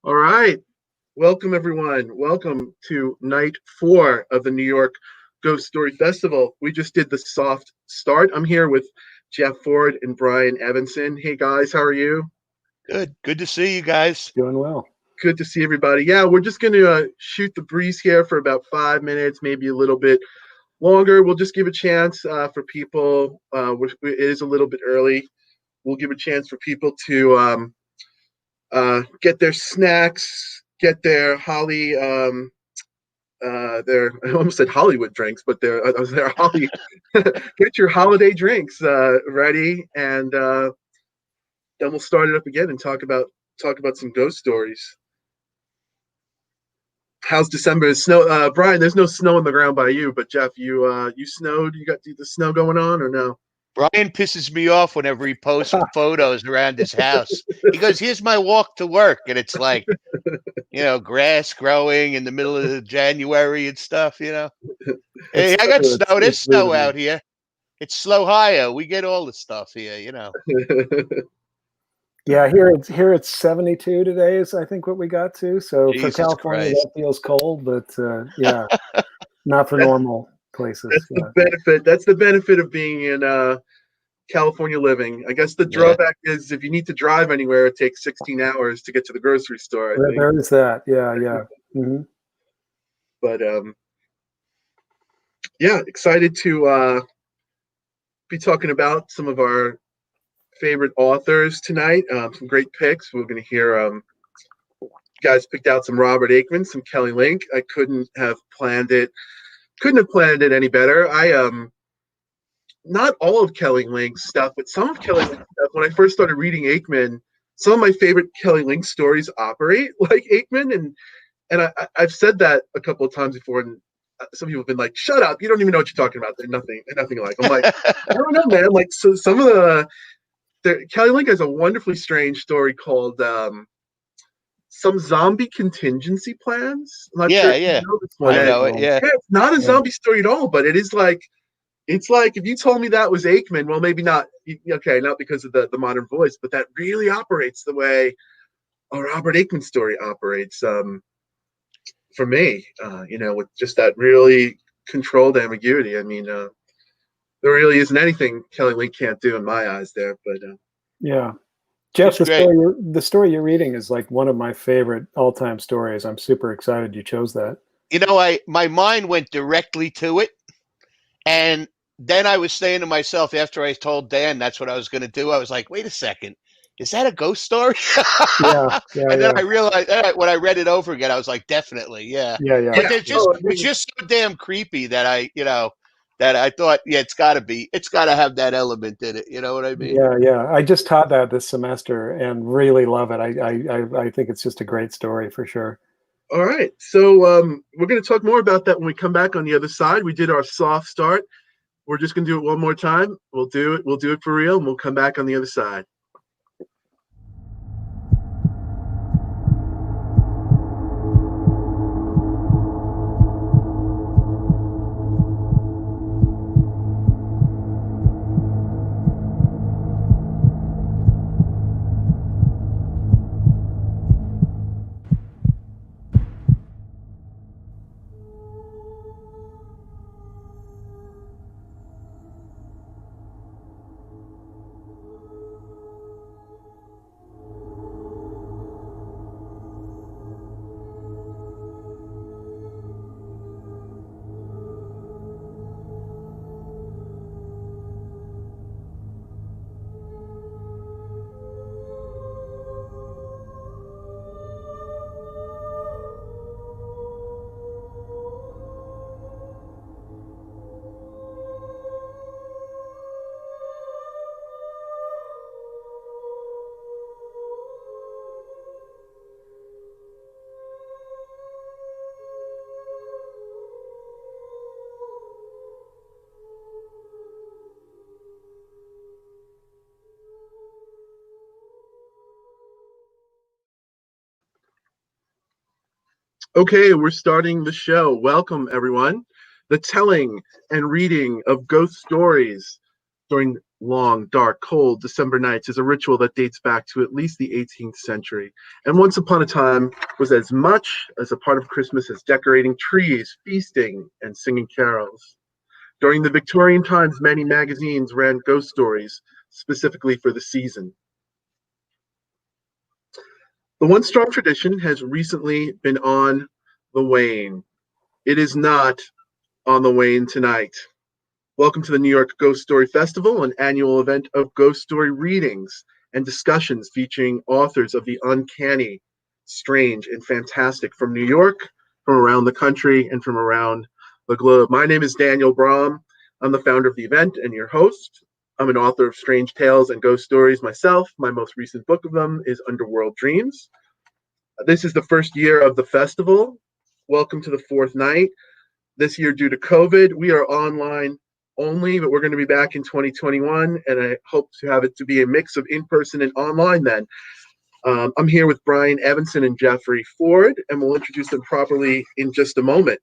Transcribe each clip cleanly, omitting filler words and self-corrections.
All right. Welcome, everyone. Welcome to night 4 of the New York Ghost Story Festival. We just did the soft start. I'm here with Jeff Ford and Brian Evenson. Hey, guys, how are you? Good. Good to see you guys. Doing well. Good to see everybody. Yeah, we're just going to shoot the breeze here for about 5 minutes, maybe a little bit longer. We'll just give a chance for people. It is a little bit early. We'll give a chance for people to get their snacks, get their their I almost said Hollywood drinks, but their Holly get your holiday drinks ready, and then we'll start it up again and talk about some ghost stories. How's December? Snow, Brian. There's no snow on the ground by you, but Jeff, you snowed. You got the snow going on or no? Brian pisses me off whenever he posts photos around his house. He goes, "Here's my walk to work," and it's like, grass growing in the middle of January and stuff. Hey, I got snow. There's snow out here. It's Ohio. We get all the stuff here. Yeah, here it's 72 today is I think what we got to. So Jesus for California, Christ. that feels cold, but yeah, not for normal places. That's the benefit. That's the benefit of being in California living. I guess the drawback is if you need to drive anywhere, it takes 16 hours to get to the grocery store. I think. There is that. Yeah. Mm-hmm. But yeah, excited to be talking about some of our favorite authors tonight. Some great picks. We're going to hear you guys picked out some Robert Aikman, some Kelly Link. I couldn't have planned it any better. I not all of Kelly Link's stuff, but some of Kelly Link's stuff. When I first started reading Aikman, some of my favorite Kelly Link stories operate like Aikman, and I've said that a couple of times before, and some people have been like, "Shut up! You don't even know what you're talking about. They're nothing alike." I'm like, I don't know, man. Like, so some of Kelly Link has a wonderfully strange story called some zombie contingency plans. I'm not sure if you know this one. I know it. Yeah, it's not a zombie story at all, but it is like. It's like if you told me that was Aikman, well, maybe not. Okay, not because of the modern voice, but that really operates the way a Robert Aikman story operates for me. With just that really controlled ambiguity. I mean, there really isn't anything Kelly Link can't do in my eyes there. But yeah, Jeff, the story you're reading is like one of my favorite all-time stories. I'm super excited you chose that. My mind went directly to it, and then I was saying to myself after I told Dan that's what I was going to do, I was like, wait a second, is that a ghost story? Yeah. And then I realized when I read it over again, I was like, definitely, yeah. But it's just so damn creepy that I thought, it's got to have that element in it. You know what I mean? Yeah. I just taught that this semester and really love it. I think it's just a great story for sure. All right, so we're going to talk more about that when we come back on the other side. We did our soft start. We're just going to do it one more time. We'll do it for real, and we'll come back on the other side. Okay, we're starting the show. Welcome, everyone. The telling and reading of ghost stories during long, dark, cold December nights is a ritual that dates back to at least the 18th century, and once upon a time was as much as a part of Christmas as decorating trees, feasting, and singing carols. During the Victorian times, many magazines ran ghost stories specifically for the season. The one strong tradition has recently been on the wane. It is not on the wane tonight. Welcome to the New York Ghost Story Festival, an annual event of ghost story readings and discussions featuring authors of the uncanny, strange, and fantastic from New York, from around the country, and from around the globe. My name is Daniel Braum. I'm the founder of the event and your host. I'm an author of strange tales and ghost stories myself. My most recent book of them is Underworld Dreams. This is the first year of the festival. Welcome to the fourth night. This year, due to COVID, we are online only, but we're going to be back in 2021, and I hope to have it to be a mix of in-person and online then. I'm here with Brian Evenson and Jeffrey Ford, and we'll introduce them properly in just a moment.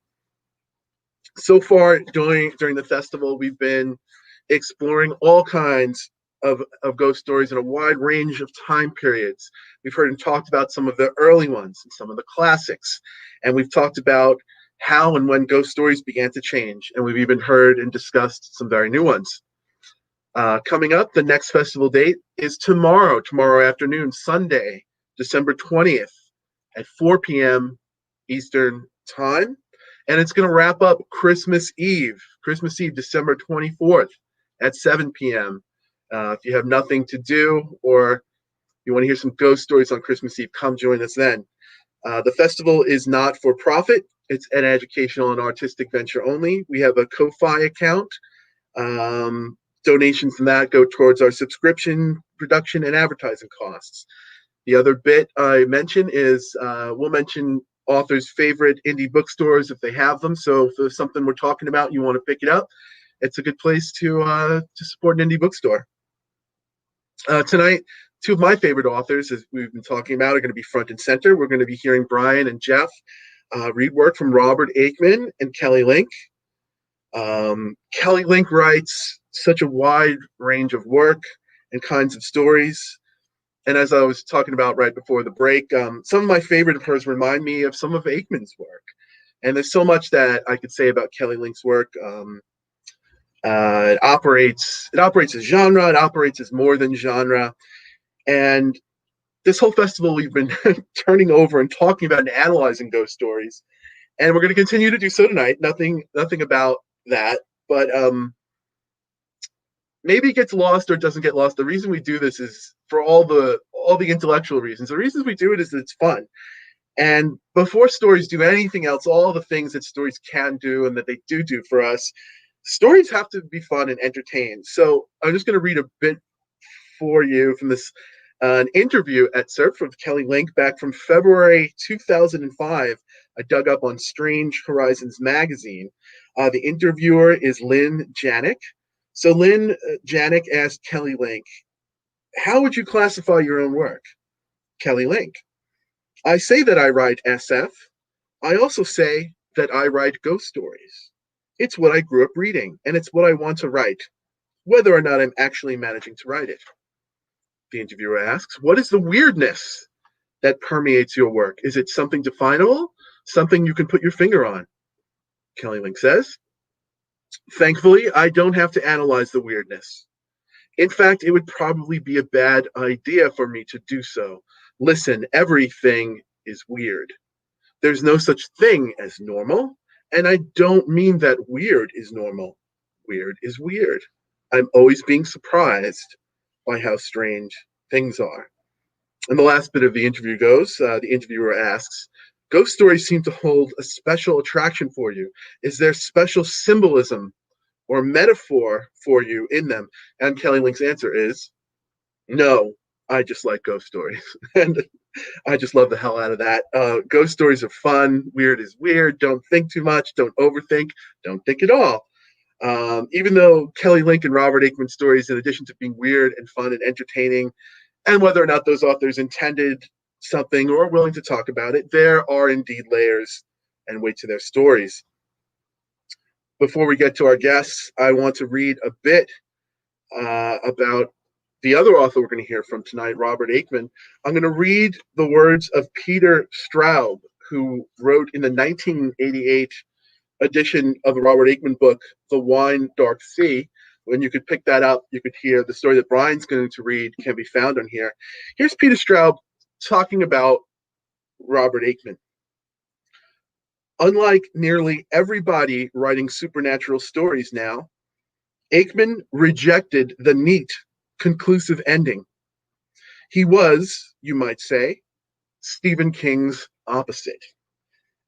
So far during the festival, we've been exploring all kinds of ghost stories in a wide range of time periods. We've heard and talked about some of the early ones and some of the classics, and we've talked about how and when ghost stories began to change, and we've even heard and discussed some very new ones. Coming up, the next festival date is tomorrow afternoon, Sunday, December 20th at 4 p.m. Eastern Time. And it's going to wrap up Christmas Eve, December 24th at 7 p.m. If you have nothing to do or you want to hear some ghost stories on Christmas Eve, come join us then. The festival is not for profit. It's an educational and artistic venture only. We have a Ko-Fi account. Donations from that go towards our subscription, production, and advertising costs. The other bit I mention is we'll mention authors' favorite indie bookstores if they have them. So if there's something we're talking about and you want to pick it up, it's a good place to support an indie bookstore. Tonight, two of my favorite authors, as we've been talking about, are going to be front and center. We're going to be hearing Brian and Jeff read work from Robert Aickman and Kelly Link. Kelly Link writes such a wide range of work and kinds of stories. And as I was talking about right before the break, some of my favorite of hers remind me of some of Aickman's work. And there's so much that I could say about Kelly Link's work. It operates as genre. It operates as more than genre. And this whole festival, we've been turning over and talking about and analyzing ghost stories. And we're going to continue to do so tonight. Nothing about that. But maybe it gets lost or doesn't get lost. The reason we do this is for all the intellectual reasons. The reasons we do it is that it's fun. And before stories do anything else, all the things that stories can do and that they do for us, stories have to be fun and entertain. So I'm just going to read a bit for you from this an interview excerpt from Kelly Link back from February 2005. I dug up on Strange Horizons magazine. The interviewer is Lynn Janik. So Lynn Janik asked Kelly Link, how would you classify your own work? Kelly Link, I say that I write SF. I also say that I write ghost stories. It's what I grew up reading, and it's what I want to write, whether or not I'm actually managing to write it. The interviewer asks, what is the weirdness that permeates your work? Is it something definable? Something you can put your finger on? Kelly Link says, thankfully, I don't have to analyze the weirdness. In fact, it would probably be a bad idea for me to do so. Listen, everything is weird. There's no such thing as normal, and I don't mean that weird is normal. Weird is weird. I'm always being surprised by how strange things are. And the last bit of the interview goes, the interviewer asks, ghost stories seem to hold a special attraction for you. Is there special symbolism or metaphor for you in them? And Kelly Link's answer is, no, I just like ghost stories. And I just love the hell out of that. Ghost stories are fun. Weird is weird. Don't think too much. Don't overthink. Don't think at all. Even though Kelly Link and Robert Aickman stories, in addition to being weird and fun and entertaining, and whether or not those authors intended something or are willing to talk about it, there are indeed layers and weight to their stories. Before we get to our guests, I want to read a bit about the other author we're going to hear from tonight, Robert Aikman. I'm going to read the words of Peter Straub, who wrote in the 1988 edition of the Robert Aikman book, The Wine Dark Sea. When you could pick that up, you could hear the story that Brian's going to read can be found on here. Here's Peter Straub talking about Robert Aikman. Unlike nearly everybody writing supernatural stories now, Aikman rejected the neat, conclusive ending. He was, you might say, Stephen King's opposite.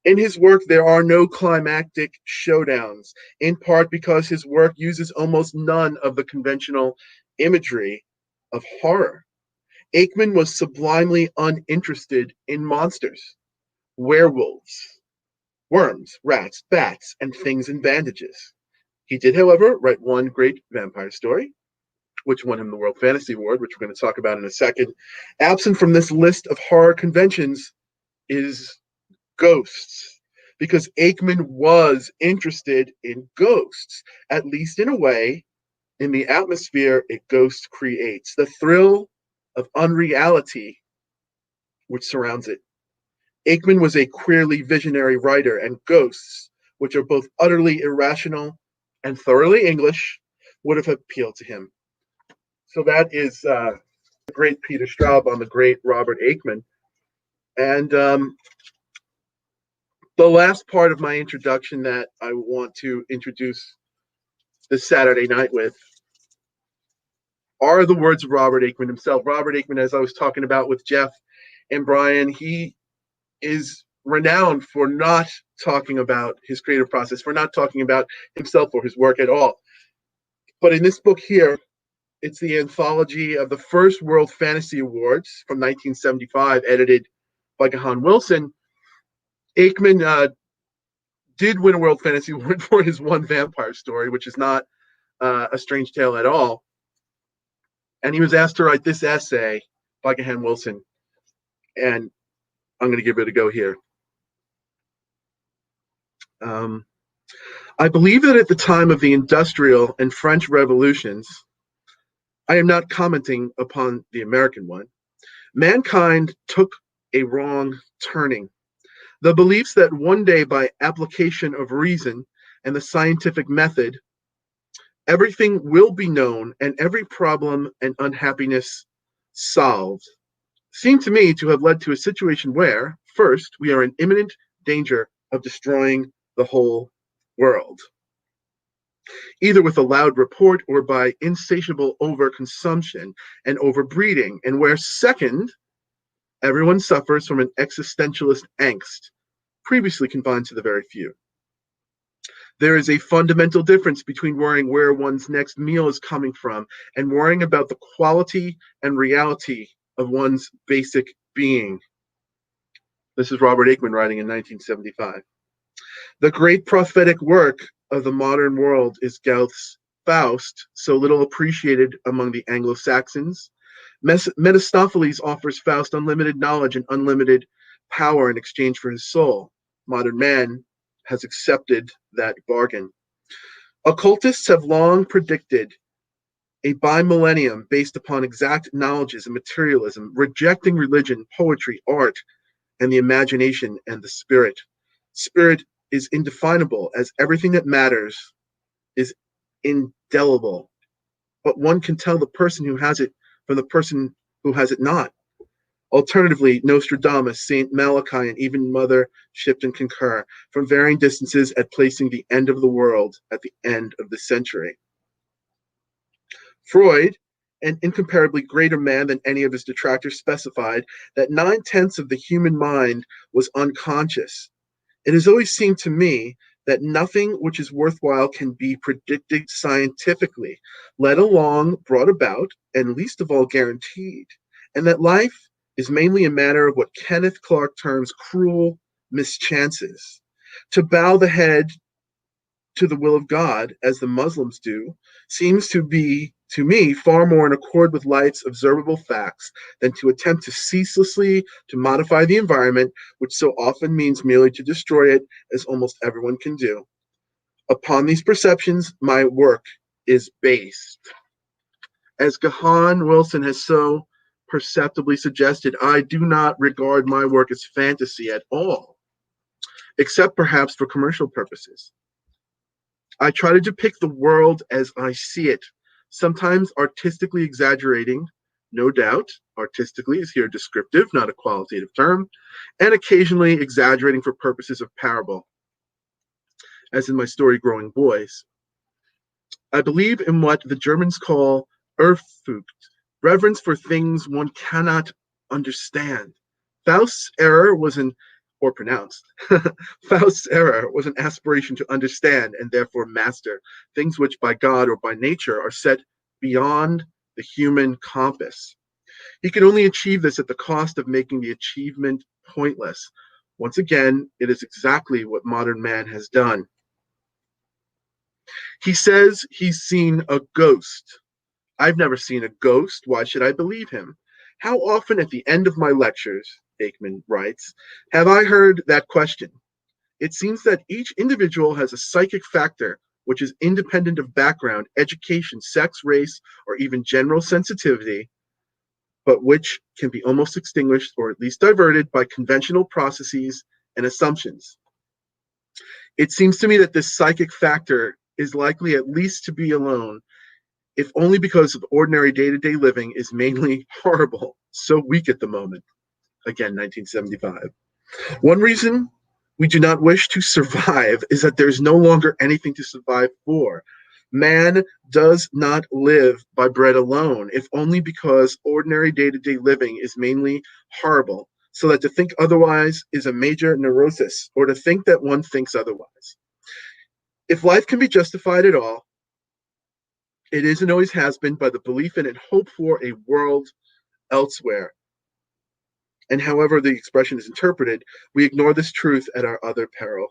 In his work, there are no climactic showdowns, in part because his work uses almost none of the conventional imagery of horror. Aikman was sublimely uninterested in monsters, werewolves, worms, rats, bats, and things in bandages. He did, however, write one great vampire story, which won him the World Fantasy Award, which we're going to talk about in a second. Absent from this list of horror conventions is ghosts, because Aikman was interested in ghosts, at least in a way, in the atmosphere a ghost creates, the thrill of unreality which surrounds it. Aikman was a queerly visionary writer, and ghosts, which are both utterly irrational and thoroughly English, would have appealed to him. So that is the great Peter Straub on the great Robert Aikman. And the last part of my introduction that I want to introduce this Saturday night with are the words of Robert Aikman himself. Robert Aikman, as I was talking about with Jeff and Brian, he is renowned for not talking about his creative process, for not talking about himself or his work at all. But in this book here, it's the anthology of the first World Fantasy Awards from 1975, edited by Gahan Wilson. Aikman did win a World Fantasy Award for his one vampire story, which is not a strange tale at all. And he was asked to write this essay by Gahan Wilson. And I'm going to give it a go here. I believe that at the time of the Industrial and French Revolutions, I am not commenting upon the American one, mankind took a wrong turning. The beliefs that one day, by application of reason and the scientific method, everything will be known and every problem and unhappiness solved, seem to me to have led to a situation where, first, we are in imminent danger of destroying the whole world, either with a loud report or by insatiable overconsumption and overbreeding, and where, second, everyone suffers from an existentialist angst previously confined to the very few. There is a fundamental difference between worrying where one's next meal is coming from and worrying about the quality and reality of one's basic being. This is Robert Aikman writing in 1975. The great prophetic work of the modern world is Goethe's Faust, so little appreciated among the Anglo-Saxons. Mephistopheles offers Faust unlimited knowledge and unlimited power in exchange for his soul. Modern man has accepted that bargain. Occultists have long predicted a bimillennium based upon exact knowledges and materialism, rejecting religion, poetry, art, and the imagination and the spirit. Spirit is indefinable, as everything that matters is indelible. But one can tell the person who has it from the person who has it not. Alternatively, Nostradamus, Saint Malachi, and even Mother Shipton concur from varying distances at placing the end of the world at the end of the century. Freud, an incomparably greater man than any of his detractors, specified that 9/10 of the human mind was unconscious. It has always seemed to me that nothing which is worthwhile can be predicted scientifically, let alone brought about, and least of all guaranteed, and that life is mainly a matter of what Kenneth Clark terms cruel mischances. To bow the head to the will of God, as the Muslims do, seems to be, to me, far more in accord with life's observable facts than to attempt to ceaselessly to modify the environment, which so often means merely to destroy it, as almost everyone can do. Upon these perceptions, my work is based. As Gahan Wilson has so perceptibly suggested, I do not regard my work as fantasy at all, except perhaps for commercial purposes. I try to depict the world as I see it, sometimes artistically exaggerating, no doubt. Artistically is here descriptive, not a qualitative term, and occasionally exaggerating for purposes of parable, as in my story Growing Boys. I believe in what the Germans call Ehrfurcht, reverence for things one cannot understand. Faust's error was an, or pronounced, Faust's error was an aspiration to understand and therefore master things which by God or by nature are set beyond the human compass. He can only achieve this at the cost of making the achievement pointless. Once again, it is exactly what modern man has done. He says he's seen a ghost. I've never seen a ghost. Why should I believe him? How often at the end of my lectures, Aikman writes, have I heard that question? It seems that each individual has a psychic factor which is independent of background, education, sex, race, or even general sensitivity, but which can be almost extinguished or at least diverted by conventional processes and assumptions. It seems to me that this psychic factor is likely at least to be alone, if only because of ordinary day-to-day living is mainly horrible, so weak at the moment. Again, 1975. One reason we do not wish to survive is that there's no longer anything to survive for. Man does not live by bread alone, if only because ordinary day-to-day living is mainly horrible, so that to think otherwise is a major neurosis, or to think that one thinks otherwise. If life can be justified at all, it is and always has been by the belief in and hope for a world elsewhere. And however the expression is interpreted, we ignore this truth at our other peril.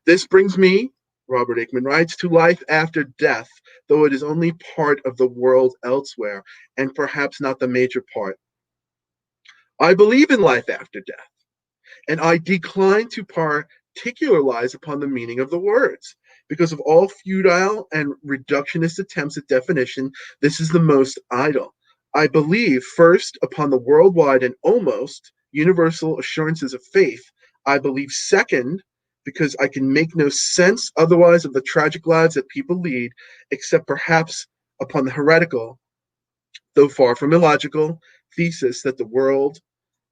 This brings me, Robert Aikman writes, to life after death, though it is only part of the world elsewhere, and perhaps not the major part. I believe in life after death, and I decline to particularize upon the meaning of the words. Because of all futile and reductionist attempts at definition, this is the most idle. I believe, first, upon the worldwide and almost universal assurances of faith. I believe, second, because I can make no sense otherwise of the tragic lives that people lead, except perhaps upon the heretical, though far from illogical, thesis that the world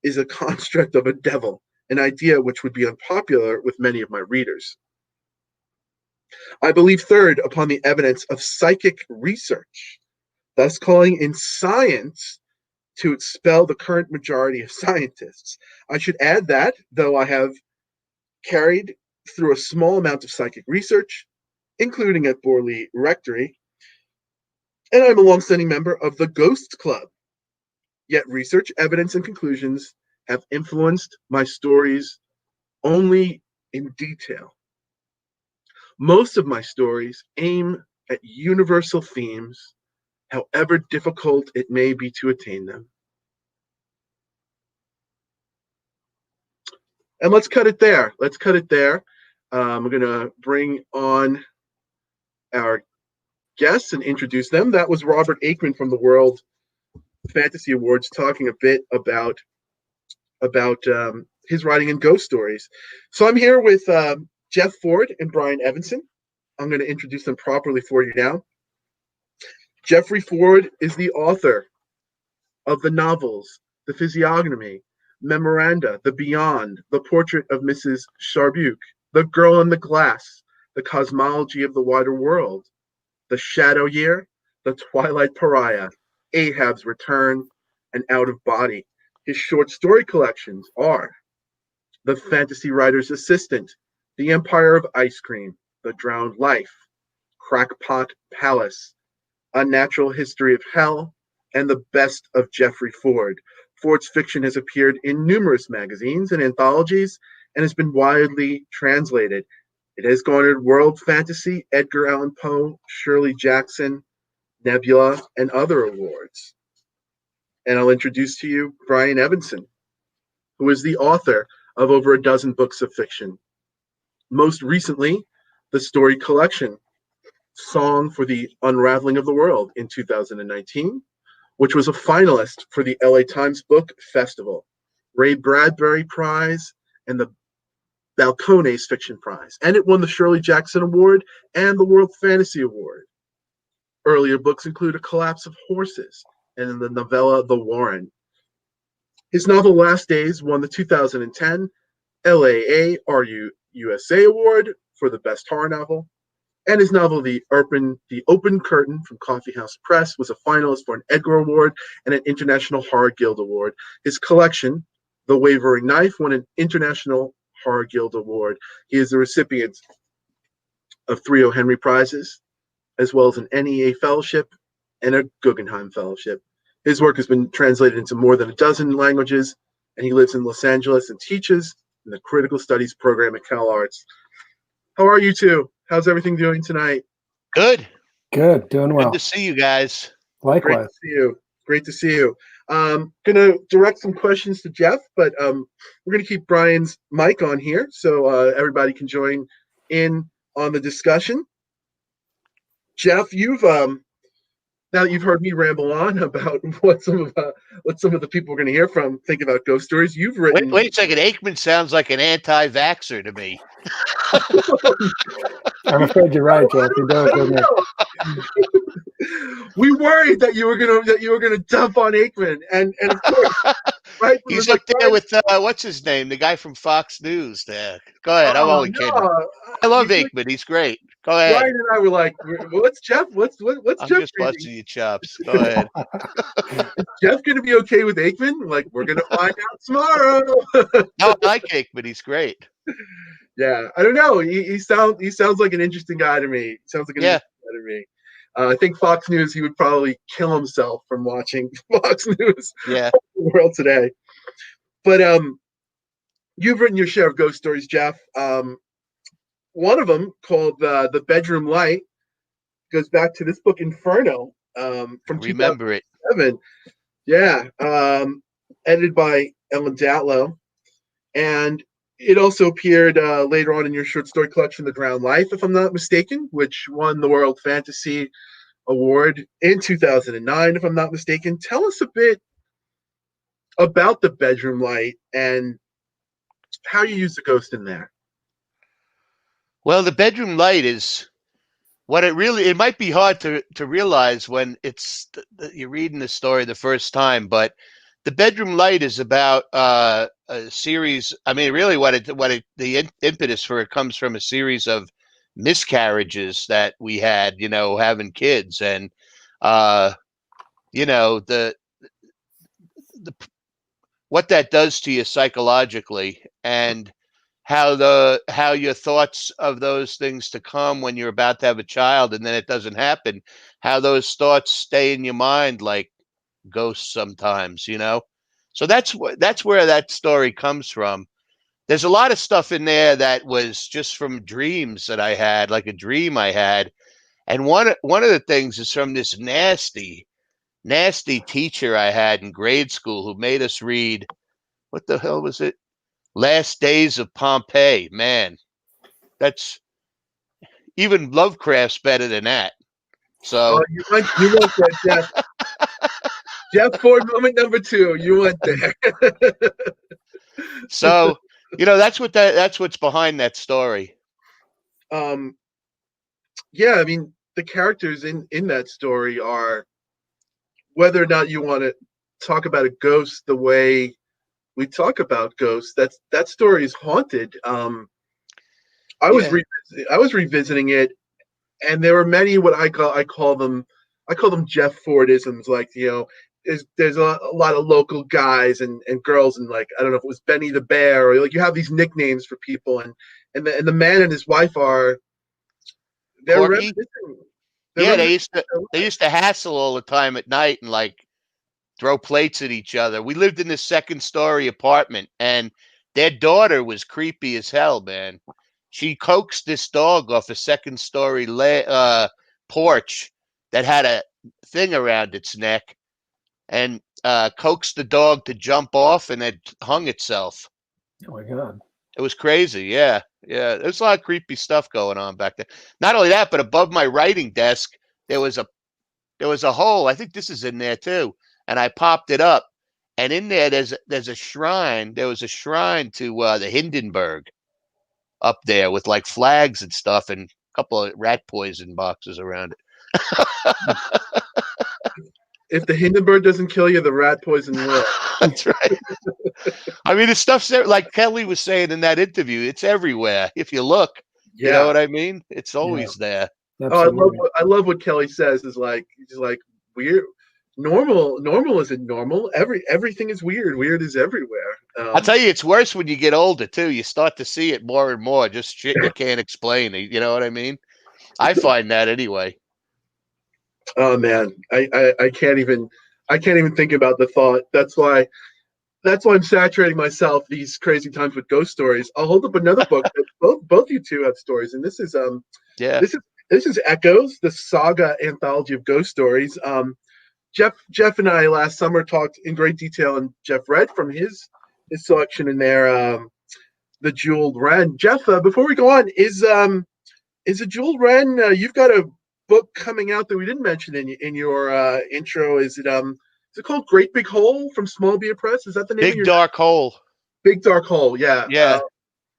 is a construct of a devil, an idea which would be unpopular with many of my readers. I believe, third, upon the evidence of psychic research, thus calling in science to expel the current majority of scientists. I should add that, though I have carried through a small amount of psychic research, including at Borley Rectory, and I'm a long-standing member of the Ghost Club, yet research, evidence, and conclusions have influenced my stories only in detail. Most of my stories aim at universal themes, however difficult it may be to attain them. And let's cut it there. We're going to bring on our guests and introduce them. That was Robert Aikman from the World Fantasy Awards talking a bit about his writing and ghost stories. So I'm here with Jeff Ford and Brian Evenson. I'm going to introduce them properly for you now. Jeffrey Ford is the author of the novels The Physiognomy, Memoranda, The Beyond, The Portrait of Mrs. Sharbuck, The Girl in the Glass, The Cosmology of the Wider World, The Shadow Year, The Twilight Pariah, Ahab's Return, and Out of Body. His short story collections are The Fantasy Writer's Assistant, The Empire of Ice Cream, The Drowned Life, Crackpot Palace, A Natural History of Hell, and The Best of Jeffrey Ford. Ford's fiction has appeared in numerous magazines and anthologies and has been widely translated. It has garnered World Fantasy, Edgar Allan Poe, Shirley Jackson, Nebula, and other awards. And I'll introduce to you Brian Evenson, who is the author of over a dozen books of fiction. Most recently, the story collection, song for the Unraveling of the World in 2019, which was a finalist for the LA Times Book Festival, Ray Bradbury Prize, and the Balcones Fiction Prize. And it won the Shirley Jackson Award and the World Fantasy Award. Earlier books include A Collapse of Horses and the novella The Warren. His novel Last Days won the 2010 LAA RUSA Award for the Best Horror Novel. And his novel, The Open Curtain from Coffeehouse Press, was a finalist for an Edgar Award and an International Horror Guild Award. His collection, The Wavering Knife, won an International Horror Guild Award. He is the recipient of 3 O. Henry Prizes, as well as an NEA Fellowship and a Guggenheim Fellowship. His work has been translated into more than a dozen languages, and he lives in Los Angeles and teaches in the Critical Studies program at CalArts. How are you two? How's everything doing tonight? Good. Good. Doing well. Good to see you guys. Likewise. Great to see you. Great to see you. Gonna direct some questions to Jeff, but we're gonna keep Brian's mic on here so everybody can join in on the discussion. Jeff, you've now that you've heard me ramble on about what some of the people we're going to hear from think about ghost stories, you've written. Wait a second. Aikman sounds like an anti-vaxxer to me. I'm afraid you're right, Jeff. He does, doesn't he? We worried that you were gonna dump on Aikman, and of course, right? He's up there with what's his name, the guy from Fox News. There. Go ahead. I'm only kidding. I love Aikman. He's great. Go ahead. Brian and I were like, "What's Jeff? What's I'm Jeff?" just busting your chops. Go ahead. Is Jeff gonna be okay with Aikman? Like, we're gonna find out tomorrow. No, I like Aikman. He's great. Yeah, I don't know. He sounds like an interesting guy to me. Sounds like an interesting guy to me. I think Fox News, he would probably kill himself from watching Fox News. Yeah. The world today. But you've written your share of ghost stories, Jeff. One of them, called The Bedroom Light, goes back to this book, Inferno, from Remember 2007. Yeah, edited by Ellen Datlow. And it also appeared later on in your short story collection, The Drowned Life, if I'm not mistaken, which won the World Fantasy Award in 2009, if I'm not mistaken. Tell us a bit about The Bedroom Light and how you use the ghost in there. Well, The Bedroom Light is what it might be hard to realize when you're reading the story the first time, but The Bedroom Light is about a series. I mean, really, the impetus for it comes from a series of miscarriages that we had, having kids, and the what that does to you psychologically, and how your thoughts of those things to come when you're about to have a child and then it doesn't happen, how those thoughts stay in your mind like ghosts sometimes, So that's where that story comes from. There's a lot of stuff in there that was just from dreams that I had, like a dream I had. And one of the things is from this nasty teacher I had in grade school who made us read, what the hell was it? Last Days of Pompeii. Man, that's even Lovecraft's better than that. So you went there, Jeff. Jeff Ford moment number 2. You went there. So, that's what's behind that story. Yeah, I mean, the characters in that story are, whether or not you want to talk about a ghost the way we talk about ghosts, that story is haunted. I was revisiting it, and there were many what I call them Jeff Fordisms. Like, there's a lot of local guys and girls, and like, I don't know if it was Benny the Bear, or like, you have these nicknames for people, and the man and his wife they're reminiscing. They used to hassle all the time at night and like throw plates at each other. We lived in this second story apartment, and their daughter was creepy as hell, man. She coaxed this dog off a second story porch that had a thing around its neck, and coaxed the dog to jump off, and it hung itself. Oh my God. It was crazy. Yeah. Yeah. There's a lot of creepy stuff going on back there. Not only that, but above my writing desk, there was a hole. I think this is in there too. And I popped it up. And in there, there's a shrine. There was a shrine to the Hindenburg up there with like flags and stuff and a couple of rat poison boxes around it. If the Hindenburg doesn't kill you, the rat poison will. That's right. I mean, the stuff's there, like Kelly was saying in that interview. It's everywhere. If you look, you know Yeah. what I mean? It's always there. Absolutely. I love what Kelly says. Is like he's like weird. Normal isn't normal. Everything is weird. Weird is everywhere. I'll tell you, it's worse when you get older too. You start to see it more and more. Just shit you can't explain. You know what I mean? I find that anyway. Oh man, I can't even think about the thought. That's why I'm saturating myself these crazy times with ghost stories. I'll hold up another book that both you two have stories, and this is Yeah. this is Echoes, the Saga anthology of ghost stories. Jeff and I last summer talked in great detail, and Jeff read from his selection in there, the Jeweled Wren. Jeff, before we go on, is a Jeweled Wren? You've got a book coming out that we didn't mention in your intro. Is it called Great Big Hole from Small Beer Press? Is that the name? Big Dark Hole. Big Dark Hole. Yeah. Yeah.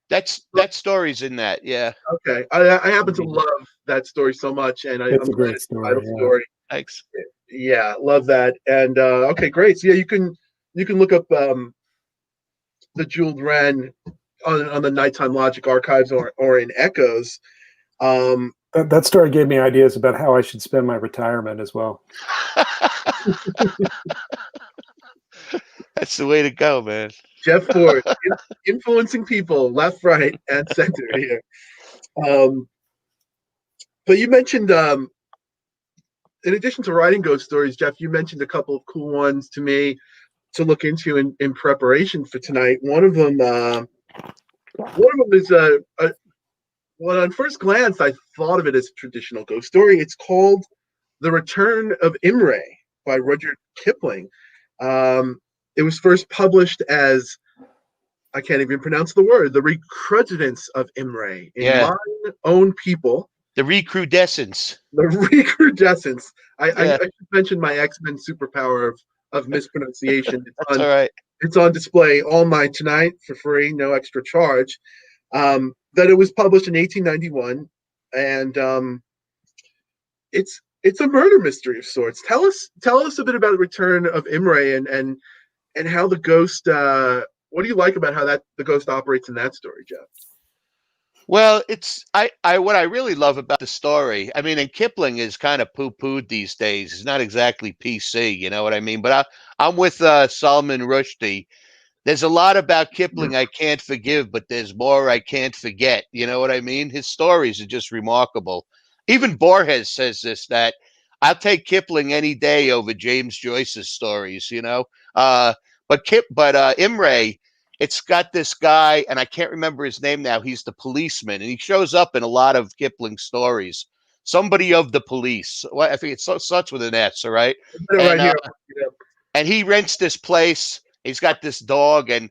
That story's in that. Yeah. Okay. I happen to love that story so much, and It's I'm a glad great it's a story. title Yeah. story. Thanks. Yeah, love that. And okay, great. So yeah, you can look up the Jeweled Wren on the Nighttime Logic archives or in Echoes. That story gave me ideas about how I should spend my retirement as well. That's the way to go, man. Jeff Ford, influencing people left, right, and center here. But you mentioned, in addition to writing ghost stories, Jeff, you mentioned a couple of cool ones to me to look into in preparation for tonight. One of them is well, on first glance, I thought of it as a traditional ghost story. It's called "The Return of Imre" by Rudyard Kipling. It was first published as, I can't even pronounce the word, "The Recrudescence of Imre" in Mine Own People. The recrudescence. The recrudescence. I Yeah. should mention my X-Men superpower of mispronunciation. That's all right. It's on display all night tonight for free, no extra charge. That it was published in 1891, and it's a murder mystery of sorts. Tell us a bit about the return of Imre and how the ghost. What do you like about how the ghost operates in that story, Jeff? Well, it's what I really love about the story. I mean, and Kipling is kind of poo-pooed these days. He's not exactly PC, you know what I mean? But I'm with Salman Rushdie. There's a lot about Kipling I can't forgive, but there's more I can't forget. You know what I mean? His stories are just remarkable. Even Borges says this, that I'll take Kipling any day over James Joyce's stories, you know? But Imre, it's got this guy, and I can't remember his name now. He's the policeman, and he shows up in a lot of Kipling stories. Somebody of the police. Well, I think it starts with an S, all right? Right here. And he rents this place. He's got this dog, and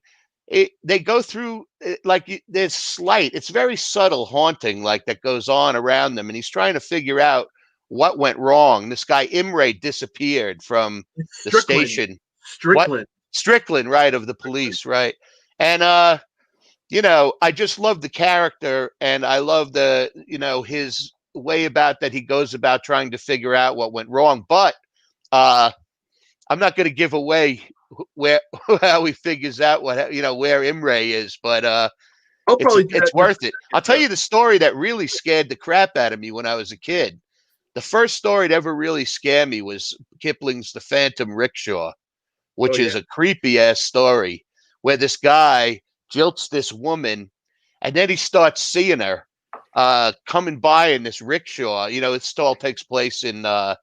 they go through like there's slight. It's very subtle haunting, like that goes on around them, and he's trying to figure out what went wrong. This guy Imre disappeared from the station. Strickland, right, of the police, right? And you know, I just love the character, and I love his way about that he goes about trying to figure out what went wrong. But I'm not going to give away how he figures out where Imre is, but it's worth it. I'll tell you the story that really scared the crap out of me when I was a kid. The first story to ever really scare me was Kipling's The Phantom Rickshaw, which is a creepy ass story where this guy jilts this woman, and then he starts seeing her coming by in this rickshaw. You know, it all takes place in I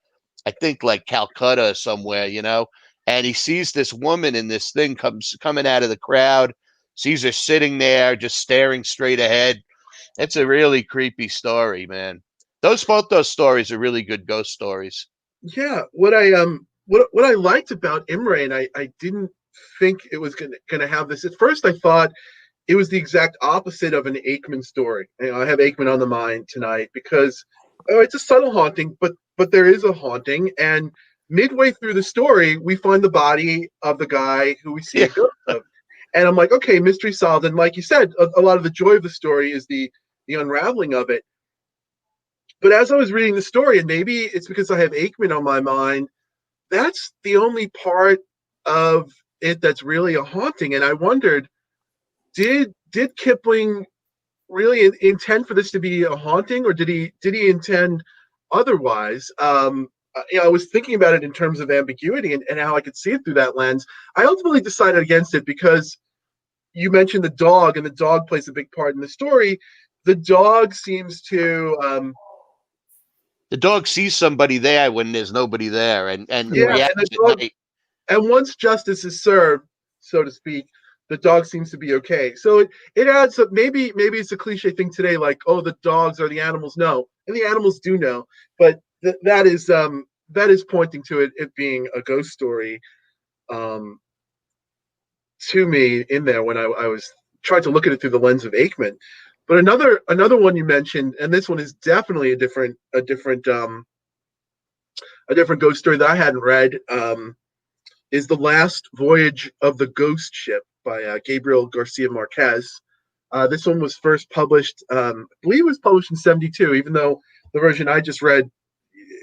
think like Calcutta or somewhere, you know, and he sees this woman in this thing coming out of the crowd, sees her sitting there just staring straight ahead. It's a really creepy story, man. Both those stories are really good ghost stories. Yeah, what I liked about Imre, and I didn't think it was gonna have this. At first, I thought it was the exact opposite of an Aikman story. I have Aikman on the mind tonight because it's a subtle haunting, but there is a haunting, and midway through the story, we find the body of the guy who we see Yeah. a ghost of, and I'm like, okay, mystery solved. And like you said, a lot of the joy of the story is the unraveling of it. But as I was reading the story, and maybe it's because I have Aikman on my mind, that's the only part of it that's really a haunting. And I wondered, did Kipling really intend for this to be a haunting, or did he intend otherwise? I was thinking about it in terms of ambiguity and how I could see it through that lens. I ultimately decided against it because you mentioned the dog, and the dog plays a big part in the story. The dog seems to, The dog sees somebody there when there's nobody there, and yeah, and the reacts at dog, night. and once justice is served, so to speak, the dog seems to be okay. So it adds up. Maybe it's a cliche thing today, like, oh, the dogs or the animals know, and the animals do know, but that is pointing to it being a ghost story, um, to me in there when I was trying to look at it through the lens of Aikman. But another one you mentioned, and this one is definitely a different ghost story that I hadn't read. Is The Last Voyage of the Ghost Ship by Gabriel Garcia Marquez. This one was first published, I believe it was published in 72, even though the version I just read,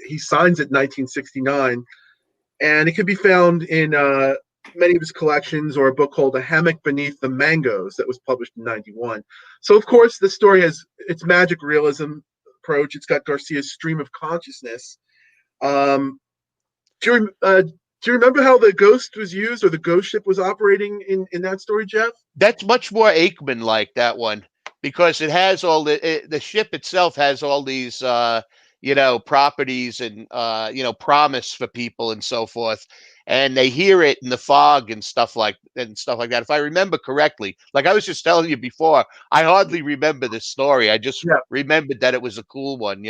he signs it in 1969. And it can be found in many of his collections, or a book called A Hammock Beneath the Mangoes that was published in 91. So, of course, the story has its magic realism approach. It's got Garcia's stream of consciousness. Um, do you remember how the ghost was used, or the ghost ship was operating in that story, Jeff? That's much more Aikman like, that one, because it has all the ship itself has all these properties and promise for people and so forth, and they hear it in the fog and stuff like that. If I remember correctly, like I was just telling you before, I hardly remember this story. I just Yeah. remembered that it was a cool one,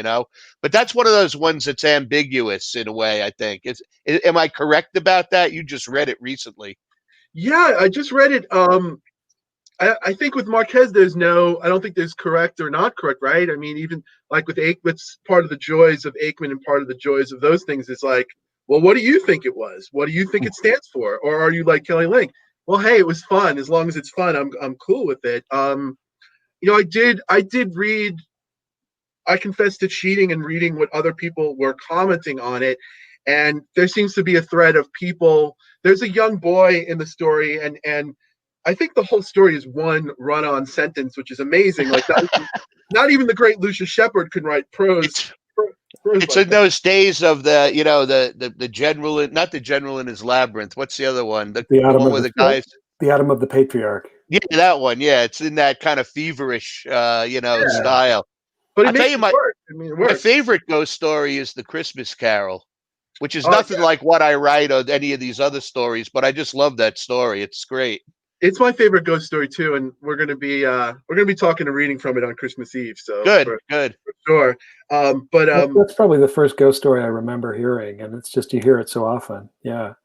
But that's one of those ones that's ambiguous in a way. I think. Am I correct about that? You just read it recently. Yeah, I just read it. I think with Marquez, I don't think there's correct or not correct, right? I mean, even like with Aikman's, part of the joys of Aikman and part of the joys of those things is like, well, what do you think it was? What do you think it stands for? Or are you like Kelly Link? Well, hey, it was fun. As long as it's fun, I'm cool with it. I did read. I confess to cheating and reading what other people were commenting on it, and there seems to be a thread of people. There's a young boy in the story, and I think the whole story is one run-on sentence, which is amazing. Like not even the great Lucius Shepard could write prose. It's Prose it's like in that. those days of the general, not the general in his labyrinth. What's the other one? The The Atom one of where the guys. the Atom of the Patriarch. Yeah, that one. Yeah, it's in that kind of feverish, Yeah, style. but it I'll tell makes you, it work. I mean, it my works. favorite ghost story is the Christmas Carol, which is Oh nothing yeah, like what I write or any of these other stories, but I just love that story. It's great. it's my favorite ghost story too, and we're gonna be talking and reading from it on Christmas Eve. So Good, for good. sure. But That's probably the first ghost story I remember hearing, and it's just you hear it so often. Yeah, it's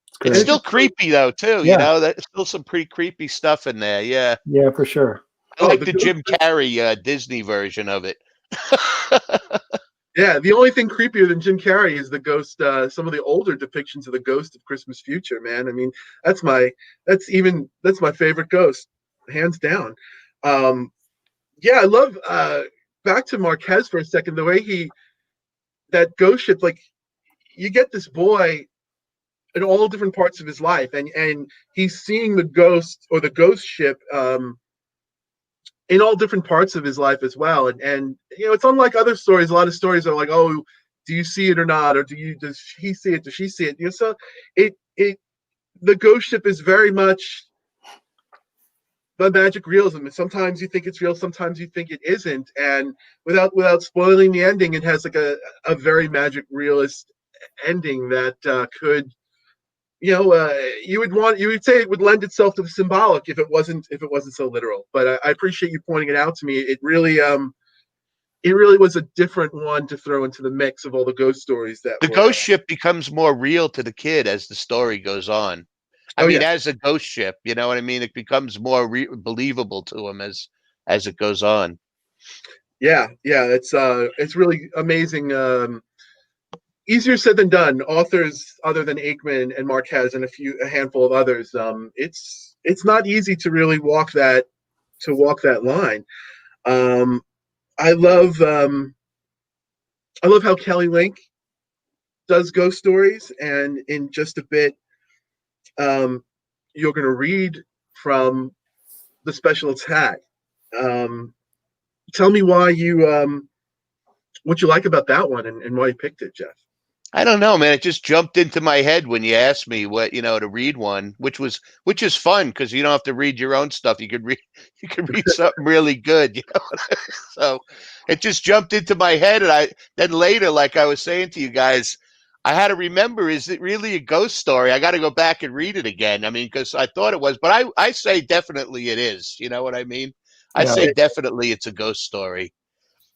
It's and great. it's still creepy though, too. Yeah, There's still some pretty creepy stuff in there. Yeah, yeah, for sure. I oh like the the ghost. Jim Carrey Disney version of it. Yeah, the only thing creepier than Jim Carrey is the ghost. Some of the older depictions of the ghost of Christmas Future, man. I mean, that's my that's my favorite ghost, hands down. Um, yeah, I love. Back to Marquez for a second. The way that ghost ship, like you get this boy in all different parts of his life, and he's seeing the ghost or the ghost ship. In all different parts of his life as well. And it's unlike other stories. A lot of stories are like, oh, do you see it or not, or does he see it? Does she see it? So it the ghost ship is very much the magic realism. And sometimes you think it's real, sometimes you think it isn't. And without spoiling the ending, it has like a very magic realist ending that could you would say it would lend itself to the symbolic if it wasn't so literal. But I appreciate you pointing it out to me. It really was a different one to throw into the mix of all the ghost stories that The were. ghost ship becomes more real to the kid as the story goes on. I Oh mean, yeah, as a ghost ship, you know what I mean? It becomes more believable to him as it goes on. yeah. It's really amazing. Easier said than done. Authors other than Aikman and Marquez and a handful of others. It's not easy to really walk that line. Um, I love I love how Kelly Link does ghost stories, and in just a bit, um, you're going to read from the special attack. Um, Tell me why what you like about that one, and why you picked it, Jeff. I don't know, man. It just jumped into my head when you asked me what, to read one, which is fun because you don't have to read your own stuff. You could read you could read something really good, you know. So it just jumped into my head, and I then later, like I was saying to you guys, I had to remember: is it really a ghost story? I got to go back and read it again. I mean, because I thought it was, but I say definitely it is. You know what I mean? I Yeah. say definitely it's a ghost story.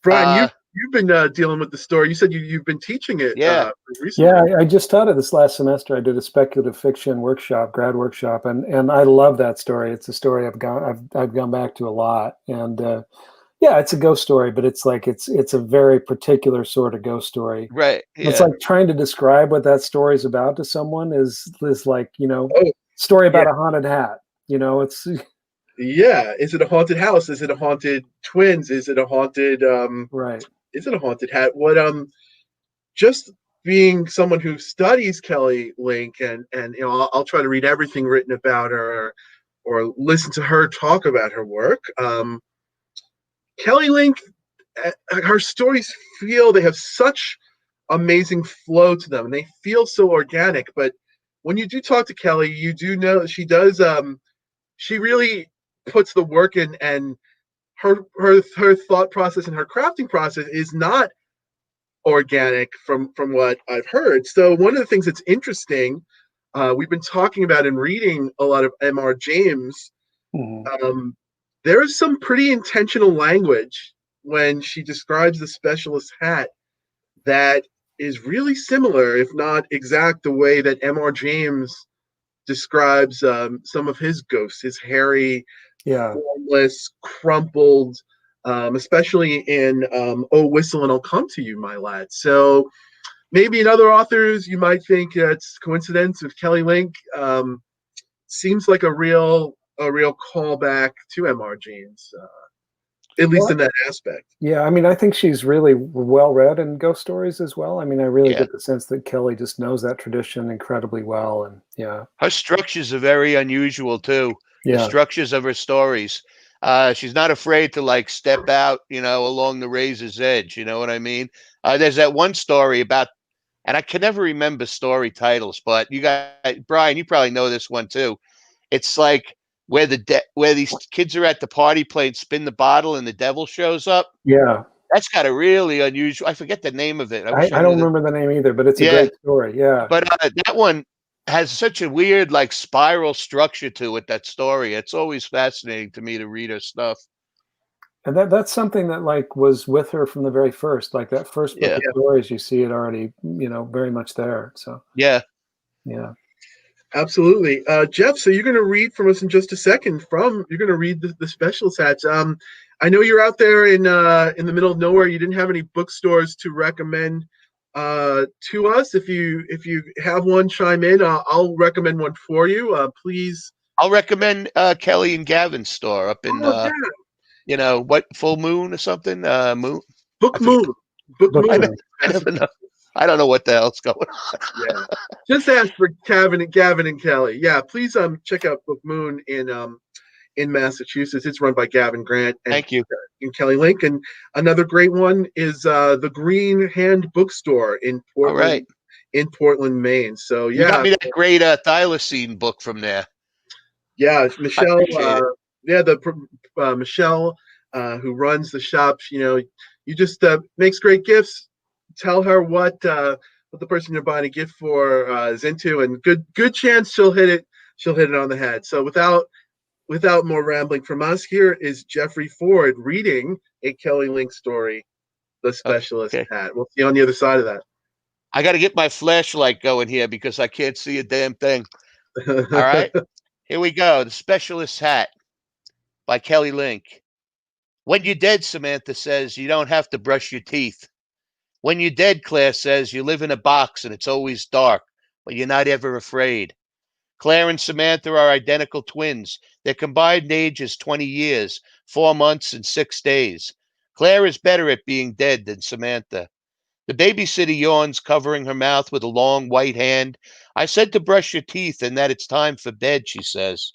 Brian, Uh, you've been dealing with the story. You said you've been teaching it yeah. recently. Yeah, I just taught it this last semester. I did a speculative fiction workshop, grad workshop, and I love that story. It's a story I've gone back to a lot, and yeah, it's a ghost story, but it's like it's a very particular sort of ghost story. Right. It's Yeah. like trying to describe what that story is about to someone is like, Oh, story yeah, about a haunted hat. It's yeah. Is it a haunted house? Is it a haunted twins? Is it a haunted right. Is it a haunted hat? What just being someone who studies Kelly Link, and I'll try to read everything written about her, or listen to her talk about her work. Kelly Link, her stories they have such amazing flow to them, and they feel so organic. But when you do talk to Kelly, you do know that she does. She really puts the work in, and her thought process and her crafting process is not organic from what I've heard. So one of the things that's interesting, we've been talking about and reading a lot of M.R. James. Mhm. There is some pretty intentional language when she describes the specialist hat that is really similar, if not exact, the way that M.R. James describes some of his ghosts, his hairy, Yeah. formless, crumpled, especially in "Oh Whistle and I'll Come to You, My Lad." So maybe in other authors, you might think it's coincidence. With Kelly Link, seems like a real callback to M.R. James, at least in Well, that aspect. yeah, I mean, I think she's really well read in ghost stories as well. I mean, I really Yeah. get the sense that Kelly just knows that tradition incredibly well, and yeah, Her structures are very unusual too. The yeah, structures of her stories. She's not afraid to like step out, along the razor's edge. You know what I mean? There's that one story about, and I can never remember story titles, but you guys, Brian, you probably know this one too. It's like where these kids are at the party playing spin the bottle, and the devil shows up. yeah. That's got a really unusual. I forget the name of it. I wish I I knew don't the. remember the name either, but it's a Yeah, great story. Yeah, but that one has such a weird, like, spiral structure to it. That story. It's always fascinating to me to read her stuff. and that's something that like was with her from the very first. Like that first book Yeah, of Yeah, stories, you see it already, very much there. So yeah. yeah, absolutely. Jeff, so you're going to read from us in just a second. You're going to read the specials hats. I know you're out there in the middle of nowhere. You didn't have any bookstores to recommend to us. If you have one, chime in. I'll recommend one for you. Please. I'll recommend Kelly and Gavin's store up in Oh yeah, what, Full Moon or something. Moon. I Book forget. Moon. Book book I, Moon. ne- moon. I never know. I don't know what the hell's going on. Yeah. Just ask for Gavin and Kelly. Yeah, please check out Book Moon in Massachusetts. It's run by Gavin Grant Thank you. and Kelly Link. And another great one is the Green Hand Bookstore All right. In Portland, Maine. So You got yeah, me that great thylacine book from there. yeah, I Michelle. appreciate it. Yeah, the Michelle who runs the shop. You just makes great gifts. Tell her what the person you're buying a gift for is into, and good chance she'll hit it. She'll hit it on the head. So without more rambling from us, here is Jeffrey Ford reading a Kelly Link story, The Specialist Okay. Hat. We'll see you on the other side of that. I got to get my flashlight going here because I can't see a damn thing. All right, here we go. The Specialist's Hat by Kelly Link. When you're dead, Samantha says, you don't have to brush your teeth. When you're dead, Claire says, you live in a box and it's always dark, but you're not ever afraid. Claire and Samantha are identical twins. Their combined age is 20 years, 4 months, and 6 days. Claire is better at being dead than Samantha. The babysitter yawns, covering her mouth with a long white hand. I said to brush your teeth and that it's time for bed, she says.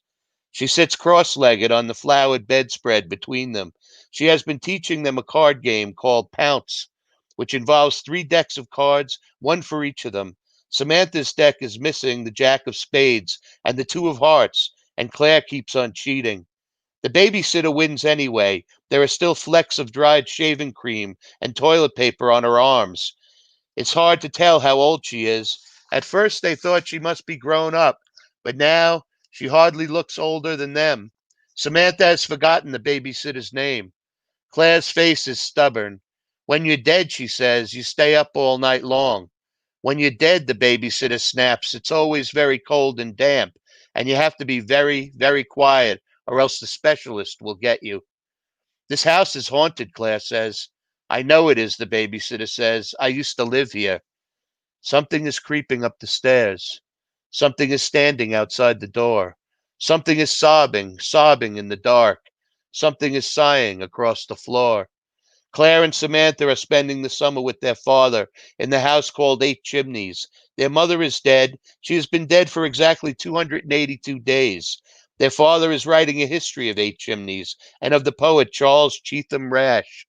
She sits cross-legged on the flowered bedspread between them. She has been teaching them a card game called Pounce, which involves 3 decks of cards, one for each of them. Samantha's deck is missing the Jack of Spades and the 2 of Hearts, and Claire keeps on cheating. The babysitter wins anyway. There are still flecks of dried shaving cream and toilet paper on her arms. It's hard to tell how old she is. At first, they thought she must be grown up, but now she hardly looks older than them. Samantha has forgotten the babysitter's name. Claire's face is stubborn. When you're dead, she says, you stay up all night long. When you're dead, the babysitter snaps, it's always very cold and damp, and you have to be very, very quiet, or else the specialist will get you. This house is haunted, Claire says. I know it is, the babysitter says. I used to live here. Something is creeping up the stairs. Something is standing outside the door. Something is sobbing, sobbing in the dark. Something is sighing across the floor. Claire and Samantha are spending the summer with their father in the house called 8 Chimneys. Their mother is dead. She has been dead for exactly 282 days. Their father is writing a history of 8 Chimneys and of the poet Charles Cheetham Rash,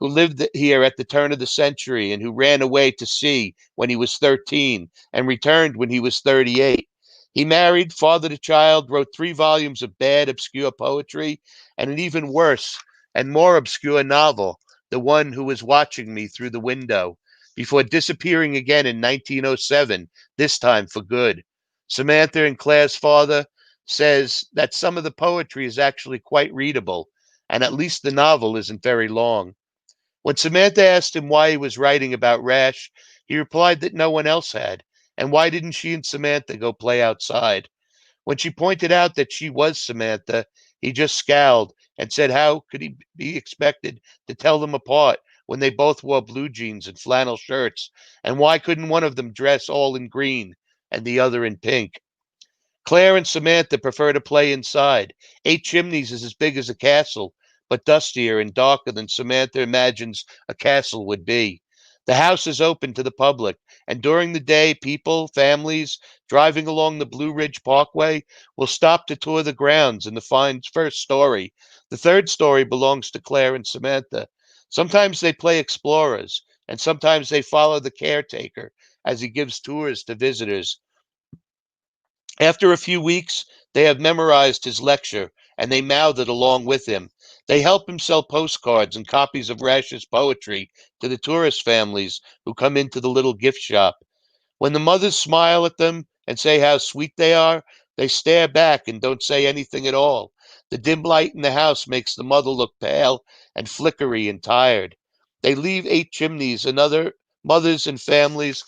who lived here at the turn of the century and who ran away to sea when he was 13 and returned when he was 38. He married, fathered a child, wrote 3 volumes of bad, obscure poetry, and an even worse and more obscure novel, The One Who Was Watching Me Through the Window, before disappearing again in 1907, this time for good. Samantha and Claire's father says that some of the poetry is actually quite readable, and at least the novel isn't very long. When Samantha asked him why he was writing about Rash, he replied that no one else had. And why didn't she and Samantha go play outside? When she pointed out that she was Samantha, he just scowled and said how could he be expected to tell them apart when they both wore blue jeans and flannel shirts? And why couldn't one of them dress all in green and the other in pink? Claire and Samantha prefer to play inside. 8 Chimneys is as big as a castle, but dustier and darker than Samantha imagines a castle would be. The house is open to the public, and during the day, people, families driving along the Blue Ridge Parkway will stop to tour the grounds in the fine first story. The third story belongs to Claire and Samantha. Sometimes they play explorers, and sometimes they follow the caretaker as he gives tours to visitors. After a few weeks, they have memorized his lecture, and they mouth it along with him. They help him sell postcards and copies of Rash's poetry to the tourist families who come into the little gift shop. When the mothers smile at them and say how sweet they are, they stare back and don't say anything at all. The dim light in the house makes the mother look pale and flickery and tired. They leave 8 Chimneys and other mothers and families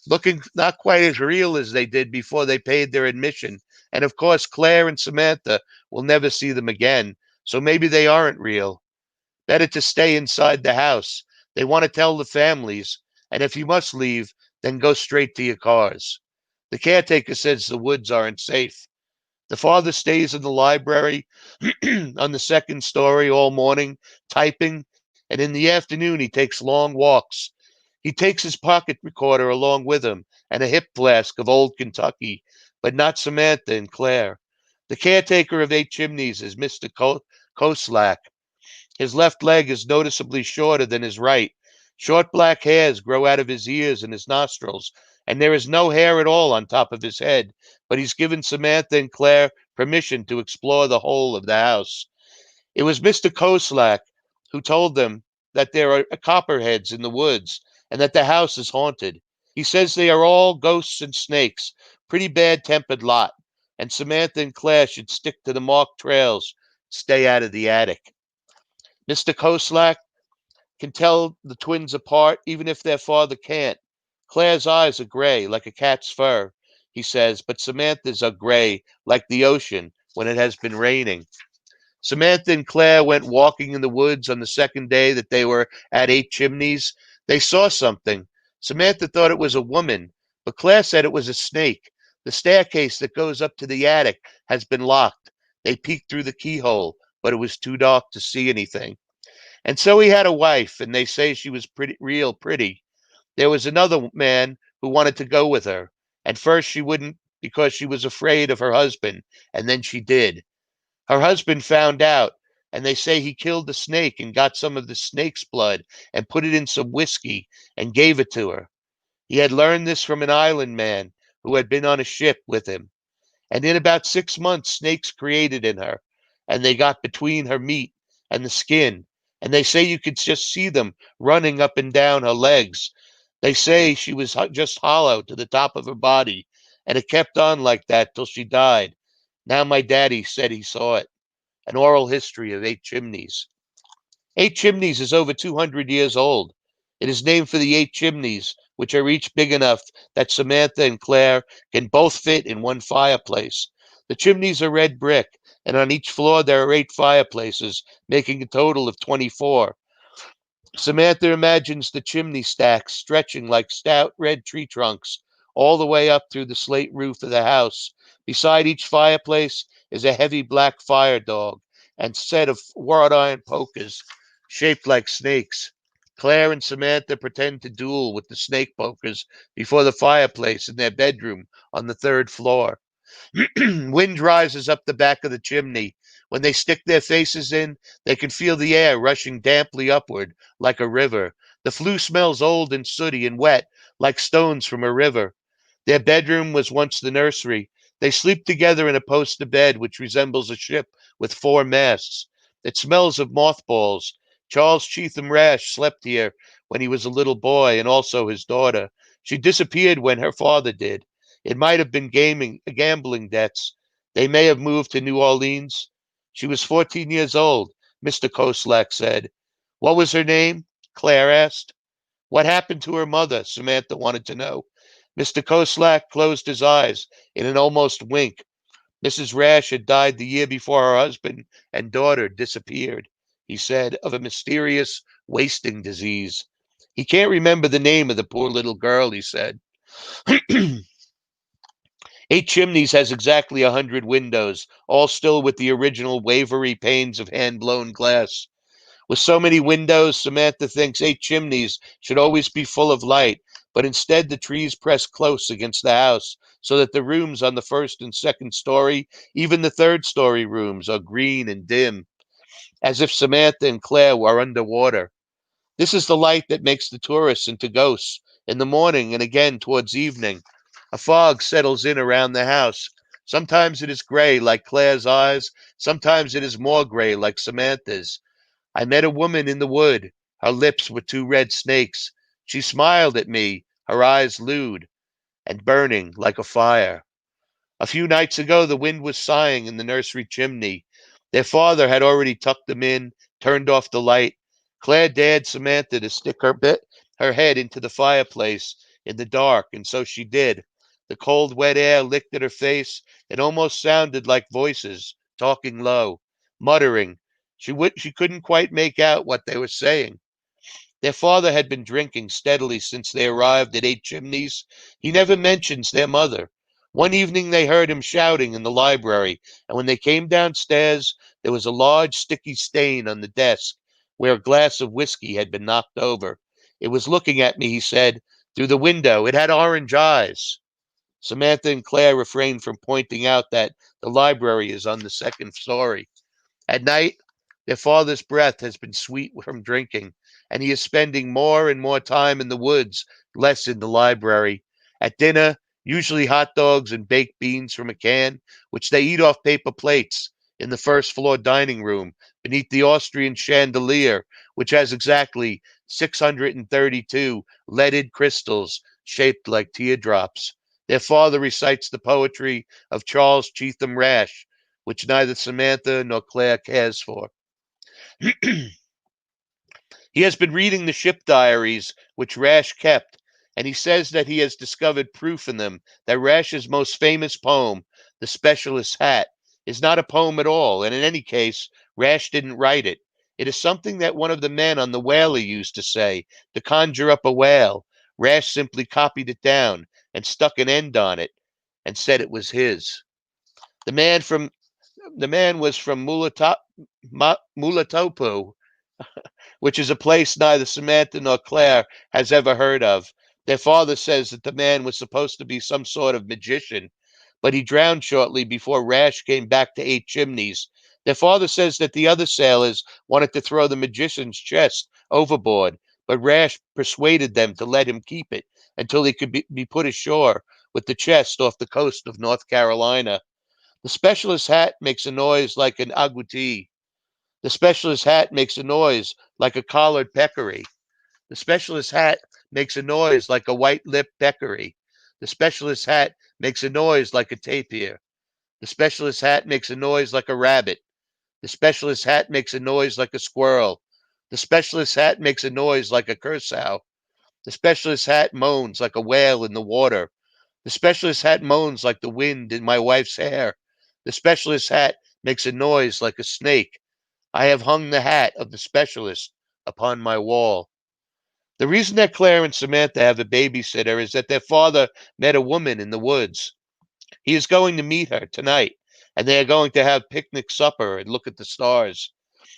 looking not quite as real as they did before they paid their admission. And of course, Claire and Samantha will never see them again, so maybe they aren't real. Better to stay inside the house. They want to tell the families, and if you must leave, then go straight to your cars. The caretaker says the woods aren't safe. The father stays in the library on the second story all morning, typing, and in the afternoon he takes long walks. He takes his pocket recorder along with him and a hip flask of old Kentucky, but not Samantha and Claire. The caretaker of 8 Chimneys is Mr. Koslak. His left leg is noticeably shorter than his right. Short black hairs grow out of his ears and his nostrils, and there is no hair at all on top of his head, but he's given Samantha and Claire permission to explore the whole of the house. It was Mr. Koslak who told them that there are copperheads in the woods and that the house is haunted. He says they are all ghosts and snakes, pretty bad tempered lot, and Samantha and Claire should stick to the marked trails, stay out of the attic. Mr. Koslak can tell the twins apart, even if their father can't. Claire's eyes are gray, like a cat's fur. he says, but Samantha's are gray, like the ocean when it has been raining. Samantha and Claire went walking in the woods on the second day that they were at Eight Chimneys. They saw something. Samantha thought it was a woman, but Claire said it was a snake. The staircase that goes up to the attic has been locked. They peeked through the keyhole, but it was too dark to see anything. And so he had a wife, and they say she was real pretty. There was another man who wanted to go with her. At first she wouldn't because she was afraid of her husband, and then she did. Her husband found out, and they say he killed the snake and got some of the snake's blood and put it in some whiskey and gave it to her. He had learned this from an island man who had been on a ship with him. And in about 6 months, snakes created in her, and they got between her meat and the skin. And they say you could just see them running up and down her legs. They say she was just hollow to the top of her body, and it kept on like that till she died. Now my daddy said he saw it. An oral history of Eight Chimneys. Eight Chimneys is over 200 years old. It is named for the 8 chimneys, which are each big enough that Samantha and Claire can both fit in one fireplace. The chimneys are red brick, and on each floor there are 8 fireplaces, making a total of 24. Samantha imagines the chimney stacks stretching like stout red tree trunks all the way up through the slate roof of the house. Beside each fireplace is a heavy black fire dog and set of wrought iron pokers shaped like snakes. Claire and Samantha pretend to duel with the snake pokers before the fireplace in their bedroom on the 3rd floor. Wind rises up the back of the chimney. When they stick their faces in, they can feel the air rushing damply upward like a river. The flue smells old and sooty and wet, like stones from a river. Their bedroom was once the nursery. They sleep together in a poster bed which resembles a ship with 4 masts. It smells of mothballs. Charles Cheetham Rash slept here when he was a little boy, and also his daughter. She disappeared when her father did. It might have been gambling debts. They may have moved to New Orleans. She was 14 years old, Mr. Koslak said. What was her name? Claire asked. What happened to her mother? Samantha wanted to know. Mr. Koslak closed his eyes in an almost wink. Mrs. Rash had died the year before her husband and daughter disappeared, he said, of a mysterious wasting disease. He can't remember the name of the poor little girl, he said. Eight Chimneys has exactly 100 windows, all still with the original wavery panes of hand-blown glass. With so many windows, Samantha thinks Eight Chimneys should always be full of light, but instead the trees press close against the house so that the rooms on the 1st and 2nd story, even the 3rd-story rooms, are green and dim, as if Samantha and Claire were underwater. This is the light that makes the tourists into ghosts in the morning and again towards evening. A fog settles in around the house. Sometimes it is gray like Claire's eyes. Sometimes it is more gray like Samantha's. I met a woman in the wood. Her lips were 2 red snakes. She smiled at me, her eyes lewd and burning like a fire. A few nights ago, the wind was sighing in the nursery chimney. Their father had already tucked them in, turned off the light. Claire dared Samantha to stick her head into the fireplace in the dark, and so she did. The cold, wet air licked at her face. It almost sounded like voices, talking low, muttering. She couldn't quite make out what they were saying. Their father had been drinking steadily since they arrived at Eight Chimneys. He never mentions their mother. One evening they heard him shouting in the library, and when they came downstairs, there was a large sticky stain on the desk where a glass of whiskey had been knocked over. It was looking at me, he said, through the window. It had orange eyes. Samantha and Claire refrained from pointing out that the library is on the 2nd story. At night, their father's breath has been sweet from drinking, and he is spending more and more time in the woods, less in the library. At dinner, usually hot dogs and baked beans from a can, which they eat off paper plates in the 1st-floor dining room beneath the Austrian chandelier, which has exactly 632 leaded crystals shaped like teardrops. Their father recites the poetry of Charles Cheetham Rash, which neither Samantha nor Claire cares for. He has been reading the ship diaries which Rash kept, and he says that he has discovered proof in them that Rash's most famous poem, The Specialist's Hat, is not a poem at all, and in any case, Rash didn't write it. It is something that one of the men on the whaler used to say, to conjure up a whale. Rash simply copied it down and stuck an end on it and said it was his. The man from the man was from Mulatopu, which is a place neither Samantha nor Claire has ever heard of. Their father says that the man was supposed to be some sort of magician, but he drowned shortly before Rash came back to Eight Chimneys. Their father says that the other sailors wanted to throw the magician's chest overboard, but Rash persuaded them to let him keep it until he could be put ashore with the chest off the coast of North Carolina. The specialist's hat makes a noise like an agouti. The specialist's hat makes a noise like a collared peccary. The specialist's hat makes a noise like a white-lipped peccary. The specialist's hat makes a noise like a tapir. The specialist's hat makes a noise like a rabbit. The specialist's hat makes a noise like a squirrel. The specialist's hat makes a noise like a cursow. The specialist's hat moans like a whale in the water. The specialist's hat moans like the wind in my wife's hair. The specialist's hat makes a noise like a snake. I have hung the hat of the specialist upon my wall. The reason that Claire and Samantha have a babysitter is that their father met a woman in the woods. He is going to meet her tonight, and they are going to have picnic supper and look at the stars.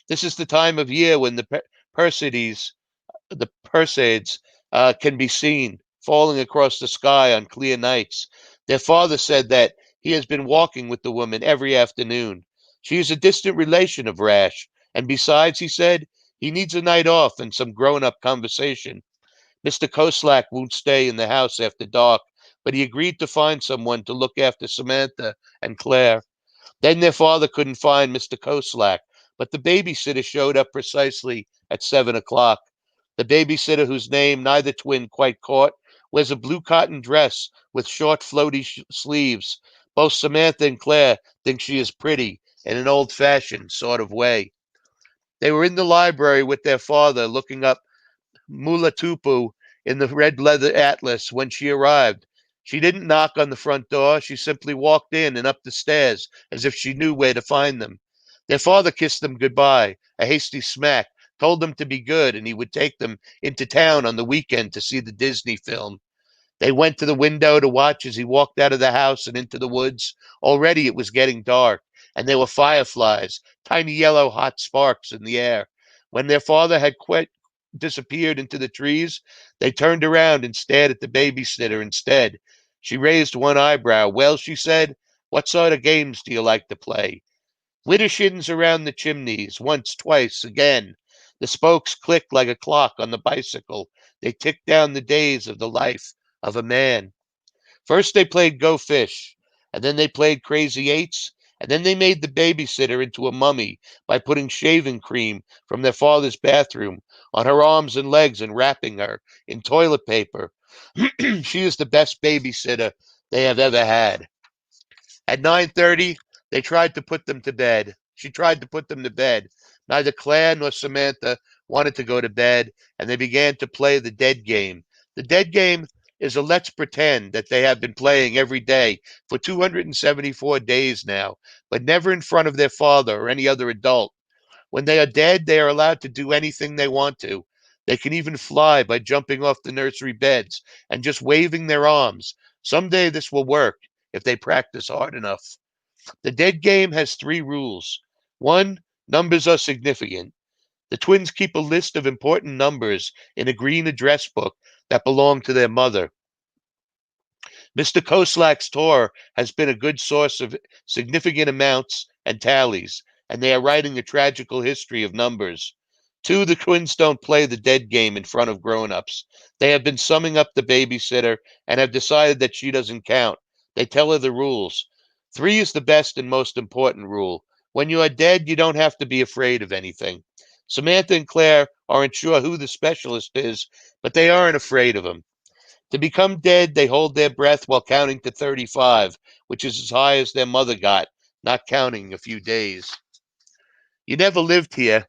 This is the time of year when Perseids, the Perseids can be seen falling across the sky on clear nights. Their father said that he has been walking with the woman every afternoon. She is a distant relation of Rash, and besides, he said, he needs a night off and some grown-up conversation. Mr. Koslak won't stay in the house after dark, but he agreed to find someone to look after Samantha and Claire. Then their father couldn't find Mr. Koslak, but the babysitter showed up precisely at 7 o'clock. The babysitter, whose name neither twin quite caught, wears a blue cotton dress with short, floaty sleeves. Both Samantha and Claire think she is pretty in an old-fashioned sort of way. They were in the library with their father looking up Mulatupu in the red leather atlas when she arrived. She didn't knock on the front door. She simply walked in and up the stairs as if she knew where to find them. Their father kissed them goodbye, a hasty smack, told them to be good, and he would take them into town on the weekend to see the Disney film. They went to the window to watch as he walked out of the house and into the woods. Already it was getting dark, and there were fireflies, tiny yellow hot sparks in the air. When their father had quite disappeared into the trees, they turned around and stared at the babysitter instead. She raised one eyebrow. Well, she said, what sort of games do you like to play? Widdershins around the chimneys, once, twice, again. The spokes clicked like a clock on the bicycle. They ticked down the days of the life of a man. First they played Go Fish, and then they played Crazy Eights, and then they made the babysitter into a mummy by putting shaving cream from their father's bathroom on her arms and legs and wrapping her in toilet paper. She is the best babysitter they have ever had. At 9:30, they tried to put them to bed. She tried to put them to bed. Neither Claire nor Samantha wanted to go to bed, and they began to play the dead game. The dead game is a let's pretend that they have been playing every day for 274 days now, but never in front of their father or any other adult. When they are dead, they are allowed to do anything they want to. They can even fly by jumping off the nursery beds and just waving their arms. Someday this will work if they practice hard enough. The dead game has three rules. One, numbers are significant. The twins keep a list of important numbers in a green address book that belong to their mother. Mr. Koslak's tour has been a good source of significant amounts and tallies, and they are writing a tragical history of numbers. Two, the twins don't play the dead game in front of grown-ups. They have been summing up the babysitter and have decided that she doesn't count. They tell her the rules. Three is the best and most important rule. When you are dead, you don't have to be afraid of anything. Samantha and Claire aren't sure who the specialist is, but they aren't afraid of him. To become dead, they hold their breath while counting to 35, which is as high as their mother got, not counting a few days. You never lived here,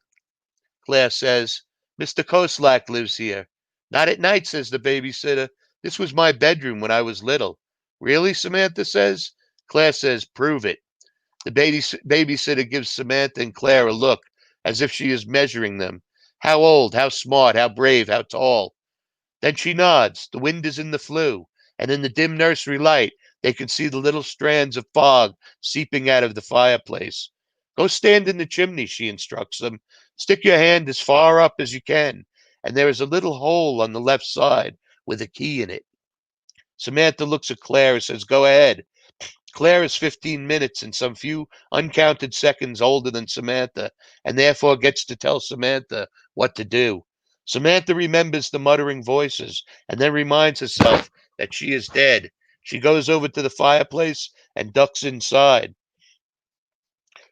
Claire says. Mr. Koslak lives here. Not at night, says the babysitter. This was my bedroom when I was little. Really? Samantha says. Claire says, prove it. The babysitter gives Samantha and Claire a look as if she is measuring them. How old, how smart, how brave, how tall. Then she nods. The wind is in the flue, and in the dim nursery light, they can see the little strands of fog seeping out of the fireplace. Go stand in the chimney, she instructs them. Stick your hand as far up as you can, and there is a little hole on the left side with a key in it. Samantha looks at Claire and says, go ahead. Claire is 15 minutes and some few uncounted seconds older than Samantha, and therefore gets to tell Samantha what to do. Samantha remembers the muttering voices and then reminds herself that she is dead. She goes over to the fireplace and ducks inside.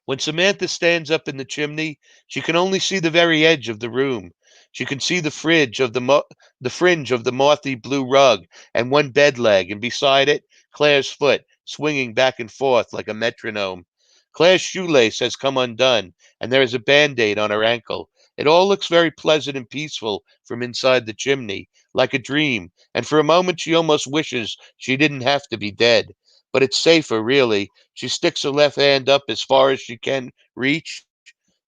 When Samantha stands up in the chimney, she can only see the very edge of the room. She can see the fringe of the mothy blue rug and one bed leg, and beside it, Claire's foot swinging back and forth like a metronome. Claire's shoelace has come undone, and there is a band-aid on her ankle. It all looks very pleasant and peaceful from inside the chimney, like a dream, and for a moment she almost wishes she didn't have to be dead. But it's safer, really. She sticks her left hand up as far as she can reach,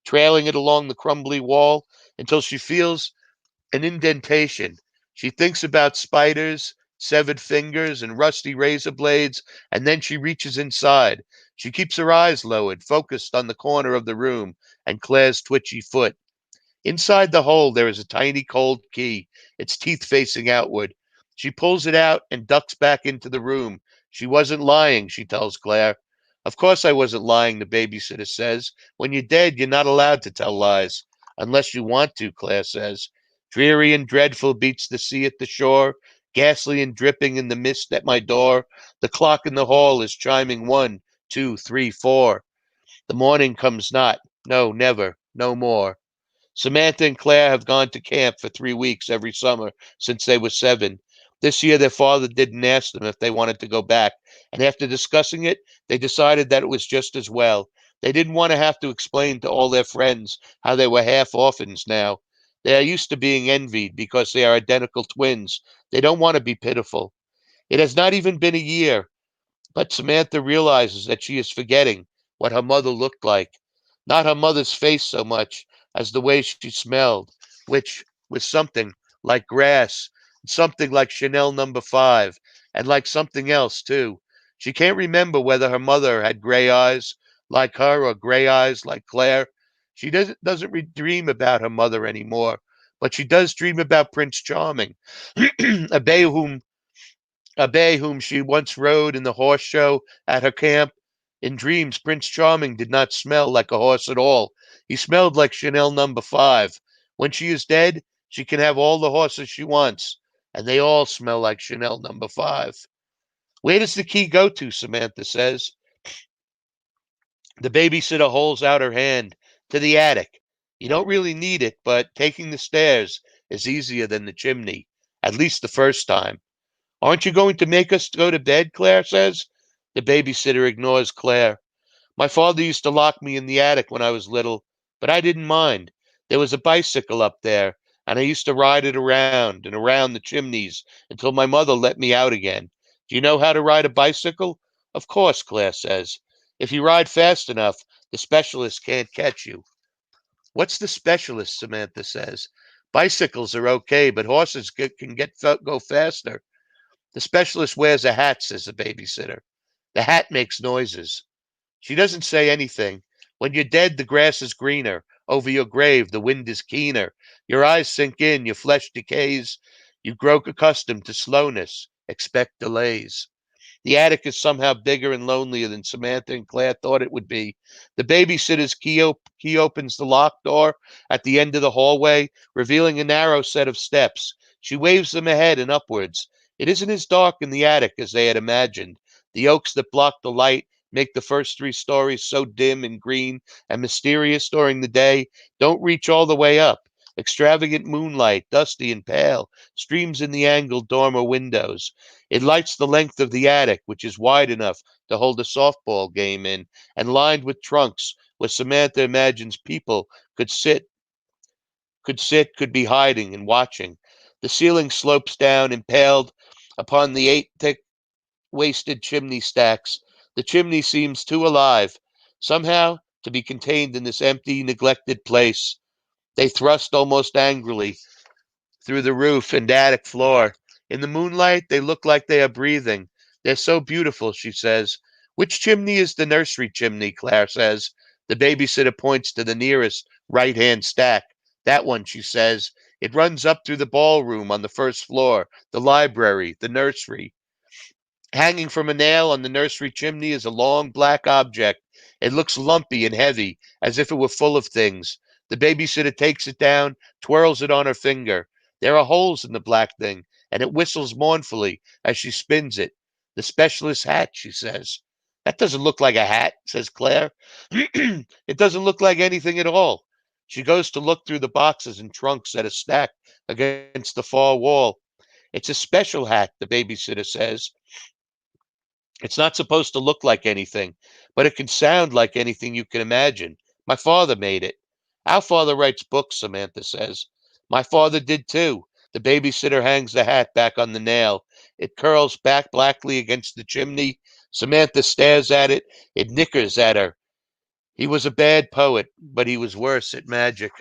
trailing it along the crumbly wall until she feels an indentation. She thinks about spiders, severed fingers, and rusty razor blades, and then she reaches inside. She keeps her eyes lowered, focused on the corner of the room and Claire's twitchy foot. Inside the hole, there is a tiny cold key, its teeth facing outward. She pulls it out and ducks back into the room. She wasn't lying, she tells Claire. Of course I wasn't lying, the babysitter says. When you're dead, you're not allowed to tell lies. Unless you want to, Claire says. Dreary and dreadful beats the sea at the shore, ghastly and dripping in the mist at my door. The clock in the hall is chiming 1, 2, 3, 4. The morning comes not. No, never. No more. Samantha and Claire have gone to camp for 3 weeks every summer since they were 7. This year, their father didn't ask them if they wanted to go back, and after discussing it, they decided that it was just as well. They didn't want to have to explain to all their friends how they were half orphans now. They are used to being envied because they are identical twins. They don't want to be pitiful. It has not even been a year, but Samantha realizes that she is forgetting what her mother looked like. Not her mother's face so much as the way she smelled, which was something like grass, something like Chanel number 5, and like something else, too. She can't remember whether her mother had gray eyes like her or gray eyes like Claire. She doesn't dream about her mother anymore, but she does dream about Prince Charming, a bay whom she once rode in the horse show at her camp. In dreams, Prince Charming did not smell like a horse at all. He smelled like Chanel number 5. When she is dead, she can have all the horses she wants, and they all smell like Chanel number 5. Where does the key go to? Samantha says. The babysitter holds out her hand. To the attic. You don't really need it, but taking the stairs is easier than the chimney, at least the first time. Aren't you going to make us go to bed? Claire says. The babysitter ignores Claire. My father used to lock me in the attic when I was little, but I didn't mind. There was a bicycle up there, and I used to ride it around and around the chimneys until my mother let me out again. Do you know how to ride a bicycle? Of course, Claire says. If you ride fast enough, the specialist can't catch you. What's the specialist? Samantha says. Bicycles are okay, but horses can go faster. The specialist wears a hat, says the babysitter. The hat makes noises. She doesn't say anything. When you're dead, the grass is greener. Over your grave, the wind is keener. Your eyes sink in, your flesh decays. You grow accustomed to slowness. Expect delays. The attic is somehow bigger and lonelier than Samantha and Claire thought it would be. The babysitter's key opens the locked door at the end of the hallway, revealing a narrow set of steps. She waves them ahead and upwards. It isn't as dark in the attic as they had imagined. The oaks that block the light make the first 3 stories so dim and green and mysterious during the day don't reach all the way up. Extravagant moonlight, dusty and pale, streams in the angled dormer windows. It lights the length of the attic, which is wide enough to hold a softball game in, and lined with trunks where Samantha imagines people could be hiding and watching. The ceiling slopes down, impaled upon the 8 thick wasted chimney stacks. The chimney seems too alive, somehow, to be contained in this empty, neglected place. They thrust almost angrily through the roof and attic floor. In the moonlight, they look like they are breathing. They're so beautiful, she says. Which chimney is the nursery chimney? Claire says. The babysitter points to the nearest right-hand stack. That one, she says. It runs up through the ballroom on the first floor, the library, the nursery. Hanging from a nail on the nursery chimney is a long black object. It looks lumpy and heavy, as if it were full of things. The babysitter takes it down, twirls it on her finger. There are holes in the black thing, and it whistles mournfully as she spins it. The specialist hat, she says. That doesn't look like a hat, says Claire. It doesn't look like anything at all. She goes to look through the boxes and trunks that are stacked against the far wall. It's a special hat, the babysitter says. It's not supposed to look like anything, but it can sound like anything you can imagine. My father made it. Our father writes books, Samantha says. My father did too. The babysitter hangs the hat back on the nail. It curls back blackly against the chimney. Samantha stares at it. It nickers at her. He was a bad poet, but he was worse at magic.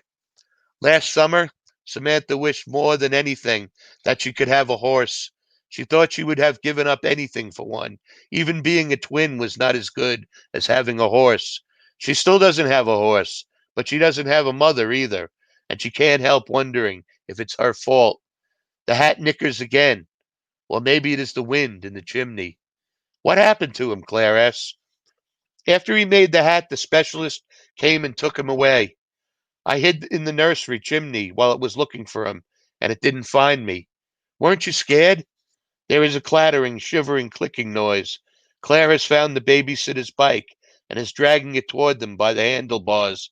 Last summer, Samantha wished more than anything that she could have a horse. She thought she would have given up anything for one. Even being a twin was not as good as having a horse. She still doesn't have a horse, but she doesn't have a mother either, and she can't help wondering if it's her fault. The hat nickers again. Or maybe it is the wind in the chimney. What happened to him? Claire asks. After he made the hat, the specialist came and took him away. I hid in the nursery chimney while it was looking for him, and it didn't find me. Weren't you scared? There is a clattering, shivering, clicking noise. Claire has found the babysitter's bike and is dragging it toward them by the handlebars.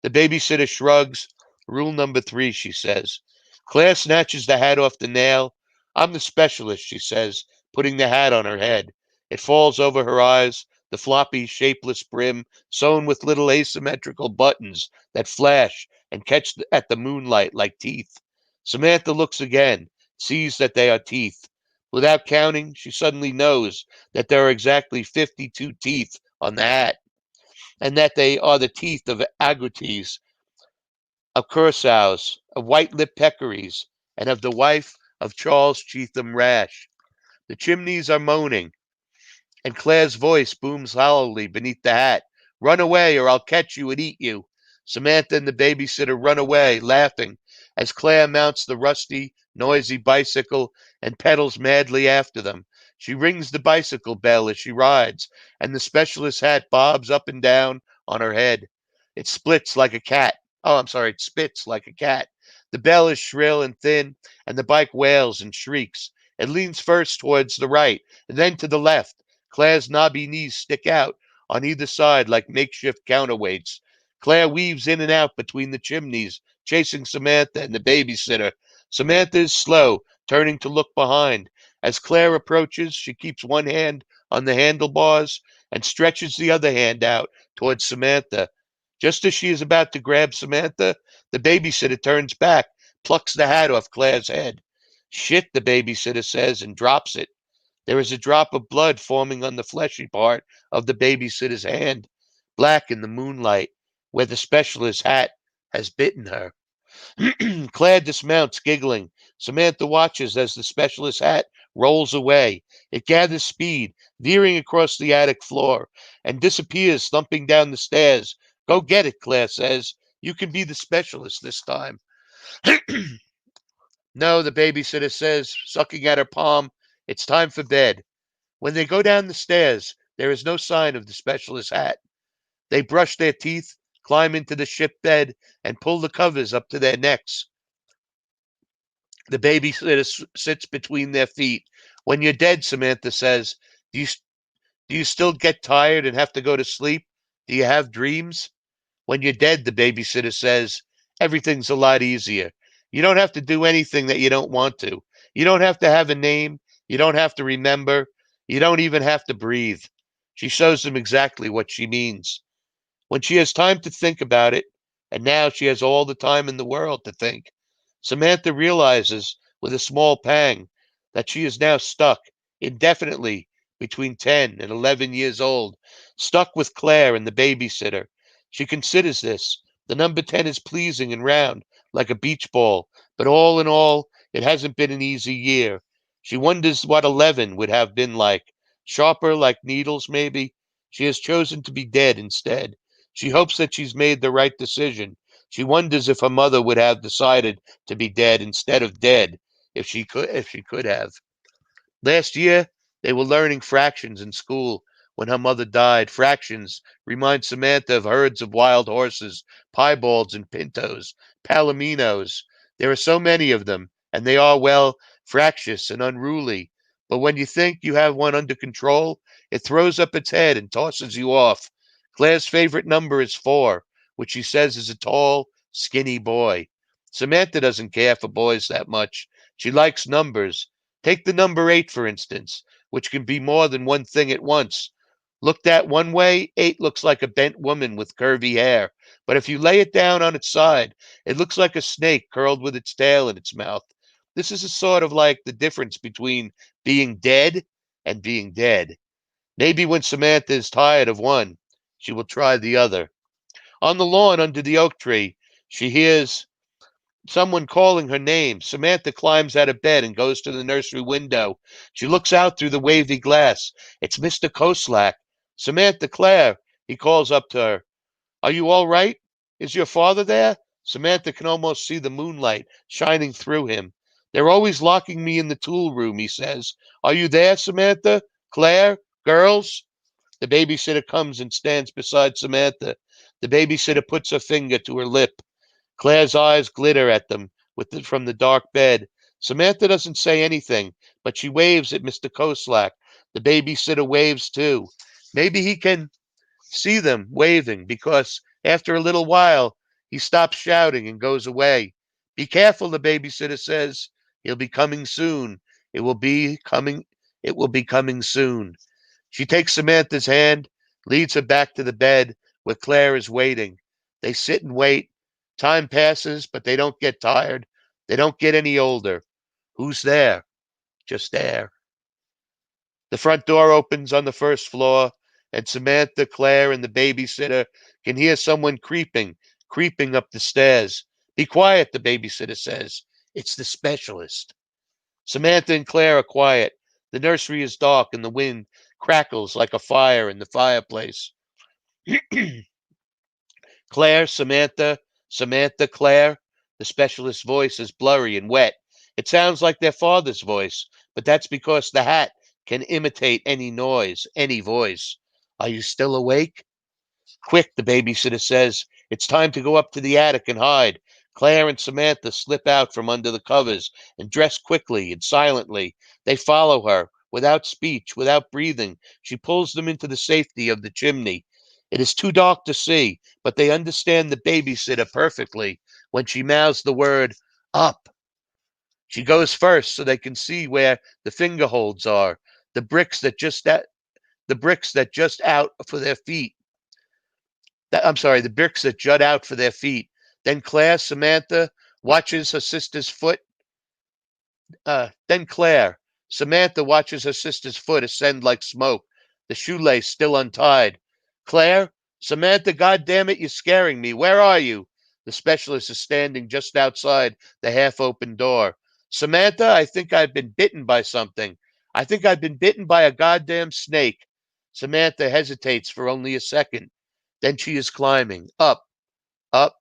The babysitter shrugs. Rule number 3, she says. Claire snatches the hat off the nail. I'm the specialist, she says, putting the hat on her head. It falls over her eyes, the floppy, shapeless brim sewn with little asymmetrical buttons that flash and catch at the moonlight like teeth. Samantha looks again, sees that they are teeth. Without counting, she suddenly knows that there are exactly 52 teeth on the hat, and that they are the teeth of agoutis, of curassows, of white-lipped peccaries, and of the wife of Charles Cheetham Rash. The chimneys are moaning, and Claire's voice booms hollowly beneath the hat. Run away, or I'll catch you and eat you. Samantha and the babysitter run away, laughing, as Claire mounts the rusty, noisy bicycle and pedals madly after them. She rings the bicycle bell as she rides, and the specialist's hat bobs up and down on her head. It splits like a cat. Oh, I'm sorry, it spits like a cat. The bell is shrill and thin, and the bike wails and shrieks. It leans first towards the right, and then to the left. Claire's knobby knees stick out on either side like makeshift counterweights. Claire weaves in and out between the chimneys, chasing Samantha and the babysitter. Samantha is slow, turning to look behind. As Claire approaches, she keeps one hand on the handlebars and stretches the other hand out towards Samantha. Just as she is about to grab Samantha, the babysitter turns back, plucks the hat off Claire's head. Shit, the babysitter says, and drops it. There is a drop of blood forming on the fleshy part of the babysitter's hand, black in the moonlight, where the specialist's hat has bitten her. Claire dismounts, giggling. Samantha watches as the specialist's hat rolls away. It gathers speed, veering across the attic floor, and disappears, thumping down the stairs. Go get it, Claire says. You can be the specialist this time. No, the babysitter says, sucking at her palm. It's time for bed. When they go down the stairs, there is no sign of the specialist's hat. They brush their teeth, climb into the ship bed, and pull the covers up to their necks. The babysitter sits between their feet. When you're dead, Samantha says, do you still get tired and have to go to sleep? Do you have dreams? When you're dead, the babysitter says, everything's a lot easier. You don't have to do anything that you don't want to. You don't have to have a name. You don't have to remember. You don't even have to breathe. She shows them exactly what she means. When she has time to think about it, and now she has all the time in the world to think, Samantha realizes with a small pang that she is now stuck indefinitely between 10 and 11 years old, stuck with Claire and the babysitter. She considers this. The number 10 is pleasing and round, like a beach ball, but all in all, it hasn't been an easy year. She wonders what 11 would have been like. Sharper, like needles, maybe. She has chosen to be dead instead. She hopes that she's made the right decision. She wonders if her mother would have decided to be dead instead of dead, if she could have. Last year, they were learning fractions in school when her mother died. Fractions remind Samantha of herds of wild horses, piebalds and pintos, palominos. There are so many of them, and they are, well, fractious and unruly. But when you think you have one under control, it throws up its head and tosses you off. Claire's favorite number is 4, which she says is a tall, skinny boy. Samantha doesn't care for boys that much. She likes numbers. Take the number 8, for instance, which can be more than one thing at once. Looked at one way, 8 looks like a bent woman with curvy hair. But if you lay it down on its side, it looks like a snake curled with its tail in its mouth. This is a sort of like the difference between being dead and being dead. Maybe when Samantha is tired of one, she will try the other. On the lawn under the oak tree, she hears someone calling her name. Samantha climbs out of bed and goes to the nursery window. She looks out through the wavy glass. It's Mr. Koslak. Samantha, Claire, he calls up to her. Are you all right? Is your father there? Samantha can almost see the moonlight shining through him. They're always locking me in the tool room, he says. Are you there, Samantha? Claire? Girls? The babysitter comes and stands beside Samantha. The babysitter puts her finger to her lip. Claire's eyes glitter at them from the dark bed. Samantha doesn't say anything, but she waves at Mr. Koslak. The babysitter waves too. Maybe he can see them waving because after a little while he stops shouting and goes away. Be careful, the babysitter says. He'll be coming soon. It will be coming. It will be coming soon. She takes Samantha's hand, leads her back to the bed where Claire is waiting. They sit and wait. Time passes, but they don't get tired. They don't get any older. Who's there? Just there. The front door opens on the first floor, and Samantha, Claire, and the babysitter can hear someone creeping up the stairs. Be quiet, the babysitter says. It's the specialist. Samantha and Claire are quiet. The nursery is dark, and the wind crackles like a fire in the fireplace. Claire, Samantha, Samantha, Claire. The specialist's voice is blurry and wet. It sounds like their father's voice, but that's because the hat can imitate any noise, any voice. Are you still awake? Quick, the babysitter says. It's time to go up to the attic and hide. Claire and Samantha slip out from under the covers and dress quickly and silently. They follow her, without speech, without breathing. She pulls them into the safety of the chimney. It is too dark to see, but they understand the babysitter perfectly when she mouths the word up. She goes first so they can see where the finger holds are, the bricks that just out for their feet. The bricks that jut out for their feet. Then Samantha watches her sister's foot ascend like smoke, the shoelace still untied. Claire, Samantha, goddamn it, you're scaring me. Where are you? The specialist is standing just outside the half-open door. Samantha, I think I've been bitten by something. I think I've been bitten by a goddamn snake. Samantha hesitates for only a second. Then she is climbing up, up,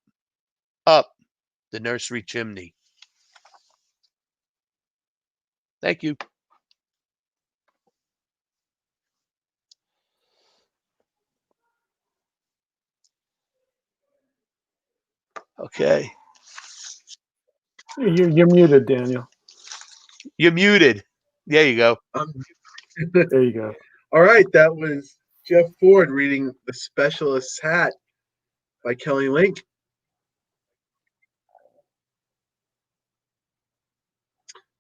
up the nursery chimney. Thank you. Okay. You're muted, Daniel. You're muted. There you go. There you go. All right, that was Jeff Ford reading The Specialist's Hat by Kelly Link.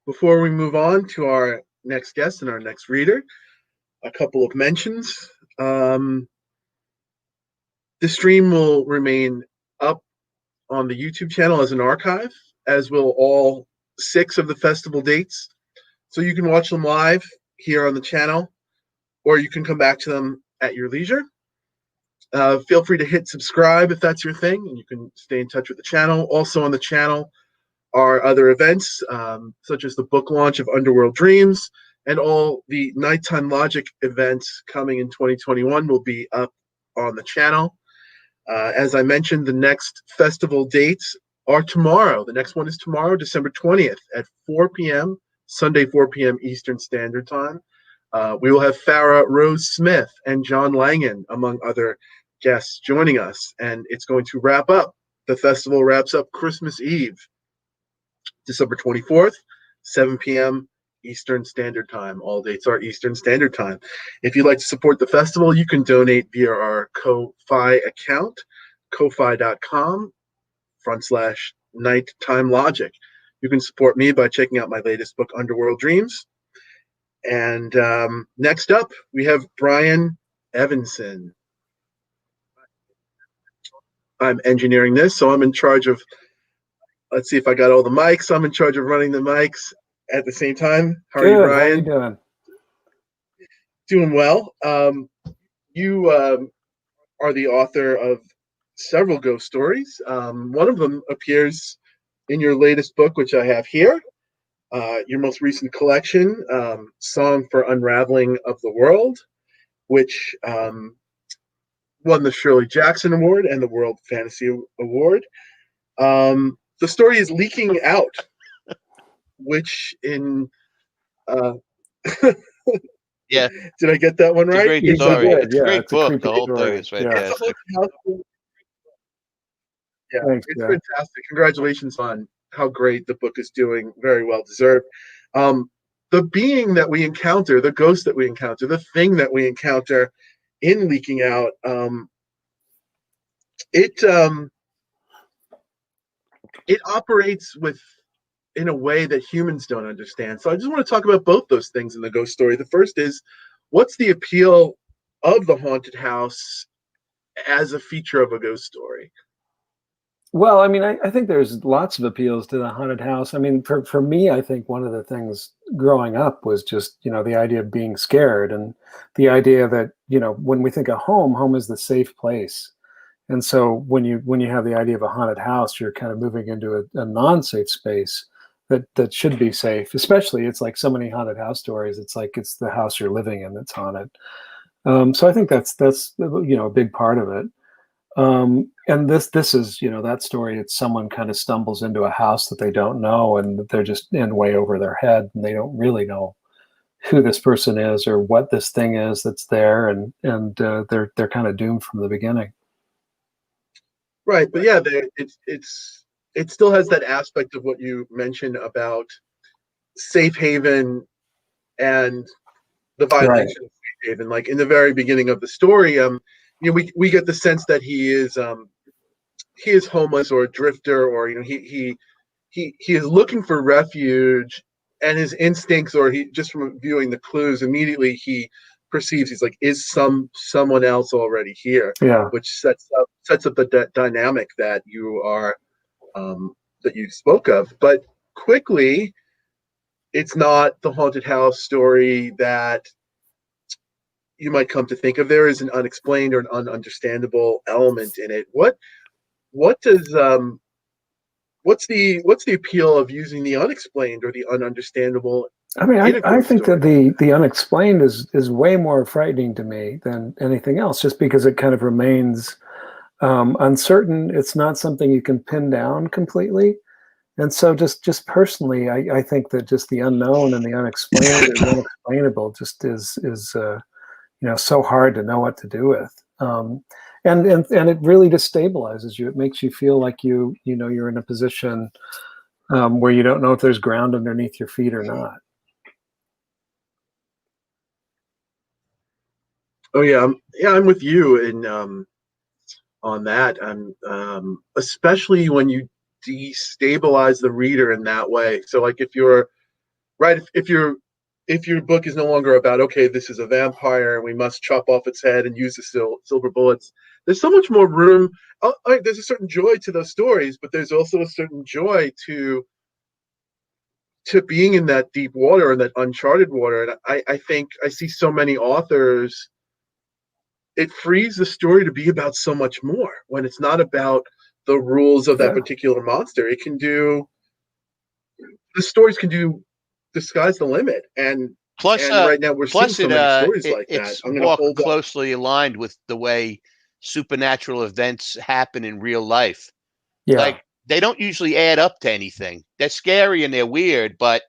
Before we move on to our next guest and our next reader, a couple of mentions. The stream will remain up on the YouTube channel as an archive, as will all 6 of the festival dates. So you can watch them live here on the channel, or you can come back to them at your leisure. Feel free to hit subscribe if that's your thing, and you can stay in touch with the channel. Also on the channel are other events, such as the book launch of Underworld Dreams, and all the Nighttime Logic events coming in 2021 will be up on the channel. As I mentioned, the next festival dates are tomorrow. The next one is tomorrow, December 20th at 4 p.m., Sunday, 4 p.m. Eastern Standard Time. We will have Farrah Rose Smith and John Langan, among other guests, joining us. And it's going to wrap up. The festival wraps up Christmas Eve, December 24th, 7 p.m. Eastern Standard Time. All dates are Eastern Standard Time. If you'd like to support the festival, you can donate via our Ko-Fi account, ko-fi.com/nighttime logic. You can support me by checking out my latest book, Underworld Dreams. And next up, we have Brian Evenson. I'm engineering this, so I'm in charge of, let's see if I got all the mics. I'm in charge of running the mics at the same time. How are you, Brian? How are you doing? Doing well. You are the author of several ghost stories. One of them appears in your latest book, which I have here. Your most recent collection, Song for Unraveling of the World, which won the Shirley Jackson Award and the World Fantasy Award. The story is Leaking Out, which in Yeah. Did I get that one It's right? a great Yes, you story. did. It's a Yeah, great it's a book. creepy The whole story. thing is Yeah. fantastic. Yeah, Thanks, it's Jeff. fantastic. Congratulations on how great the book is doing. Very well deserved. The being that we encounter, the ghost that we encounter, the thing that we encounter in Leaking Out, it operates in a way that humans don't understand. So I just want to talk about both those things in the ghost story. The first is, what's the appeal of the haunted house as a feature of a ghost story? Well, I mean, I think there's lots of appeals to the haunted house. I mean, for me, I think one of the things growing up was just, the idea of being scared, and the idea that, when we think of home is the safe place. And so when you have the idea of a haunted house, you're kind of moving into a non-safe space that should be safe. Especially, it's like so many haunted house stories. It's like it's the house you're living in that's haunted. So I think that's a big part of it. And this is, that story. It's someone kind of stumbles into a house that they don't know, and they're just in way over their head, and they don't really know who this person is or what this thing is that's there, and they're kind of doomed from the beginning. Right, but yeah, it still has that aspect of what you mentioned about safe haven and the violation of safe haven. Like in the very beginning of the story, we get the sense that he is homeless or a drifter, or he is looking for refuge, and his instincts, or he just from viewing the clues, immediately he perceives, he's like, is someone else already here? Yeah. Which sets up the dynamic that you spoke of. But quickly, it's not the haunted house story that you might come to think of. There is an unexplained or an ununderstandable element in it. What does what's the appeal of using the unexplained or the ununderstandable? I mean, I think story? that the unexplained is way more frightening to me than anything else, just because it kind of remains uncertain. It's not something you can pin down completely. And so just personally, I think that just the unknown and the unexplained and the unexplainable just is so hard to know what to do with. And it really destabilizes you. It makes you feel like you're in a position where you don't know if there's ground underneath your feet or not. Oh yeah, I'm with you in on that. Especially when you destabilize the reader in that way. So like if you're right, if your book is no longer about, okay, this is a vampire and we must chop off its head and use the silver bullets, there's so much more room. There's a certain joy to those stories, but there's also a certain joy to to being in that deep water and that uncharted water. And I think I see so many authors, it frees the story to be about so much more when it's not about the rules of that particular monster. It can do, the stories can do, the sky's the limit. Plus, And right now we're seeing so many stories like that. it's I'm going to more hold up. closely aligned with the way supernatural events happen in real life. Yeah. Like, they don't usually add up to anything. They're scary and they're weird, but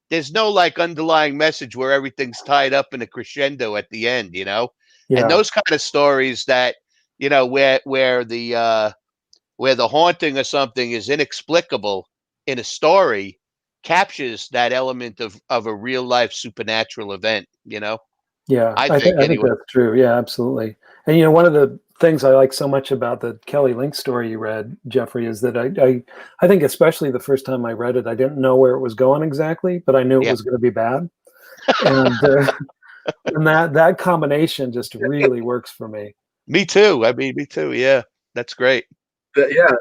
there's no like underlying message where everything's tied up in a crescendo at the end, you know? Yeah. And those kind of stories that, you know, where the haunting or something is inexplicable in a story captures that element of a real life supernatural event, you know? Yeah, I I think think anyway. that's true. Yeah, absolutely. And one of the things I like so much about the Kelly Link story you read, Jeffrey, is that I think especially the first time I read it, I didn't know where it was going exactly, but I knew it Yeah. was going to be bad, and and that combination just really works for me. Me too. I mean, me too. Yeah. That's great. Yeah,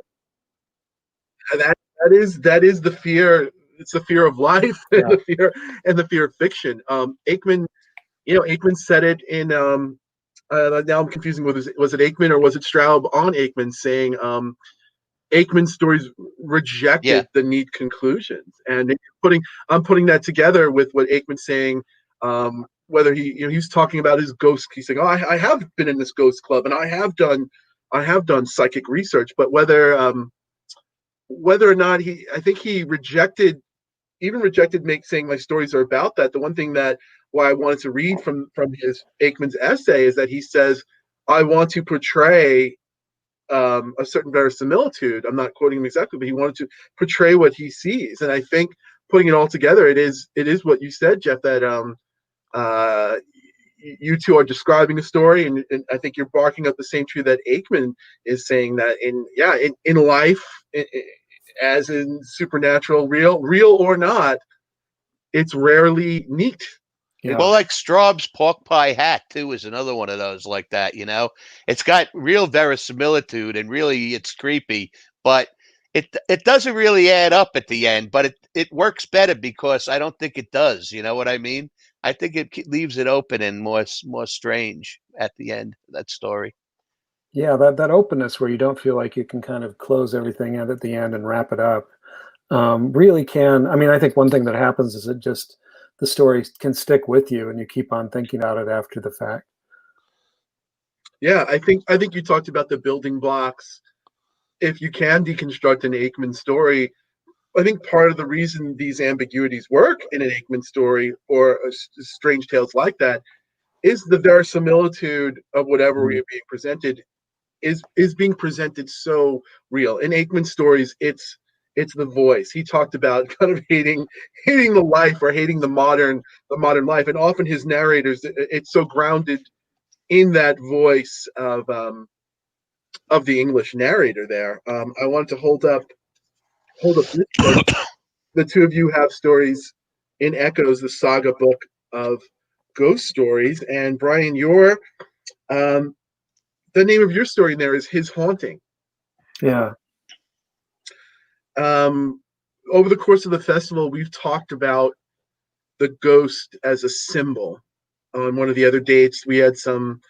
that is the fear. It's the fear of life and Yeah. the fear of fiction. Aikman, Aikman said it in. Now I'm confusing was it Aikman or was it Straub on Aikman saying Aikman's stories Yeah. rejected the neat conclusions, and I'm putting that together with what Aikman's saying. Whether he's talking about his ghost, he's saying, "Oh, I have been in this ghost club, and I have done psychic research," but whether or not I think he rejected saying my stories are about that. The one thing that why I wanted to read from his Aikman's essay is that he says, I want to portray a certain verisimilitude. I'm not quoting him exactly, but he wanted to portray what he sees. And I think putting it all together, it is what you said, Jeff, that uh, you two are describing a story, and I think you're barking up the same tree that Aikman is saying, that in life, as in supernatural, real or not, it's rarely neat. Yeah. Well, like Straub's pork pie hat too is another one of those like that, you know. It's got real verisimilitude and really it's creepy, but it doesn't really add up at the end, but it works better because I don't think it does, you know what I mean? I think it leaves it open and more strange at the end of that story. Yeah, that openness where you don't feel like you can kind of close everything out at the end and wrap it up, really can. I mean, I think one thing that happens is the story can stick with you and you keep on thinking about it after the fact. Yeah, I think you talked about the building blocks. If you can deconstruct an Aikman story, I think part of the reason these ambiguities work in an Aikman story or strange tales like that is the verisimilitude of whatever we are being presented is being presented so real. In Aikman stories, it's the voice. He talked about kind of hating the life, or hating the modern life, and often his narrators, it's so grounded in that voice of the English narrator there. I wanted to hold up this book. The two of you have stories in Echoes, the saga book of ghost stories, and Brian, um, the name of your story in there is His Haunting. Yeah. Over the course of the festival, we've talked about the ghost as a symbol. On one of the other dates, we had some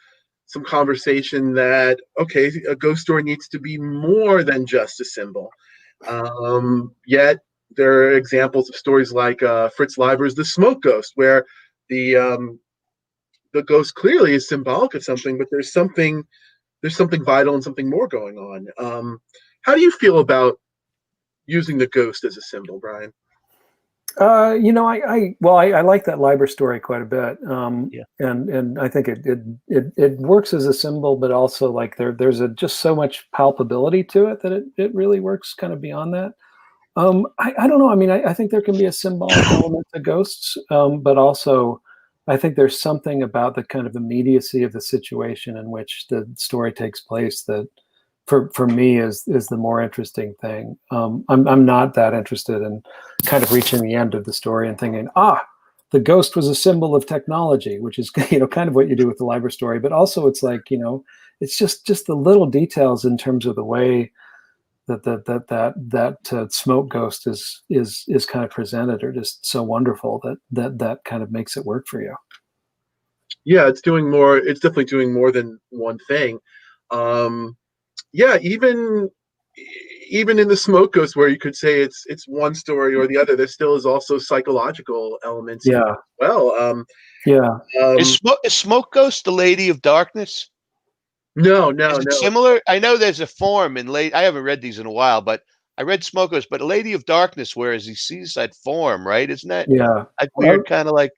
conversation that, okay, a ghost story needs to be more than just a symbol. Yet there are examples of stories like Fritz Leiber's The Smoke Ghost, where the ghost clearly is symbolic of something, but there's something vital and something more going on. How do you feel about using the ghost as a symbol, Brian? I like that Liber story quite a bit, Yeah. and I think it works as a symbol, but also like there's just so much palpability to it that it really works kind of beyond that. I don't know. I mean, I think there can be a symbolic element to ghosts, but also I think there's something about the kind of immediacy of the situation in which the story takes place that, for me, is the more interesting thing. I'm not that interested in kind of reaching the end of the story and thinking, the ghost was a symbol of technology, which is kind of what you do with the Liber story. But also, it's like it's just the little details in terms of the way that smoke ghost is kind of presented are just so wonderful that kind of makes it work for you. Yeah, it's doing more. It's definitely doing more than one thing. Yeah, even in the smoke ghost, where you could say it's one story or the other, there still is also psychological elements in it Yeah, as well. yeah, Is Smoke Ghost the Lady of Darkness? No, Is no, it no. similar? I know there's a form in late. I haven't read these in a while, but I read Smoke Ghost. But Lady of Darkness, whereas he sees that form, right? Isn't that yeah. like weird, kind of like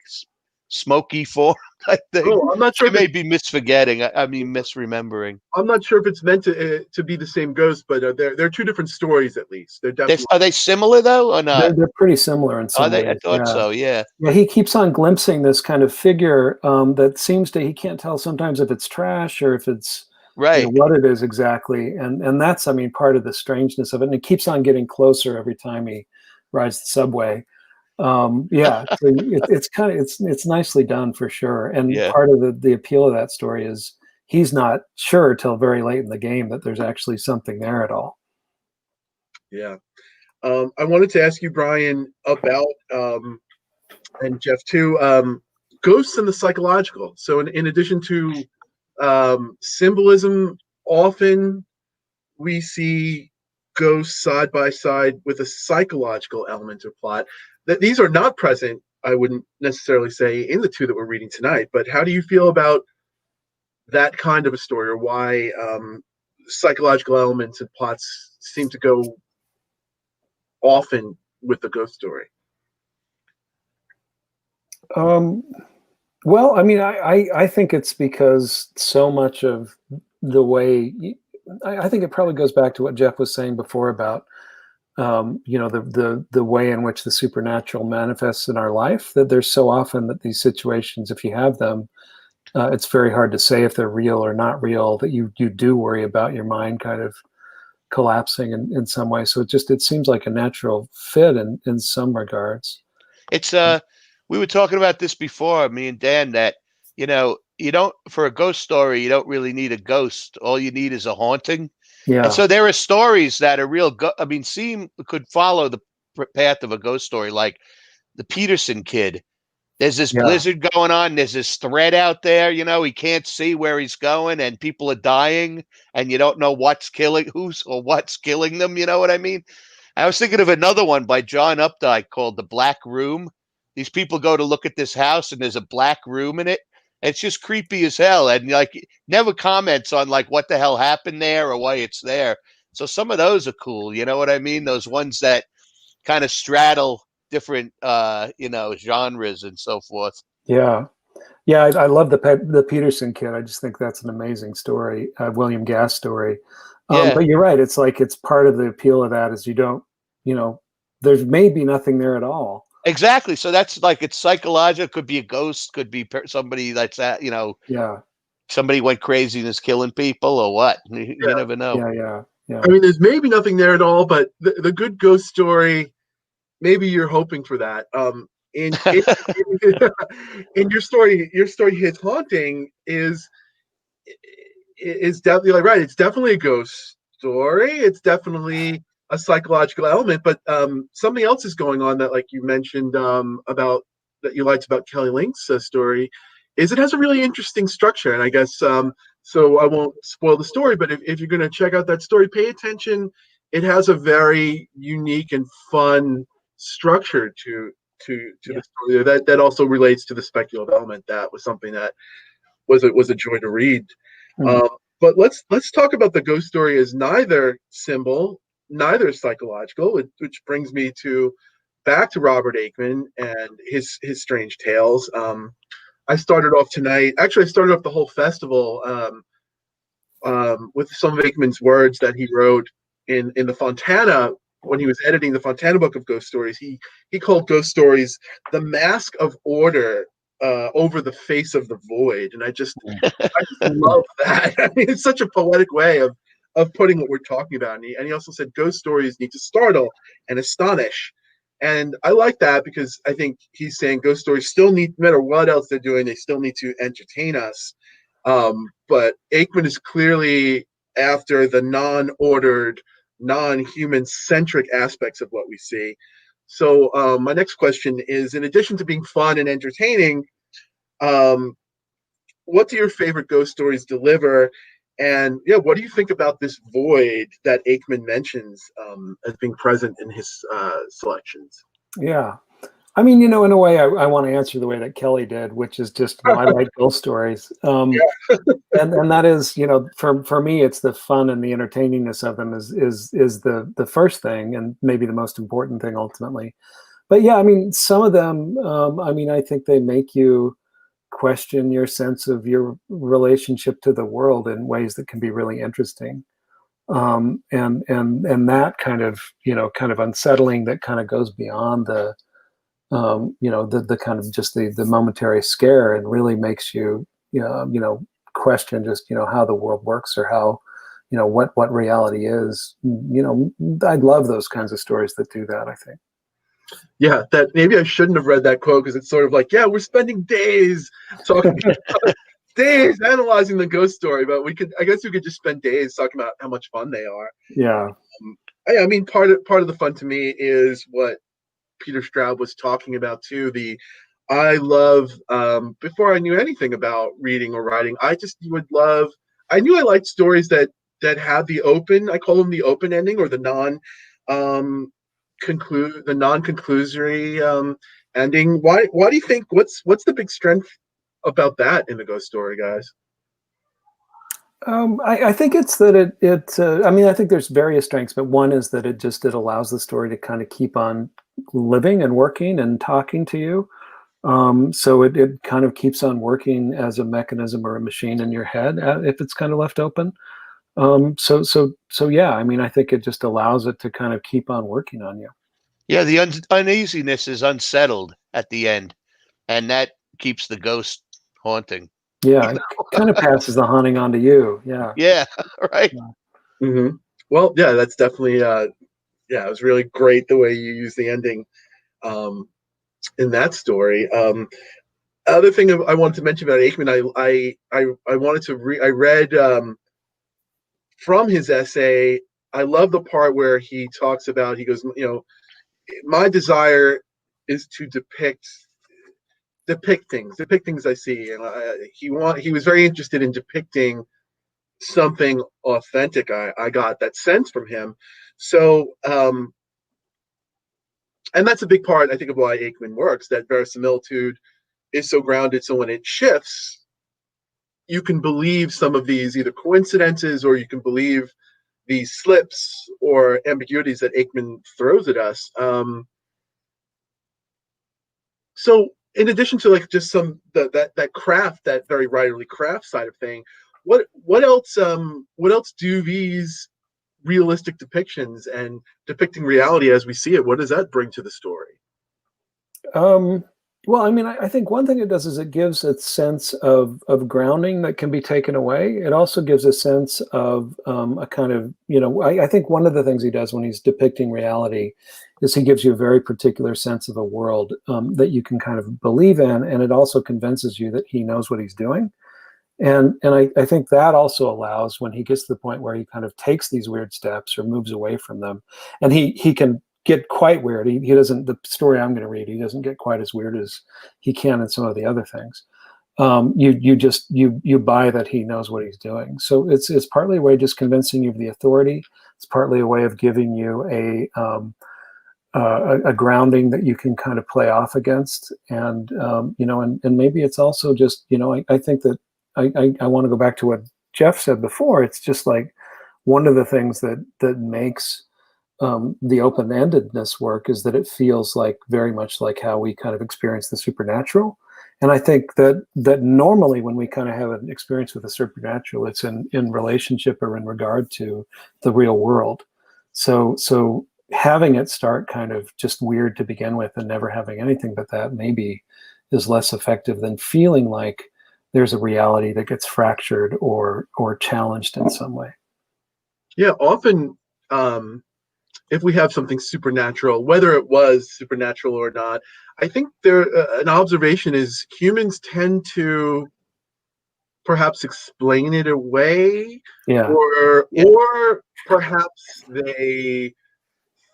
smoky form type thing? Oh, I'm not sure I if may be misforgetting. I mean, misremembering. I'm not sure if it's meant to be the same ghost, but they're two different stories at least. They're definitely Are they similar though, or not? They're pretty similar in Are some they? I ways. thought Yeah. so. Yeah. Yeah, he keeps on glimpsing this kind of figure that seems to he can't tell sometimes if it's trash or if it's Right. what it is exactly, and that's I mean part of the strangeness of it. And it keeps on getting closer every time he rides the subway. Yeah, so it's kind of it's nicely done for sure. And Yeah. part of the appeal of that story is he's not sure till very late in the game that there's actually something there at all. yeah. I wanted to ask you, Brian, about and Jeff too, ghosts and the psychological. So in addition to symbolism, often we see ghosts side by side with a psychological element or plot. That these are not present, I wouldn't necessarily say, in the two that we're reading tonight. But how do you feel about that kind of a story, or why psychological elements and plots seem to go often with the ghost story? Um, well, I mean, I think it's because so much of the way I think it probably goes back to what Jeff was saying before about the way in which the supernatural manifests in our life. That there's so often that these situations, if you have them, it's very hard to say if they're real or not real. That you do worry about your mind kind of collapsing in some way. So it seems like a natural fit in some regards. It's we were talking about this before, me and Dan, that you don't, for a ghost story, you don't really need a ghost. All you need is a haunting. And Yeah, so there are stories that are real. I mean, could follow the path of a ghost story, like the Peterson kid. There's this yeah, blizzard going on. There's this threat out there. He can't see where he's going, and people are dying, and you don't know who's or what's killing them. You know what I mean? I was thinking of another one by John Updike called The Black Room. These people go to look at this house, and there's a black room in it. It's just creepy as hell, and like never comments on like what the hell happened there or why it's there. So some of those are cool. You know what I mean? Those ones that kind of straddle different genres and so forth. yeah. Yeah, I love the Peterson kid. I just think that's an amazing story, William Gass story. Yeah, But you're right. It's like it's part of the appeal of that is you don't, you know, there's maybe nothing there at all. exactly. So that's like it's psychological. Could be a ghost. Could be somebody that's at Yeah, somebody went crazy and is killing people or what. You Yeah. never know. yeah. I mean, there's maybe nothing there at all, but the good ghost story, maybe you're hoping for that. In your story, his haunting is definitely like right. It's definitely a ghost story. It's definitely a psychological element, but something else is going on that, like you mentioned, about that you liked about Kelly Link's story, is it has a really interesting structure, and I guess so. I won't spoil the story, but if you're going to check out that story, pay attention. It has a very unique and fun structure to Yeah. the story that also relates to the speculative element. That was something that was a joy to read. Mm. Um, but let's talk about the ghost story as neither symbol, neither psychological, which brings me to back to Robert Aikman and his strange tales. I started off tonight. Actually, I started off the whole festival with some of Aikman's words that he wrote in the Fontana when he was editing the Fontana book of ghost stories. He called ghost stories the mask of order over the face of the void, and I just love that. I mean, it's such a poetic way of putting what we're talking about. And he also said ghost stories need to startle and astonish. And I like that because I think he's saying ghost stories still need, no matter what else they're doing, they still need to entertain us. But Aikman is clearly after the non-ordered, non-human centric aspects of what we see. So my next question is, in addition to being fun and entertaining, um, what do your favorite ghost stories deliver? And yeah, what do you think about this void that Aikman mentions as being present in his selections? Yeah. I mean, in a way, I want to answer the way that Kelly did, which is just, I like ghost stories. And that is, for me, it's the fun and the entertainingness of them is the first thing, and maybe the most important thing ultimately. But yeah, I mean, some of them, I mean, I think they make you question your sense of your relationship to the world in ways that can be really interesting. And that kind of unsettling, that kind of goes beyond the kind of just the momentary scare, and really makes you, question just, how the world works, or how, what reality is. I love those kinds of stories that do that, I think. Yeah, that maybe I shouldn't have read that quote, because it's sort of like, yeah, we're spending days talking, days analyzing the ghost story, but I guess we could just spend days talking about how much fun they are. Yeah. I mean, part of the fun to me is what Peter Straub was talking about too. I love, before I knew anything about reading or writing, I knew I liked stories that had the open, I call them the open ending, or the um, non-conclusory ending. Why do you think, what's the big strength about that in the ghost story, guys? I think it's that I mean, I think there's various strengths, but one is that it allows the story to kind of keep on living and working and talking to you. So it kind of keeps on working as a mechanism or a machine in your head, if it's kind of left open. So yeah, I mean, I think it just allows it to kind of keep on working on you. Yeah, the uneasiness is unsettled at the end, and that keeps the ghost haunting. Yeah, it kind of passes the haunting on to you. Yeah. Yeah, right. Yeah. Mm-hmm. Well, yeah, that's definitely yeah, it was really great the way you use the ending um, in that story. Other thing I wanted to mention about Aikman, I wanted to I read from his essay. I love the part where he talks about, he goes, my desire is to depict things I see, and he was very interested in depicting something authentic. I got that sense from him. So and that's a big part, I think, of why Aikman works, that verisimilitude is so grounded, so when it shifts, you can believe some of these either coincidences, or you can believe these slips or ambiguities that Aikman throws at us. So in addition to like just that craft, that very writerly craft side of thing, what else do these realistic depictions and depicting reality as we see it, what does that bring to the story? Um, well, I mean, I think one thing it does is it gives a sense of grounding that can be taken away. It also gives a sense of a kind of, I think one of the things he does when he's depicting reality is he gives you a very particular sense of a world that you can kind of believe in, and it also convinces you that he knows what he's doing. And I think that also allows, when he gets to the point where he kind of takes these weird steps or moves away from them, and he can get quite weird. He doesn't, the story I'm going to read, he doesn't get quite as weird as he can in some of the other things. You buy that he knows what he's doing. So it's partly a way of just convincing you of the authority. It's partly a way of giving you a grounding that you can kind of play off against. And and maybe it's also just, I think that I want to go back to what Jeff said before. It's just like one of the things that makes the open-endedness work is that it feels like very much like how we kind of experience the supernatural. And I think that normally when we kind of have an experience with the supernatural, it's in relationship or in regard to the real world. So having it start kind of just weird to begin with and never having anything but that maybe is less effective than feeling like there's a reality that gets fractured or challenged in some way. Yeah, often if we have something supernatural, whether it was supernatural or not, I think an observation is humans tend to perhaps explain it away, Yeah. or perhaps they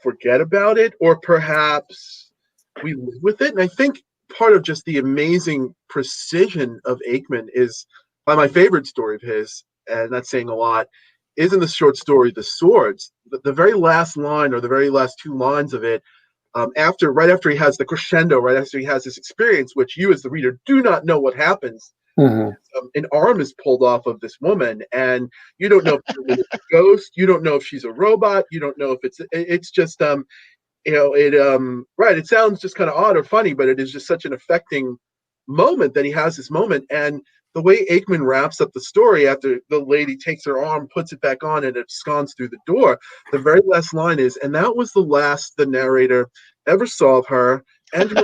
forget about it, or perhaps we live with it. And I think part of just the amazing precision of Aikman is my favorite story of his, and that's saying a lot, is in the short story The Swords. The very last line, or the very last two lines of it, right after he has the crescendo, right after he has this experience, which you as the reader do not know what happens. Mm-hmm. An arm is pulled off of this woman, and you don't know if it's a ghost, you don't know if she's a robot, you don't know if it's just right, it sounds just kind of odd or funny, but it is just such an affecting moment that he has this moment. And the way Aikman wraps up the story after the lady takes her arm, puts it back on, and absconds through the door, the very last line is, and that was the last the narrator ever saw of her and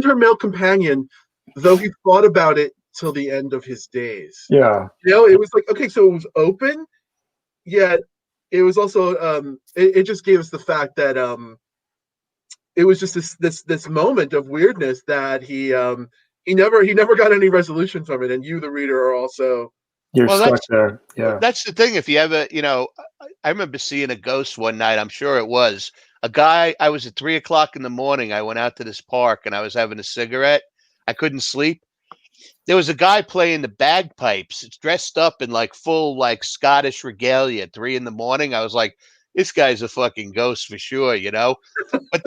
her male companion, though he thought about it till the end of his days. Yeah. It was like, okay, so it was open, yet it was also it just gave us the fact that it was just this moment of weirdness that he never got any resolution from it, and you, the reader, are also You're stuck there. Yeah. That's the thing. If you ever, I remember seeing a ghost one night. I'm sure it was a guy. I was at 3:00 in the morning. I went out to this park and I was having a cigarette. I couldn't sleep. There was a guy playing the bagpipes. It's dressed up in like full like Scottish regalia at 3 a.m. I was like, this guy's a fucking ghost for sure, But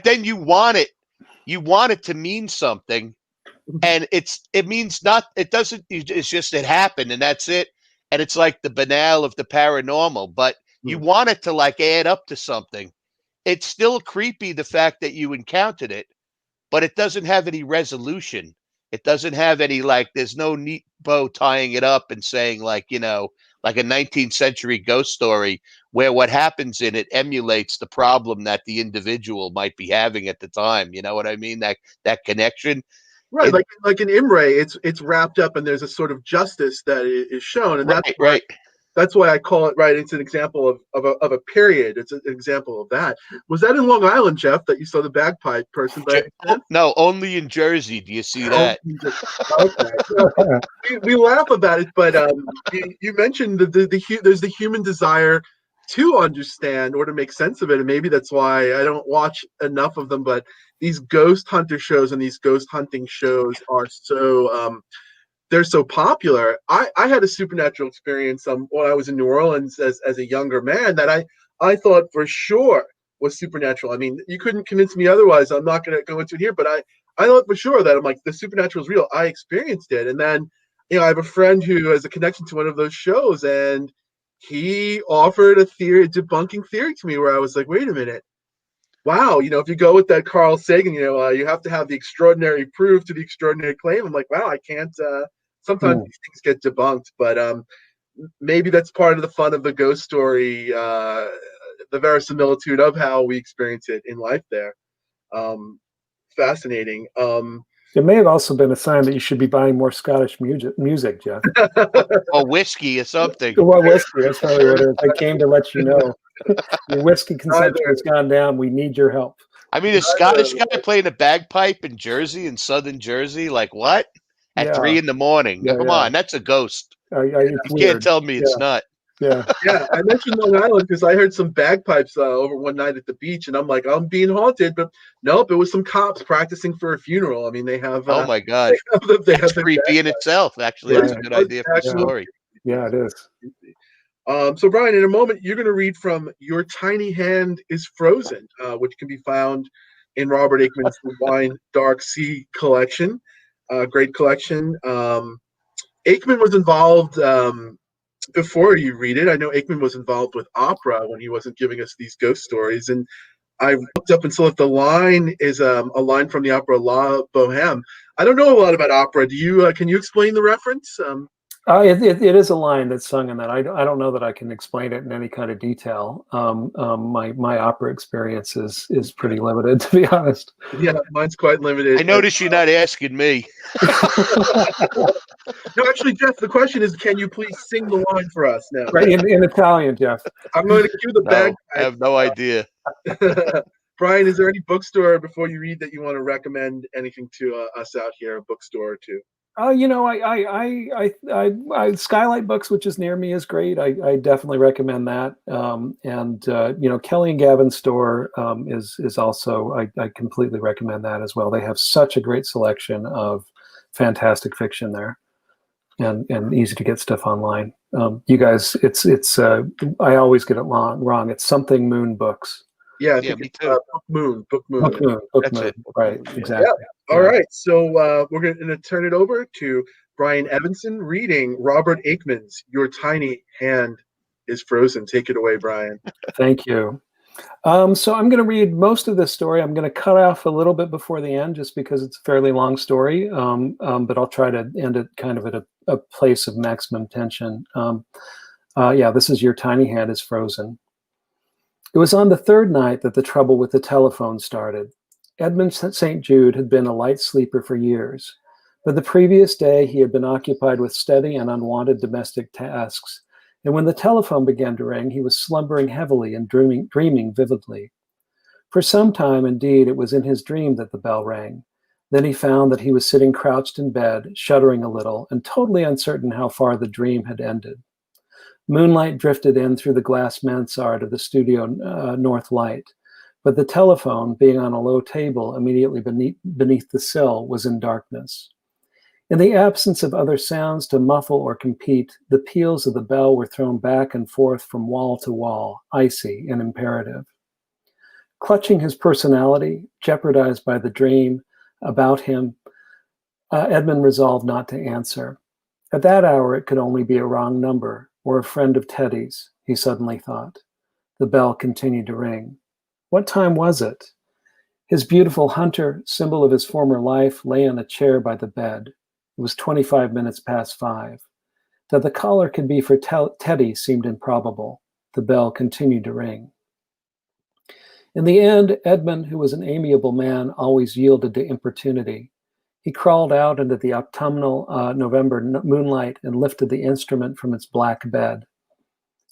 then you want it to mean something, and it means not. It doesn't. It's just it happened, and that's it. And it's like the banal of the paranormal, but you want it to like add up to something. It's still creepy the fact that you encountered it, but it doesn't have any resolution. It doesn't have any there's no neat bow tying it up and saying like a 19th century ghost story where what happens in it emulates the problem that the individual might be having at the time. You know what I mean? That connection. right, like in Imre, it's wrapped up, and there's a sort of justice that is shown, and right. That's why I call it, right. It's an example of a period. It's an example of that. Was that in Long Island, Jeff, that you saw the bagpipe person? No, only in Jersey. Do you see that? Okay. We laugh about it, but you mentioned there's the human desire to understand or to make sense of it, and maybe that's why I don't watch enough of them. But these ghost hunter shows and these ghost hunting shows are so they're so popular. I had a supernatural experience when I was in New Orleans as a younger man that I thought for sure was supernatural. I mean, you couldn't convince me otherwise. I'm not going to go into it here, but I thought for sure that I'm like, the supernatural is real. I experienced it. And then, I have a friend who has a connection to one of those shows, and he offered a debunking theory to me where I was like, wait a minute. Wow, if you go with that Carl Sagan, you have to have the extraordinary proof to the extraordinary claim. I'm like, wow, I can't. Sometimes these things get debunked, but maybe that's part of the fun of the ghost story, the verisimilitude of how we experience it in life there. Fascinating. It may have also been a sign that you should be buying more Scottish music, Jeff. Or whiskey or something. Well, whiskey, that's probably what it is. I came to let you know. Your whiskey consumption has gone down. We need your help. I mean, a Scottish guy playing a bagpipe in Jersey, in southern Jersey, like what? At 3 a.m. Come on, that's a ghost. You can't tell me it's not. Yeah. Yeah, I mentioned Long Island because I heard some bagpipes over one night at the beach, and I'm like, I'm being haunted, but nope, it was some cops practicing for a funeral. I mean, they have. Oh my God, that's creepy in itself. Actually, that's a good idea for a story. Yeah, it is. So, Brian, in a moment, you're going to read from Your Tiny Hand is Frozen, which can be found in Robert Aikman's The Wine Dark Sea collection. Great collection. Aikman was involved, before you read it, I know Aikman was involved with opera when he wasn't giving us these ghost stories. And I looked up and saw that the line is a line from the opera La Boheme. I don't know a lot about opera. Can you explain the reference? It is a line that's sung in that. I don't know that I can explain it in any kind of detail. My opera experience is pretty limited, to be honest. Yeah, mine's quite limited. I notice you're not asking me. No, actually, Jeff, the question is, can you please sing the line for us now? Right, in Italian, Jeff. I'm going to cue the bag. I have no idea. Brian, is there any bookstore before you read that you want to recommend anything to us out here, a bookstore or two? Skylight Books, which is near me, is great. I definitely recommend that. Kelly and Gavin's store is also, I completely recommend that as well. They have such a great selection of fantastic fiction there, and easy to get stuff online. You guys, it's I always get it wrong. It's something Moon Books. Yeah, I Yeah, think me it's too. Book Moon. Book That's Moon. it. Right, Yeah. exactly. All Yeah. right, so we're going to turn it over to Brian Evenson reading Robert Aickman's Your Tiny Hand is Frozen. Take it away, Brian. Thank you. So I'm going to read most of this story. I'm going to cut off a little bit before the end just because it's a fairly long story, but I'll try to end it kind of at a place of maximum tension. This is Your Tiny Hand is Frozen. It was on the third night that the trouble with the telephone started. Edmund St. Jude had been a light sleeper for years, but the previous day he had been occupied with steady and unwanted domestic tasks, and when the telephone began to ring, he was slumbering heavily and dreaming vividly. For some time, indeed, it was in his dream that the bell rang. Then he found that he was sitting crouched in bed, shuddering a little, and totally uncertain how far the dream had ended. Moonlight drifted in through the glass mansard of the studio north light, but the telephone, being on a low table immediately beneath the sill, was in darkness. In the absence of other sounds to muffle or compete, the peals of the bell were thrown back and forth from wall to wall, icy and imperative. Clutching his personality, jeopardized by the dream about him, Edmund resolved not to answer. At that hour, it could only be a wrong number, or a friend of Teddy's, he suddenly thought. The bell continued to ring. What time was it? His beautiful hunter, symbol of his former life, lay on a chair by the bed. It was 25 minutes past 5. That the caller could be for Teddy seemed improbable. The bell continued to ring. In the end, Edmund, who was an amiable man, always yielded to importunity. He crawled out into the autumnal November moonlight and lifted the instrument from its black bed.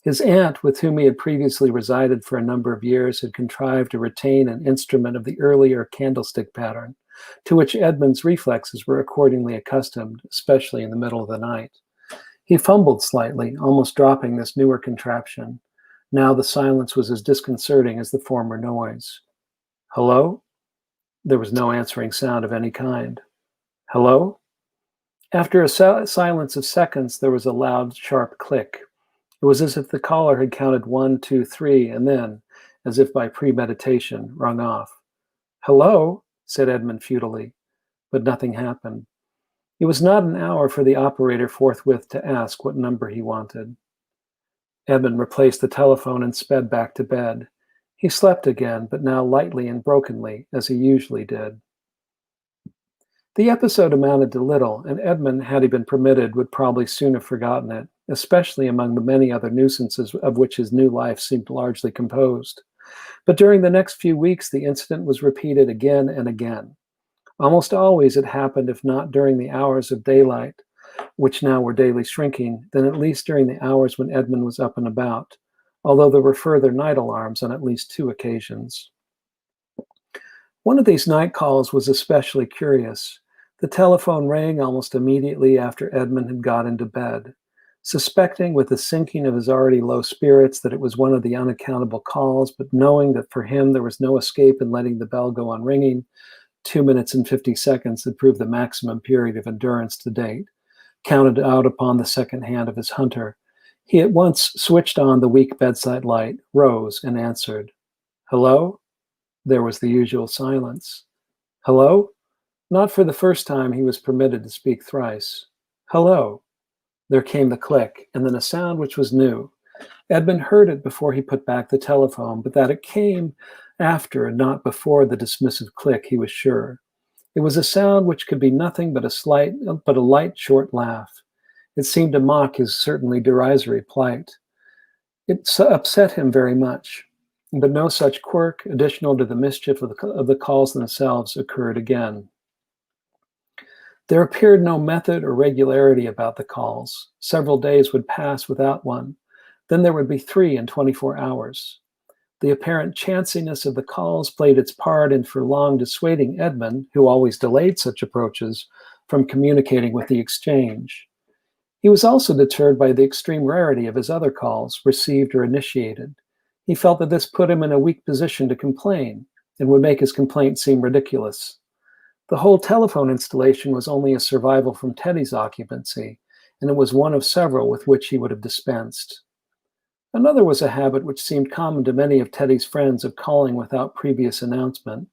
His aunt, with whom he had previously resided for a number of years, had contrived to retain an instrument of the earlier candlestick pattern, to which Edmund's reflexes were accordingly accustomed, especially in the middle of the night. He fumbled slightly, almost dropping this newer contraption. Now the silence was as disconcerting as the former noise. Hello? There was no answering sound of any kind. Hello? After a silence of seconds, there was a loud, sharp click. It was as if the caller had counted 1, 2, 3, and then, as if by premeditation, rung off. Hello? Said Edmund futilely, but nothing happened. It was not an hour for the operator forthwith to ask what number he wanted. Edmund replaced the telephone and sped back to bed. He slept again, but now lightly and brokenly, as he usually did. The episode amounted to little, and Edmund, had he been permitted, would probably soon have forgotten it, especially among the many other nuisances of which his new life seemed largely composed. But during the next few weeks, the incident was repeated again and again. Almost always it happened, if not during the hours of daylight, which now were daily shrinking, then at least during the hours when Edmund was up and about, although there were further night alarms on at least 2 occasions. One of these night calls was especially curious. The telephone rang almost immediately after Edmund had got into bed. Suspecting with the sinking of his already low spirits that it was one of the unaccountable calls, but knowing that for him there was no escape in letting the bell go on ringing, 2 minutes and 50 seconds had proved the maximum period of endurance to date, counted out upon the second hand of his hunter. He at once switched on the weak bedside light, rose, and answered. Hello? There was the usual silence. Hello? Not for the first time he was permitted to speak thrice. Hello? There came the click, and then a sound which was new. Edmund heard it before he put back the telephone, but that it came after and not before the dismissive click, he was sure. It was a sound which could be nothing but a light, short laugh. It seemed to mock his certainly derisory plight. It upset him very much, but no such quirk, additional to the mischief of the calls themselves, occurred again. There appeared no method or regularity about the calls. Several days would pass without one. Then there would be 3 in 24 hours. The apparent chanciness of the calls played its part in for long dissuading Edmund, who always delayed such approaches, from communicating with the exchange. He was also deterred by the extreme rarity of his other calls, received or initiated. He felt that this put him in a weak position to complain and would make his complaint seem ridiculous. The whole telephone installation was only a survival from Teddy's occupancy, and it was one of several with which he would have dispensed. Another was a habit which seemed common to many of Teddy's friends of calling without previous announcement.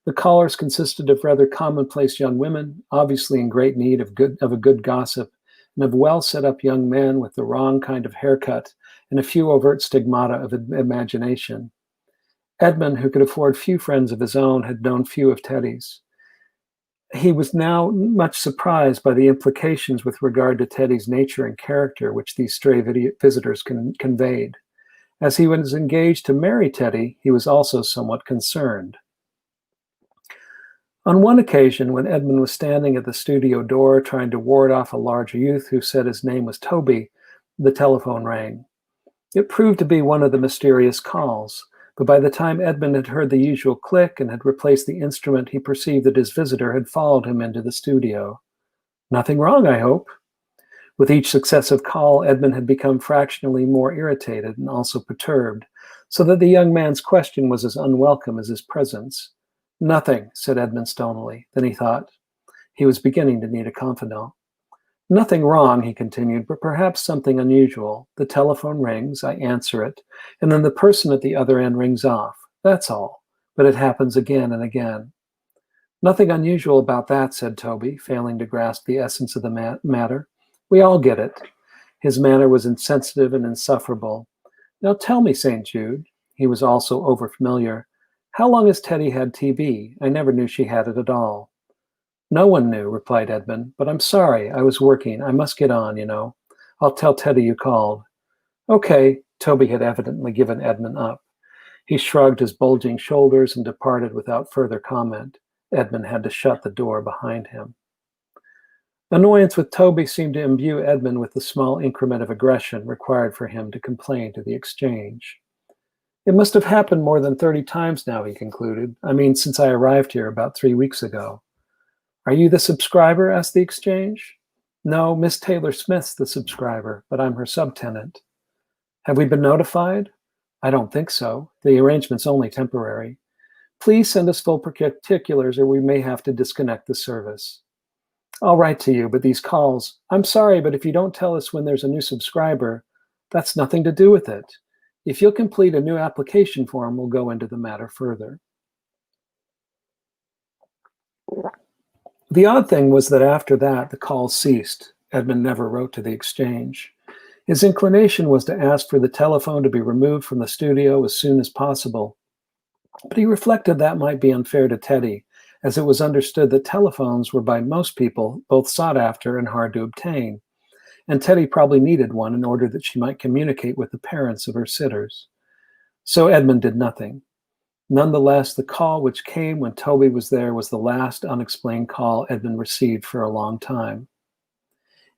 The callers consisted of rather commonplace young women, obviously in great need of a good gossip, and of well-set-up young men with the wrong kind of haircut and a few overt stigmata of imagination. Edmund, who could afford few friends of his own, had known few of Teddy's. He was now much surprised by the implications with regard to Teddy's nature and character which these stray visitors conveyed. As he was engaged to marry Teddy, he was also somewhat concerned. On one occasion, when Edmund was standing at the studio door trying to ward off a large youth who said his name was Toby, the telephone rang. It proved to be one of the mysterious calls, but by the time Edmund had heard the usual click and had replaced the instrument, he perceived that his visitor had followed him into the studio. "Nothing wrong, I hope?" With each successive call, Edmund had become fractionally more irritated and also perturbed, so that the young man's question was as unwelcome as his presence. "Nothing," said Edmund stonily. Then he thought he was beginning to need a confidant. "Nothing wrong," he continued, "but perhaps something unusual. The telephone rings, I answer it, and then the person at the other end rings off. That's all. But it happens again and again." "Nothing unusual about that," said Toby, failing to grasp the essence of the matter. "We all get it." His manner was insensitive and insufferable. "Now tell me, St. Jude," he was also overfamiliar, "how long has Teddy had TB? I never knew she had it at all." "No one knew," replied Edmund, "but I'm sorry. I was working. I must get on, you know. I'll tell Teddy you called." "Okay." Toby had evidently given Edmund up. He shrugged his bulging shoulders and departed without further comment. Edmund had to shut the door behind him. Annoyance with Toby seemed to imbue Edmund with the small increment of aggression required for him to complain to the exchange. "It must have happened more than 30 times now," he concluded. "I mean, since I arrived here about 3 weeks ago." "Are you the subscriber?" asked the exchange. "No, Miss Taylor Smith's the subscriber, but I'm her subtenant." "Have we been notified?" "I don't think so. The arrangement's only temporary." "Please send us full particulars or we may have to disconnect the service." "I'll write to you, but these calls—" "I'm sorry, but if you don't tell us when there's a new subscriber, that's nothing to do with it. If you'll complete a new application form, we'll go into the matter further." The odd thing was that after that, the calls ceased. Edmund never wrote to the exchange. His inclination was to ask for the telephone to be removed from the studio as soon as possible, but he reflected that might be unfair to Teddy, as it was understood that telephones were by most people both sought after and hard to obtain, and Teddy probably needed one in order that she might communicate with the parents of her sitters. So Edmund did nothing. Nonetheless, the call which came when Toby was there was the last unexplained call Edmund received for a long time.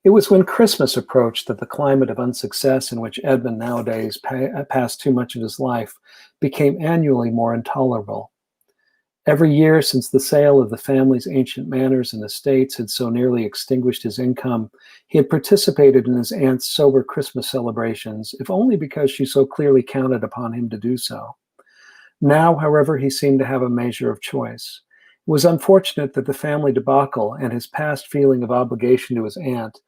It was when Christmas approached that the climate of unsuccess in which Edmund nowadays passed too much of his life became annually more intolerable. Every year since the sale of the family's ancient manors and estates had so nearly extinguished his income, he had participated in his aunt's sober Christmas celebrations, if only because she so clearly counted upon him to do so. Now, however, he seemed to have a measure of choice. It was unfortunate that the family debacle and his past feeling of obligation to his aunt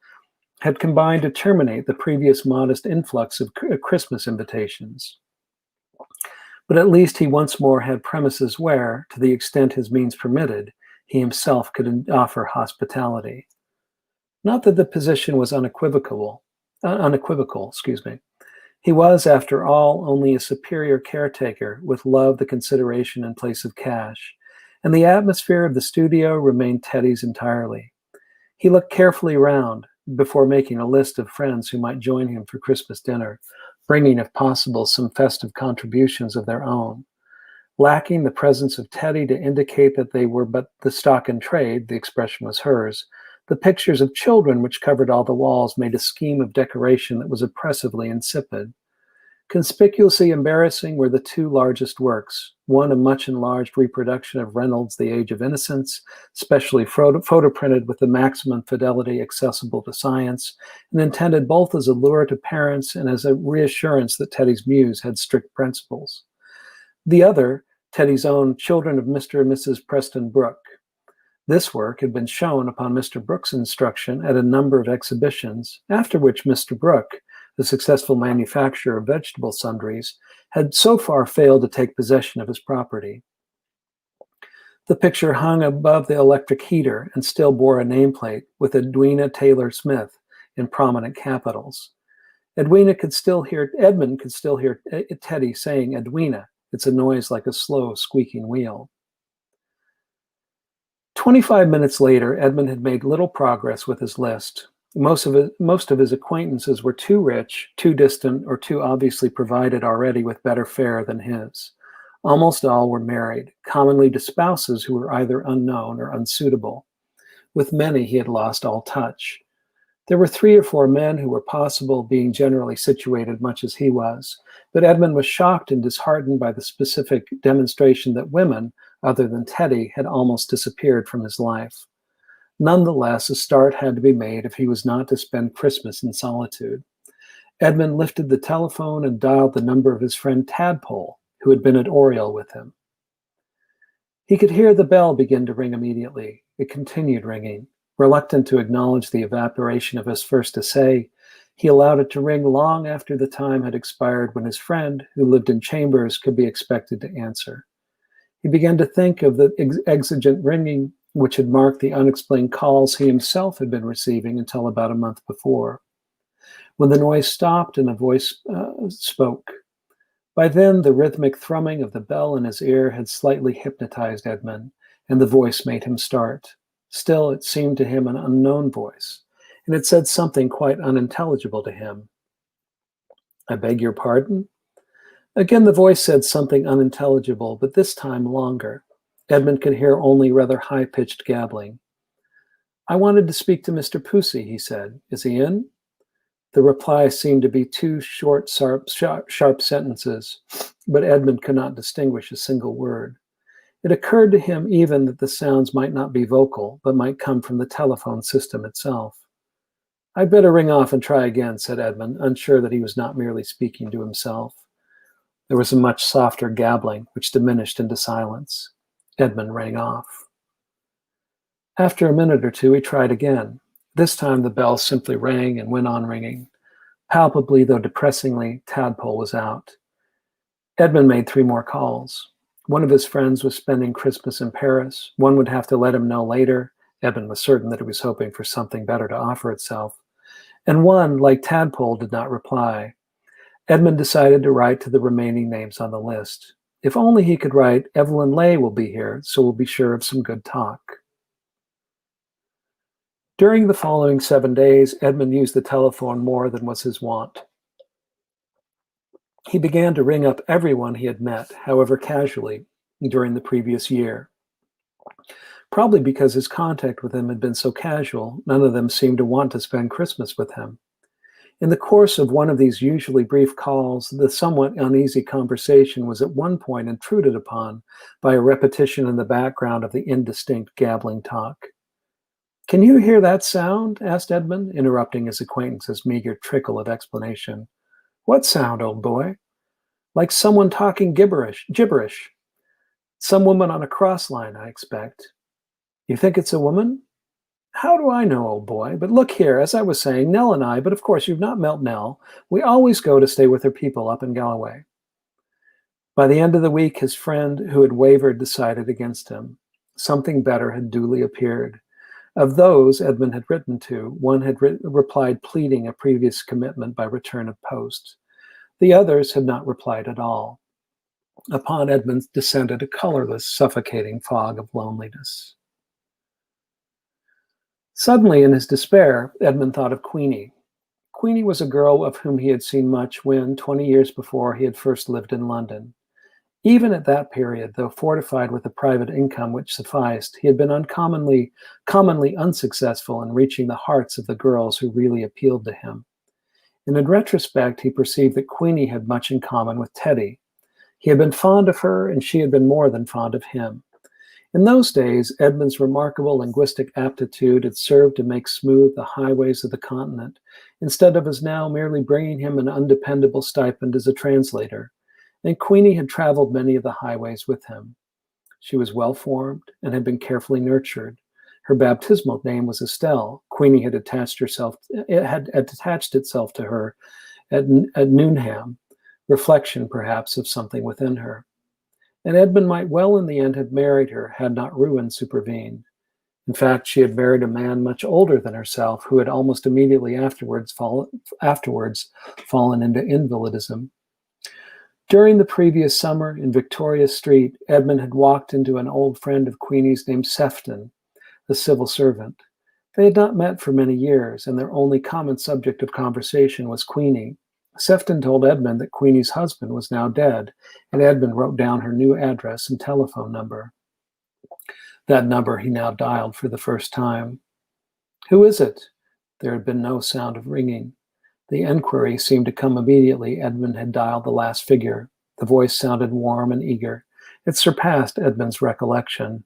had combined to terminate the previous modest influx of Christmas invitations. But at least he once more had premises where, to the extent his means permitted, he himself could offer hospitality. Not that the position was unequivocal. He was, after all, only a superior caretaker, with love the consideration in place of cash, and the atmosphere of the studio remained Teddy's entirely. He looked carefully round before making a list of friends who might join him for Christmas dinner, bringing, if possible, some festive contributions of their own. Lacking the presence of Teddy to indicate that they were but the stock in trade, the expression was hers, the pictures of children which covered all the walls made a scheme of decoration that was oppressively insipid. Conspicuously embarrassing were the two largest works, one a much enlarged reproduction of Reynolds' The Age of Innocence, specially photo-printed with the maximum fidelity accessible to science, and intended both as a lure to parents and as a reassurance that Teddy's muse had strict principles. The other, Teddy's own Children of Mr. and Mrs. Preston Brooke. This work had been shown upon Mr. Brooke's instruction at a number of exhibitions, after which Mr. Brooke, the successful manufacturer of vegetable sundries, had so far failed to take possession of his property. The picture hung above the electric heater and still bore a nameplate with Edwina Taylor Smith in prominent capitals. Edmund could still hear Teddy saying, "Edwina." It's a noise like a slow, squeaking wheel. 25 minutes later, Edmund had made little progress with his list. Most of his acquaintances were too rich, too distant, or too obviously provided already with better fare than his. Almost all were married, commonly to spouses who were either unknown or unsuitable. With many, he had lost all touch. There were 3 or 4 men who were possible, being generally situated much as he was, but Edmund was shocked and disheartened by the specific demonstration that women, other than Teddy, had almost disappeared from his life. Nonetheless, a start had to be made if he was not to spend Christmas in solitude. Edmund lifted the telephone and dialed the number of his friend Tadpole, who had been at Oriel with him. He could hear the bell begin to ring immediately. It continued ringing. Reluctant to acknowledge the evaporation of his first essay, he allowed it to ring long after the time had expired when his friend, who lived in Chambers, could be expected to answer. He began to think of the exigent ringing which had marked the unexplained calls he himself had been receiving until about a month before. When the noise stopped and a voice spoke. By then, the rhythmic thrumming of the bell in his ear had slightly hypnotized Edmund, and the voice made him start. Still, it seemed to him an unknown voice, and it said something quite unintelligible to him. "I beg your pardon?" Again, the voice said something unintelligible, but this time longer. Edmund could hear only rather high-pitched gabbling. "I wanted to speak to Mr. Pusey," he said. "Is he in?" The reply seemed to be 2 short, sharp sentences, but Edmund could not distinguish a single word. It occurred to him even that the sounds might not be vocal, but might come from the telephone system itself. "I'd better ring off and try again," said Edmund, unsure that he was not merely speaking to himself. There was a much softer gabbling, which diminished into silence. Edmund rang off. After a minute or 2, he tried again. This time the bell simply rang and went on ringing. Palpably, though depressingly, Tadpole was out. Edmund made 3 more calls. One of his friends was spending Christmas in Paris. One would have to let him know later. Edmund was certain that it was hoping for something better to offer itself. And one, like Tadpole, did not reply. Edmund decided to write to the remaining names on the list. If only he could write, "Evelyn Lay will be here, so we'll be sure of some good talk." During the following 7 days, Edmund used the telephone more than was his wont. He began to ring up everyone he had met, however casually, during the previous year. Probably because his contact with them had been so casual, none of them seemed to want to spend Christmas with him. In the course of one of these usually brief calls, the somewhat uneasy conversation was at one point intruded upon by a repetition in the background of the indistinct gabbling talk. "Can you hear that sound?" asked Edmund, interrupting his acquaintance's meager trickle of explanation. "What sound, old boy?" "Like someone talking gibberish. Some woman on a cross line, I expect." "You think it's a woman?" "How do I know, old boy? But look here, as I was saying, Nell and I, but of course you've not met Nell, we always go to stay with her people up in Galloway." By the end of the week, his friend, who had wavered, decided against him. Something better had duly appeared. Of those Edmund had written to, one had replied pleading a previous commitment by return of post. The others had not replied at all. Upon Edmund descended a colorless, suffocating fog of loneliness. Suddenly, in his despair, Edmund thought of Queenie. Queenie was a girl of whom he had seen much when, 20 years before, he had first lived in London. Even at that period, though fortified with a private income which sufficed, he had been commonly unsuccessful in reaching the hearts of the girls who really appealed to him. And in retrospect, he perceived that Queenie had much in common with Teddy. He had been fond of her, and she had been more than fond of him. In those days, Edmund's remarkable linguistic aptitude had served to make smooth the highways of the continent, instead of as now merely bringing him an undependable stipend as a translator. And Queenie had traveled many of the highways with him. She was well-formed and had been carefully nurtured. Her baptismal name was Estelle. Queenie had attached itself to her at Newnham, reflection perhaps of something within her. And Edmund might well in the end have married her had not ruin supervened. In fact, she had married a man much older than herself, who had almost immediately afterwards fallen into invalidism. During the previous summer in Victoria Street, Edmund had walked into an old friend of Queenie's named Sefton, the civil servant. They had not met for many years, and their only common subject of conversation was Queenie. Sefton told Edmund that Queenie's husband was now dead, and Edmund wrote down her new address and telephone number. That number he now dialed for the first time. "Who is it?" There had been no sound of ringing. The enquiry seemed to come immediately. Edmund had dialed the last figure. The voice sounded warm and eager. It surpassed Edmund's recollection.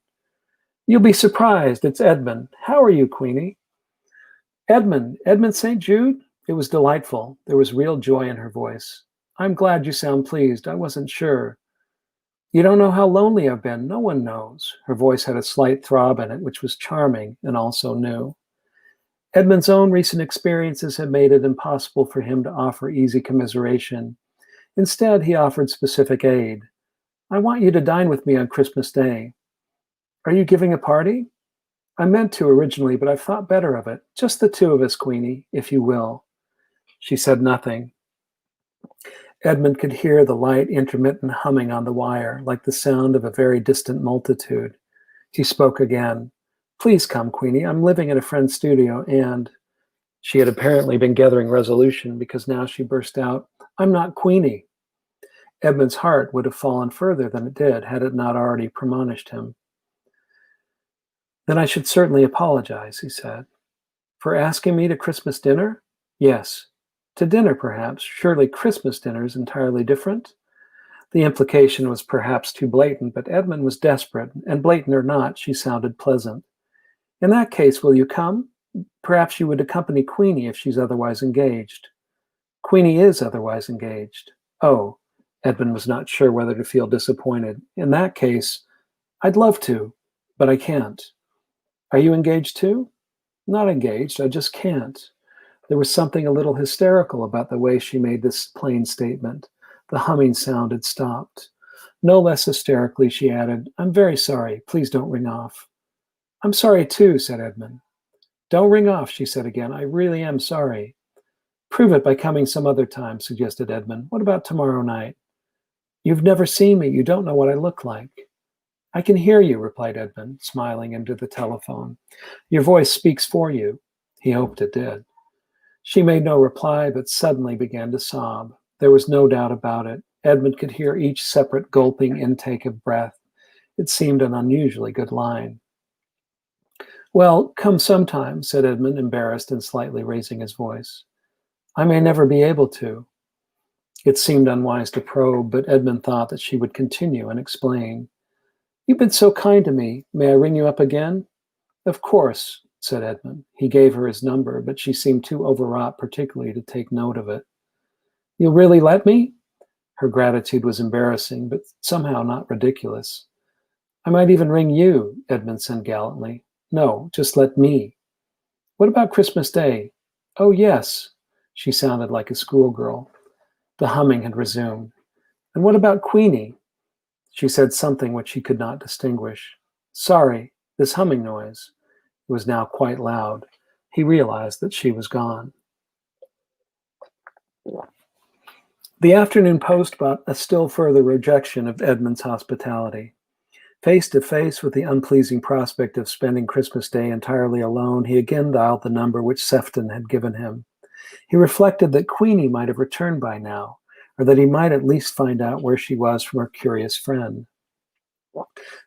"You'll be surprised. It's Edmund. How are you, Queenie?" Edmund St. Jude?" It was delightful. There was real joy in her voice. "I'm glad you sound pleased. I wasn't sure. You don't know how lonely I've been. No one knows." Her voice had a slight throb in it, which was charming and also new. Edmund's own recent experiences had made it impossible for him to offer easy commiseration. Instead, he offered specific aid. "I want you to dine with me on Christmas Day." "Are you giving a party?" "I meant to originally, but I've thought better of it. Just the two of us, Queenie, if you will." She said nothing. Edmund could hear the light, intermittent humming on the wire, like the sound of a very distant multitude. He spoke again. "Please come, Queenie. I'm living in a friend's studio, and—" She had apparently been gathering resolution, because now she burst out, "I'm not Queenie." Edmund's heart would have fallen further than it did, had it not already premonished him. "Then I should certainly apologize," he said. "For asking me to Christmas dinner?" "Yes. To dinner, perhaps. Surely Christmas dinner is entirely different?" The implication was perhaps too blatant, but Edmund was desperate, and blatant or not, she sounded pleasant. "In that case, will you come? Perhaps you would accompany Queenie if she's otherwise engaged." "Queenie is otherwise engaged." "Oh." Edmund was not sure whether to feel disappointed. "In that case, I'd love to, but I can't." "Are you engaged too?" "Not engaged. I just can't." There was something a little hysterical about the way she made this plain statement. The humming sound had stopped. No less hysterically, she added, "I'm very sorry. Please don't ring off." "I'm sorry too," said Edmund. "Don't ring off," she said again. "I really am sorry." "Prove it by coming some other time," suggested Edmund. "What about tomorrow night?" "You've never seen me. You don't know what I look like." "I can hear you," replied Edmund, smiling into the telephone. "Your voice speaks for you." He hoped it did. She made no reply, but suddenly began to sob. There was no doubt about it. Edmund could hear each separate gulping intake of breath. It seemed an unusually good line. "Well, come sometime," said Edmund, embarrassed and slightly raising his voice. "I may never be able to." It seemed unwise to probe, but Edmund thought that she would continue and explain. "You've been so kind to me. May I ring you up again?" "Of course," said Edmund. He gave her his number, but she seemed too overwrought particularly to take note of it. "You'll really let me?" Her gratitude was embarrassing, but somehow not ridiculous. "I might even ring you," Edmund said gallantly. "No, just let me." "What about Christmas Day?" "Oh, yes." She sounded like a schoolgirl. The humming had resumed. "And what about Queenie?" She said something which he could not distinguish. "Sorry, this humming noise." It was now quite loud. He realized that she was gone. The afternoon post brought a still further rejection of Edmund's hospitality. Face to face with the unpleasing prospect of spending Christmas Day entirely alone, he again dialed the number which Sefton had given him. He reflected that Queenie might have returned by now, or that he might at least find out where she was from her curious friend.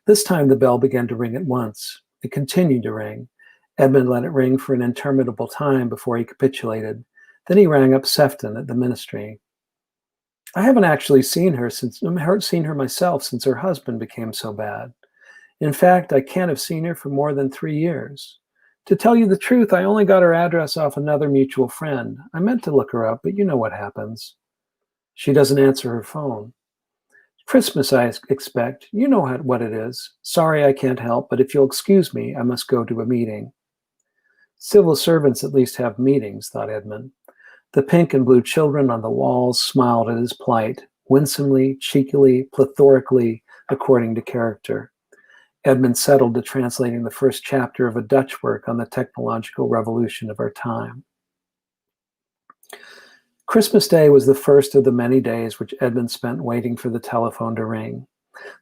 This time the bell began to ring at once. It continued to ring. Edmund let it ring for an interminable time before he capitulated. Then he rang up Sefton at the ministry. I haven't actually seen her myself since her husband became so bad. In fact, I can't have seen her for more than 3 years. To tell you the truth, I only got her address off another mutual friend. I meant to look her up, but you know what happens. She doesn't answer her phone. Christmas, I expect. You know what it is. Sorry I can't help, but if you'll excuse me, I must go to a meeting. Civil servants at least have meetings, thought Edmund. The pink and blue children on the walls smiled at his plight, winsomely, cheekily, plethorically, according to character. Edmund settled to translating the first chapter of a Dutch work on the technological revolution of our time. Christmas Day was the first of the many days which Edmund spent waiting for the telephone to ring.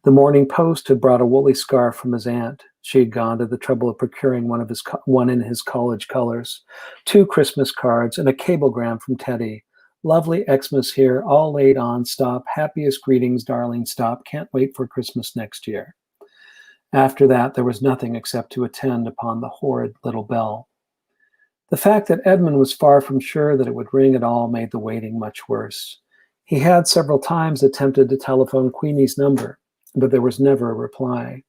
The morning post had brought a woolly scarf from his aunt. She had gone to the trouble of procuring one in his college colors, 2 Christmas cards, and a cablegram from Teddy. Lovely Xmas here, all laid on, stop, happiest greetings, darling, stop, can't wait for Christmas next year. After that, there was nothing except to attend upon the horrid little bell. The fact that Edmund was far from sure that it would ring at all made the waiting much worse. He had several times attempted to telephone Queenie's number, but there was never a reply.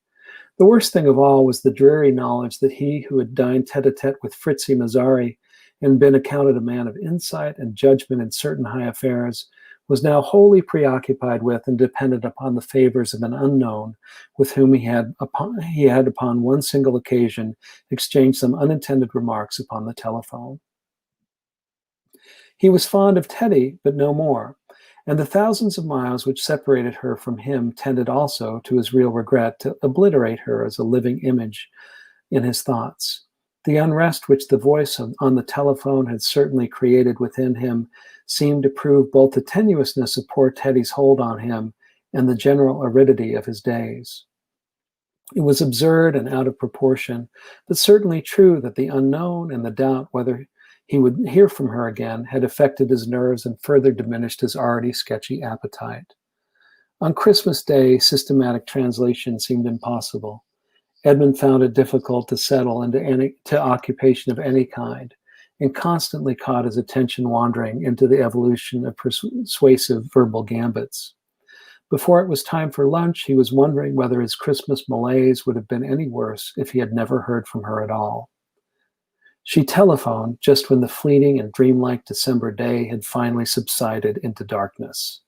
The worst thing of all was the dreary knowledge that he who had dined tete-a-tete with Fritzi Mazzari and been accounted a man of insight and judgment in certain high affairs was now wholly preoccupied with and dependent upon the favors of an unknown with whom he had upon one single occasion exchanged some unintended remarks upon the telephone. He was fond of Teddy, but no more, and the thousands of miles which separated her from him tended also, to his real regret, to obliterate her as a living image in his thoughts. The unrest which the voice on the telephone had certainly created within him seemed to prove both the tenuousness of poor Teddy's hold on him and the general aridity of his days. It was absurd and out of proportion, but certainly true that the unknown and the doubt whether he would hear from her again had affected his nerves and further diminished his already sketchy appetite. On Christmas Day, systematic translation seemed impossible. Edmund found it difficult to settle into occupation of any kind, and constantly caught his attention wandering into the evolution of persuasive verbal gambits. Before it was time for lunch, he was wondering whether his Christmas malaise would have been any worse if he had never heard from her at all. She telephoned just when the fleeting and dreamlike December day had finally subsided into darkness.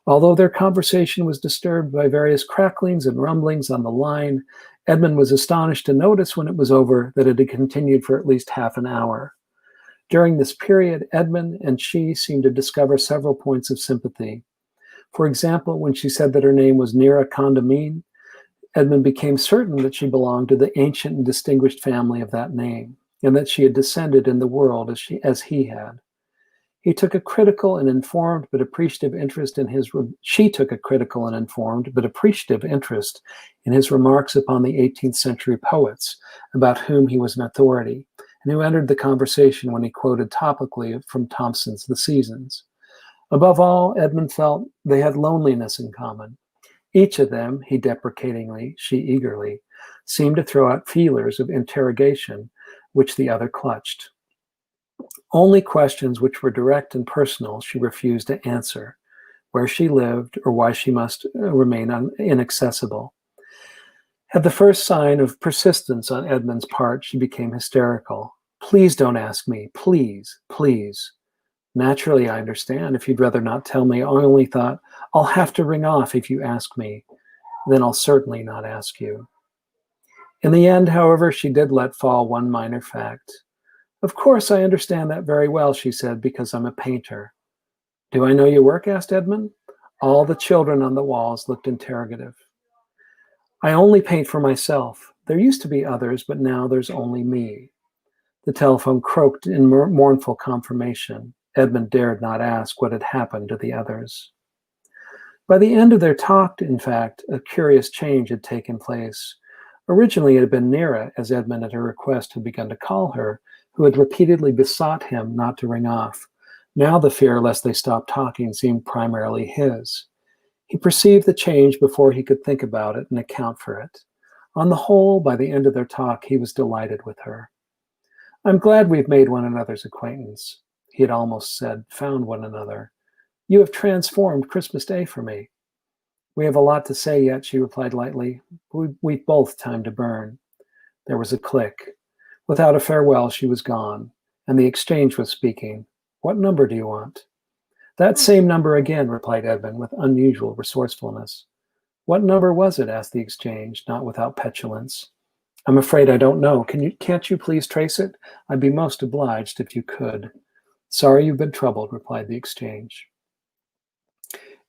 Although their conversation was disturbed by various cracklings and rumblings on the line, Edmund was astonished to notice when it was over that it had continued for at least half an hour. During this period, Edmund and she seemed to discover several points of sympathy. For example, when she said that her name was Nera Condamine, Edmund became certain that she belonged to the ancient and distinguished family of that name, and that she had descended in the world as he had. He took a critical and informed but appreciative interest in his. She took a critical and informed but appreciative interest in his remarks upon the 18th century poets, about whom he was an authority, and who entered the conversation when he quoted topically from Thomson's *The Seasons*. Above all, Edmund felt they had loneliness in common. Each of them, he deprecatingly, she eagerly, seemed to throw out feelers of interrogation, which the other clutched. Only questions which were direct and personal she refused to answer, where she lived or why she must remain inaccessible. At the first sign of persistence on Edmund's part, she became hysterical. Please don't ask me. Please, please. Naturally, I understand if you'd rather not tell me. I only thought, I'll have to ring off if you ask me. Then I'll certainly not ask you. In the end, however, she did let fall one minor fact. Of course, I understand that very well, she said, because I'm a painter. Do I know your work? Asked Edmund. All the children on the walls looked interrogative. I only paint for myself. There used to be others, but now there's only me. The telephone croaked in mournful confirmation. Edmund dared not ask what had happened to the others. By the end of their talk, in fact, a curious change had taken place. Originally, it had been Nera, as Edmund at her request had begun to call her, who had repeatedly besought him not to ring off. Now the fear lest they stop talking seemed primarily his. He perceived the change before he could think about it and account for it. On the whole, by the end of their talk, he was delighted with her. I'm glad we've made one another's acquaintance. he had almost said, found one another. You have transformed Christmas Day for me. We have a lot to say yet, she replied lightly. We've both time to burn. There was a click. Without a farewell, she was gone, and the exchange was speaking. What number do you want? That same number again, replied Edmund with unusual resourcefulness. What number was it? Asked the exchange, not without petulance. I'm afraid I don't know. Can't you please trace it? I'd be most obliged if you could. Sorry you've been troubled, replied the exchange.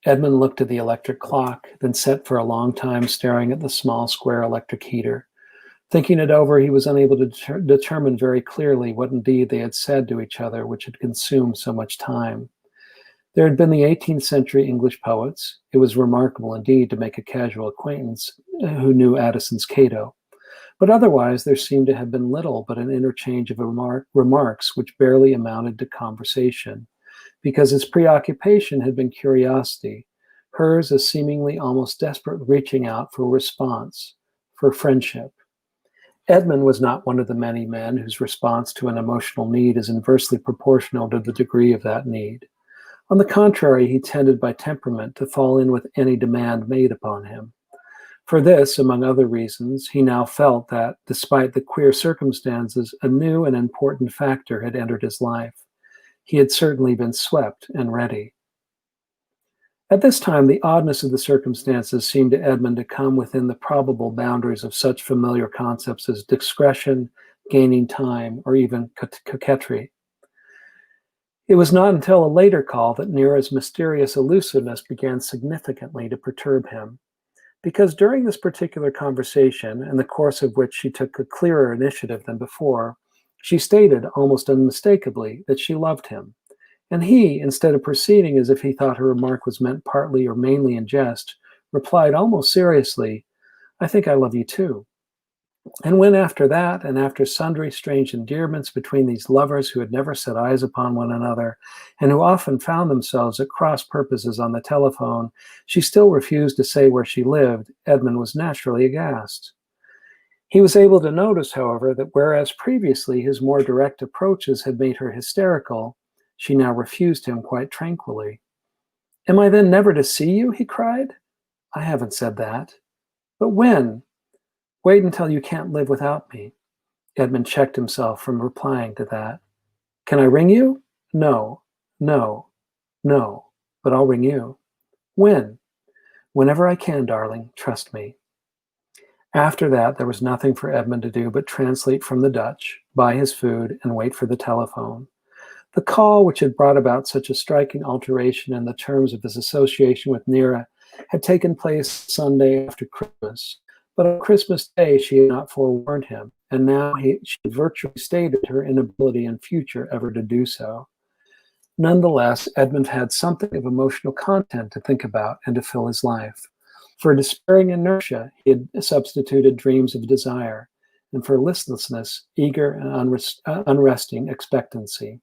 Edmund looked at the electric clock, then sat for a long time staring at the small square electric heater. Thinking it over, he was unable to determine very clearly what indeed they had said to each other, which had consumed so much time. There had been the 18th century English poets. It was remarkable indeed to make a casual acquaintance who knew Addison's Cato. But otherwise, there seemed to have been little but an interchange of remarks which barely amounted to conversation, because his preoccupation had been curiosity, hers a seemingly almost desperate reaching out for response, for friendship. Edmund was not one of the many men whose response to an emotional need is inversely proportional to the degree of that need. On the contrary, he tended by temperament to fall in with any demand made upon him. For this, among other reasons, he now felt that, despite the queer circumstances, a new and important factor had entered his life. He had certainly been swept and ready. At this time, the oddness of the circumstances seemed to Edmund to come within the probable boundaries of such familiar concepts as discretion, gaining time, or even coquetry. It was not until a later call that Neera's mysterious elusiveness began significantly to perturb him, because during this particular conversation, in the course of which she took a clearer initiative than before, she stated almost unmistakably that she loved him. And he, instead of proceeding as if he thought her remark was meant partly or mainly in jest, replied almost seriously, I think I love you too. And when after that, and after sundry strange endearments between these lovers who had never set eyes upon one another, and who often found themselves at cross purposes on the telephone, she still refused to say where she lived, Edmund was naturally aghast. He was able to notice, however, that whereas previously his more direct approaches had made her hysterical, she now refused him quite tranquilly. Am I then never to see you? He cried. I haven't said that. But when? Wait until you can't live without me. Edmund checked himself from replying to that. Can I ring you? No, no, no, but I'll ring you. When? Whenever I can, darling, trust me. After that, there was nothing for Edmund to do but translate from the Dutch, buy his food, and wait for the telephone. The call, which had brought about such a striking alteration in the terms of his association with Neera, had taken place Sunday after Christmas. But on Christmas Day, she had not forewarned him, and now she virtually stated her inability in future ever to do so. Nonetheless, Edmund had something of emotional content to think about and to fill his life. For despairing inertia, he had substituted dreams of desire, and for listlessness, eager and unresting expectancy.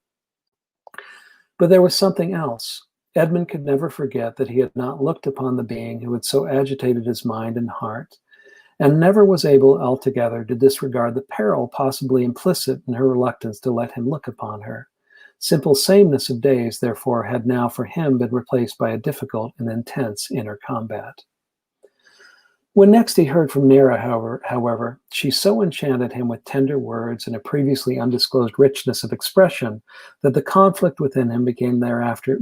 But there was something else. Edmund could never forget that he had not looked upon the being who had so agitated his mind and heart, and never was able altogether to disregard the peril possibly implicit in her reluctance to let him look upon her. Simple sameness of days, therefore, had now for him been replaced by a difficult and intense inner combat. When next he heard from Neera, however, she so enchanted him with tender words and a previously undisclosed richness of expression that the conflict within him began thereafter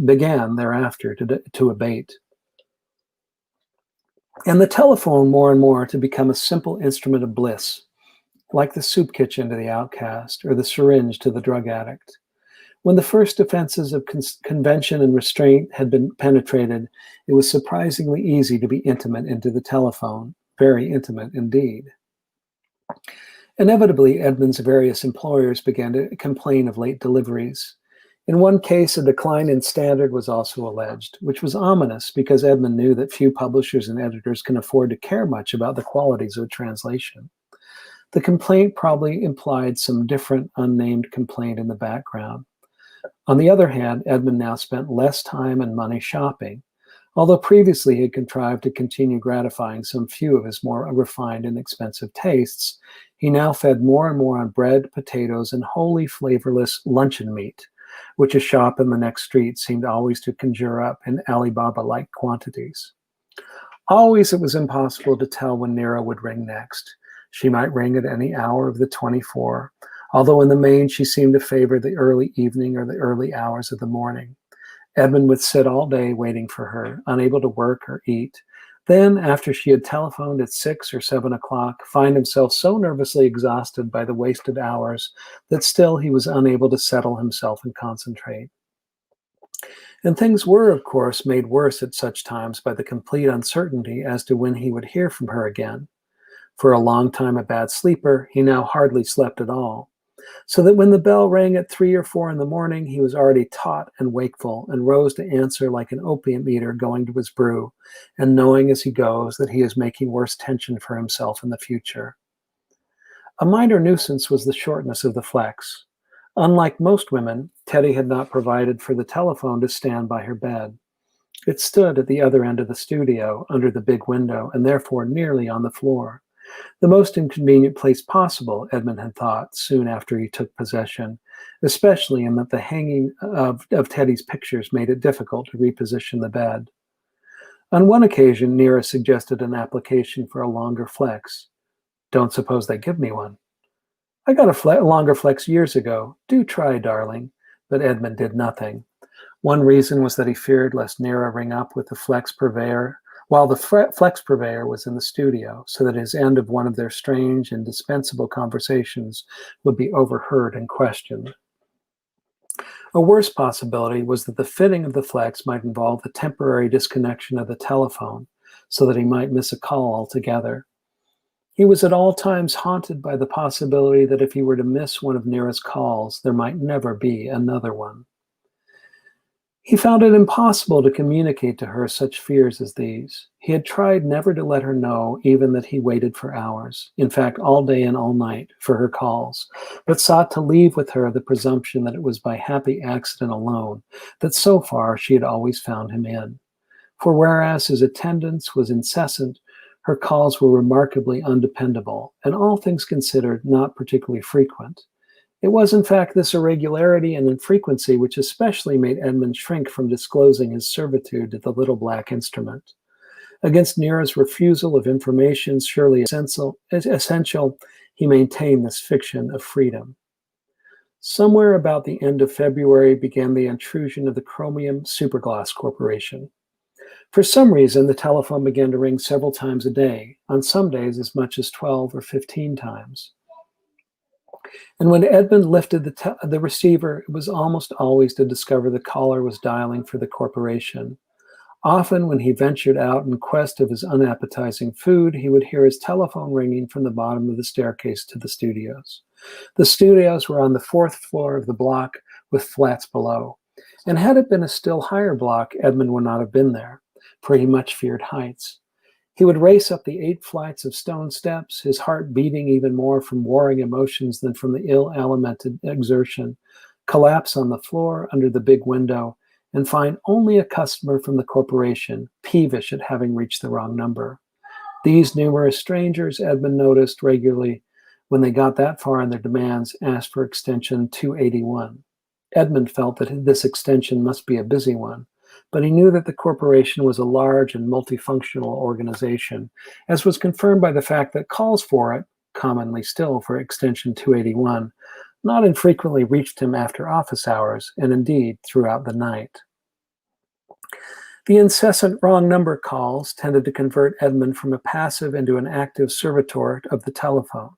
to abate. And the telephone more and more to become a simple instrument of bliss, like the soup kitchen to the outcast or the syringe to the drug addict. When the first defenses of convention and restraint had been penetrated, it was surprisingly easy to be intimate into the telephone, very intimate indeed. Inevitably, Edmund's various employers began to complain of late deliveries. In one case, a decline in standard was also alleged, which was ominous because Edmund knew that few publishers and editors can afford to care much about the qualities of a translation. The complaint probably implied some different unnamed complaint in the background. On the other hand, Edmund now spent less time and money shopping. Although previously he had contrived to continue gratifying some few of his more refined and expensive tastes, he now fed more and more on bread, potatoes, and wholly flavorless luncheon meat, which a shop in the next street seemed always to conjure up in Alibaba-like quantities. Always it was impossible to tell when Nira would ring next. She might ring at any hour of the 24, although in the main she seemed to favor the early evening or the early hours of the morning. Edmund would sit all day waiting for her, unable to work or eat. Then, after she had telephoned at 6 or 7 o'clock, find himself so nervously exhausted by the wasted hours that still he was unable to settle himself and concentrate. And things were, of course, made worse at such times by the complete uncertainty as to when he would hear from her again. For a long time a bad sleeper, he now hardly slept at all, so that when the bell rang at 3 or 4 in the morning, he was already taut and wakeful, and rose to answer like an opium eater going to his brew, and knowing as he goes that he is making worse tension for himself in the future. A minor nuisance was the shortness of the flex. Unlike most women, Teddy had not provided for the telephone to stand by her bed. It stood at the other end of the studio, under the big window, and therefore nearly on the floor. The most inconvenient place possible, Edmund had thought, soon after he took possession, especially in that the hanging of Teddy's pictures made it difficult to reposition the bed. On one occasion, Nira suggested an application for a longer flex. Don't suppose they give me one. I got a longer flex years ago. Do try, darling. But Edmund did nothing. One reason was that he feared lest Nira ring up with the flex purveyor, while the flex purveyor was in the studio, so that his end of one of their strange, indispensable conversations would be overheard and questioned. A worse possibility was that the fitting of the flex might involve the temporary disconnection of the telephone, so that he might miss a call altogether. He was at all times haunted by the possibility that if he were to miss one of Nira's calls, there might never be another one. He found it impossible to communicate to her such fears as these. He had tried never to let her know even that he waited for hours, in fact all day and all night, for her calls, but sought to leave with her the presumption that it was by happy accident alone that so far she had always found him in. For whereas his attendance was incessant, her calls were remarkably undependable, and all things considered, not particularly frequent. It was, in fact, this irregularity and infrequency which especially made Edmund shrink from disclosing his servitude to the little black instrument. Against Nira's refusal of information surely essential, he maintained this fiction of freedom. Somewhere about the end of February began the intrusion of the Chromium Superglass Corporation. For some reason, the telephone began to ring several times a day, on some days as much as 12 or 15 times. And when Edmund lifted the receiver, it was almost always to discover the caller was dialing for the corporation. Often, when he ventured out in quest of his unappetizing food, he would hear his telephone ringing from the bottom of the staircase to the studios. The studios were on the 4th floor of the block, with flats below. And had it been a still higher block, Edmund would not have been there, for he much feared heights. He would race up the 8 flights of stone steps, his heart beating even more from warring emotions than from the ill-alimented exertion, collapse on the floor under the big window, and find only a customer from the corporation, peevish at having reached the wrong number. These numerous strangers, Edmund noticed regularly, when they got that far in their demands, asked for extension 281. Edmund felt that this extension must be a busy one, but he knew that the corporation was a large and multifunctional organization, as was confirmed by the fact that calls for it, commonly still for extension 281, not infrequently reached him after office hours, and indeed throughout the night. The incessant wrong number calls tended to convert Edmund from a passive into an active servitor of the telephone.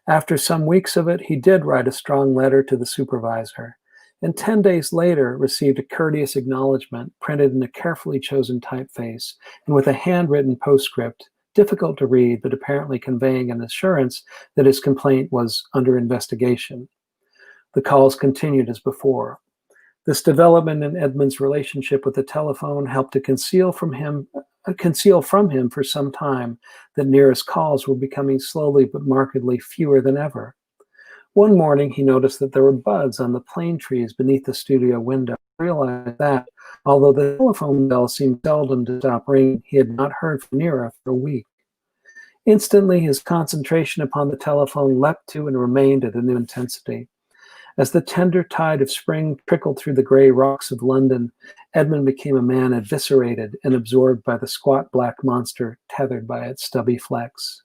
After some weeks of it, he did write a strong letter to the supervisor, and 10 days later received a courteous acknowledgement printed in a carefully chosen typeface and with a handwritten postscript, difficult to read but apparently conveying an assurance that his complaint was under investigation. The calls continued as before. This development in Edmund's relationship with the telephone helped to conceal from him for some time that Nira's calls were becoming slowly but markedly fewer than ever. One morning, he noticed that there were buds on the plane trees beneath the studio window. He realized that, although the telephone bell seemed seldom to stop ringing, he had not heard from Nira for a week. Instantly, his concentration upon the telephone leapt to and remained at a new intensity. As the tender tide of spring trickled through the gray rocks of London, Edmund became a man eviscerated and absorbed by the squat black monster tethered by its stubby flex.